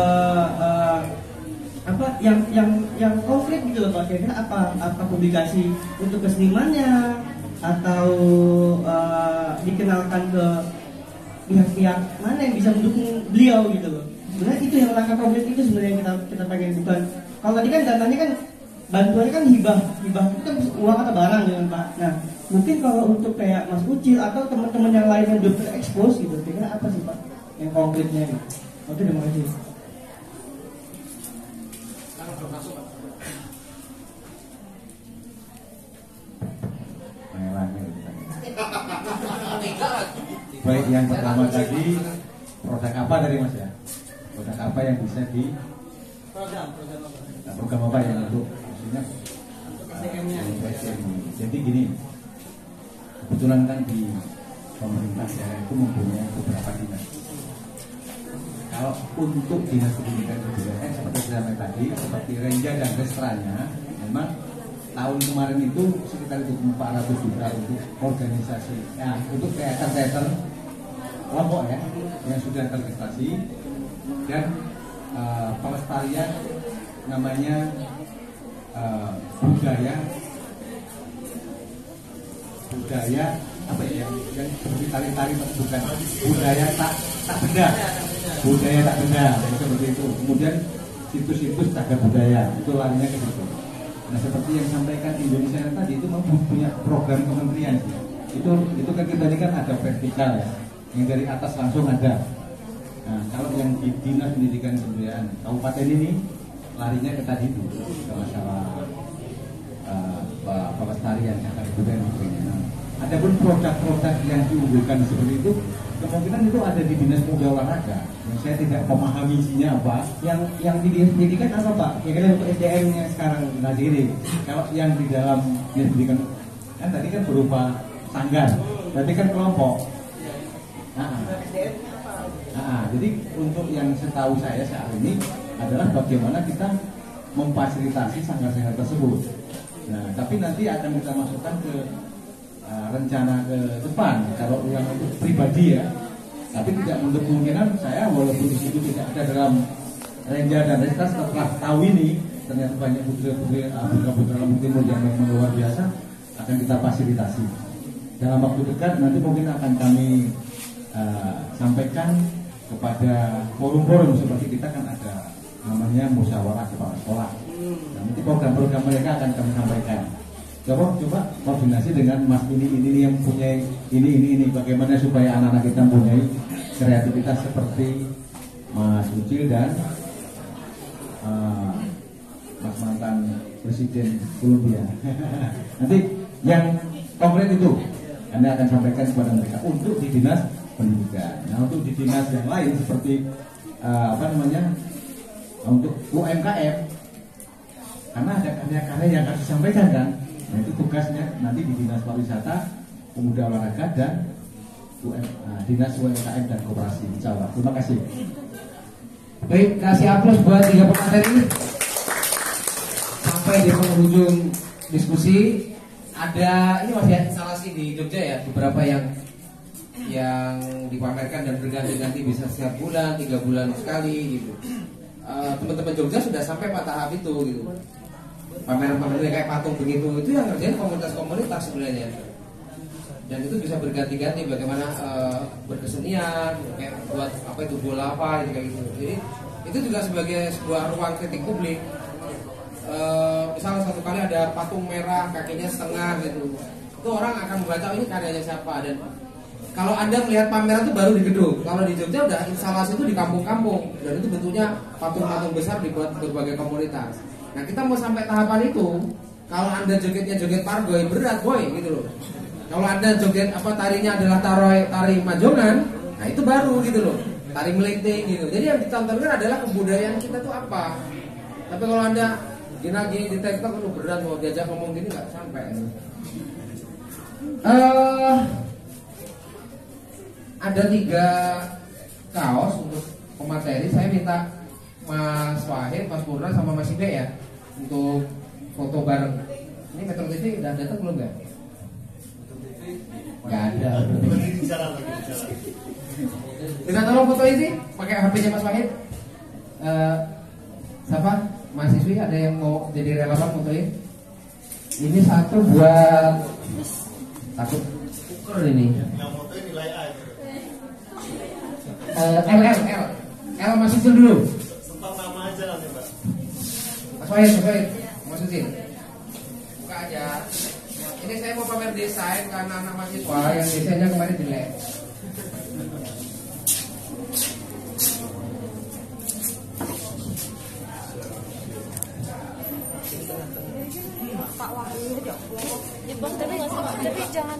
apa yang konkret gitu loh Pak. Kira-kira apa publikasi untuk kesenimannya atau dikenalkan ke pihak-pihak mana yang bisa mendukung beliau gitu loh. Sebenarnya itu yang langkah konkret itu sebenarnya yang kita pengen, bukan kalau tadi kan dananya kan bantuannya kan hibah itu kan uang atau barang gitu Pak. Nah mungkin kalau untuk kayak Mas Ucil atau teman-teman yang lain yang belum terekspos gitu, kira-kira apa sih Pak yang konkretnya gitu? Oke, terima kasih. Baik, yang pertama tadi produk apa dari Mas ya? Produk apa yang bisa di program apa yang untuk maksudnya jadi gini, kebetulan kan di pemerintah daerah itu mempunyai beberapa dinas. Kalau untuk dinas pendidikan kebudayaan seperti saya tadi, seperti Renja dan Restranya, memang tahun kemarin itu sekitar 400 juta untuk organisasi, ya untuk teater kelompok ya yang sudah terregistrasi, dan pelestarian namanya budaya apa ya yang seperti tari-tari, bukan budaya tak benda, budaya tak benda seperti itu. Kemudian situs-situs cagar budaya itu larinya ke situ. Nah seperti yang disampaikan Indonesia tadi itu mempunyai program kementerian itu kan kita ini kan ada vertikal ya, yang dari atas langsung ada. Nah kalau yang di dinas pendidikan kebudayaan kabupaten ini larinya ke tadi itu ke masalah pelestarian cagar budaya. Adapun produk-produk yang diunggulkan seperti itu kemungkinan itu ada di dinas muda olahraga. Yang saya tidak memahami isinya apa. Yang di dinas pendidikan apa Pak? Kira-kira untuk SDM-nya sekarang. Nah jadi kalau yang di dalam dinas pendidikan kan tadi kan berupa sanggar, berarti kan kelompok. Jadi untuk yang setahu saya saat ini adalah bagaimana kita memfasilitasi sanggar-sanggar tersebut. Nah tapi nanti akan kita masukkan ke rencana ke depan kalau yang untuk pribadi ya, tapi tidak menutup kemungkinan saya walaupun di situ tidak ada dalam Renja dan Restas, setelah tahu ini ternyata banyak putri-putri Lampung Timur yang memang luar biasa, akan kita fasilitasi dalam waktu dekat. Nanti mungkin akan kami sampaikan kepada forum-forum seperti kita kan ada namanya musyawarah kepala sekolah. Nah, nanti program-program mereka akan kami sampaikan. coba koordinasi dengan Mas ini yang punya ini bagaimana supaya anak-anak kita mempunyai kreativitas seperti Mas Ucil dan Mas mantan Presiden Columbia. Nanti yang konkret itu Anda akan sampaikan kepada mereka untuk di dinas pendidikan. Nah, untuk di dinas yang lain seperti untuk UMKM, karena ada karya-karya yang akan disampaikan kan. Nah, itu tugasnya nanti di dinas pariwisata, pemuda olahraga dan dinas UMKM dan koperasi. Insya Allah. Terima kasih. Baik, kasih aplaus buat 3 pemateri ini. Sampai di penghujung diskusi, ada ini masih instalasi di Jogja ya, beberapa yang dipamerkan dan berganti-ganti bisa setiap bulan, 3 bulan sekali gitu. Teman-teman Jogja sudah sampai pada tahap itu gitu. Pameran-pameran kayak patung begitu itu yang ngerjain komunitas-komunitas sebenarnya. Dan itu bisa berganti-ganti bagaimana berkesenian, kayak buat apa itu bola apa gitu, kayak gitu. Jadi itu juga sebagai sebuah ruang kritik publik. Misalnya satu kali ada patung merah kakinya setengah gitu, itu orang akan membaca ini karyanya siapa. Dan kalau Anda melihat pameran itu baru di gedung, kalau di Jogja udah instalasi itu di kampung-kampung dan itu bentuknya patung-patung besar dibuat berbagai komunitas. Nah kita mau sampai tahapan itu, kalau Anda jogetnya joget pargoy berat boy gitu loh. Kalau Anda joget tarinya adalah tari majongan, nah itu baru gitu loh, tari melinting gitu. Jadi yang ditontonkan adalah kebudayaan kita tuh apa. Tapi kalau Anda gini di TikTok itu berat, mau diajak ngomong gini nggak sampai. Ada 3 kaos untuk pemateri. Saya minta Mas Wahid, Mas Purna sama Mas Ibe ya untuk foto bareng. Ini Metro TV udah datang belum nggak? Nggak ada. Kita tolong foto ini pakai HP-nya Mas Wahid. Siapa? Mahasiswi ada yang mau jadi relawan fotoin? Ini satu buat takut ukur ini. Yang fotoin nilai A. L masih dulu. Sempat nama aja nanti Pak. Mas Wahid, Mas Ucil. Buka aja. Ini saya mau pamer desain karena anak mahasiswa yang desainnya kemarin jelek. Pak Wahyu, ya Allah. Tapi jangan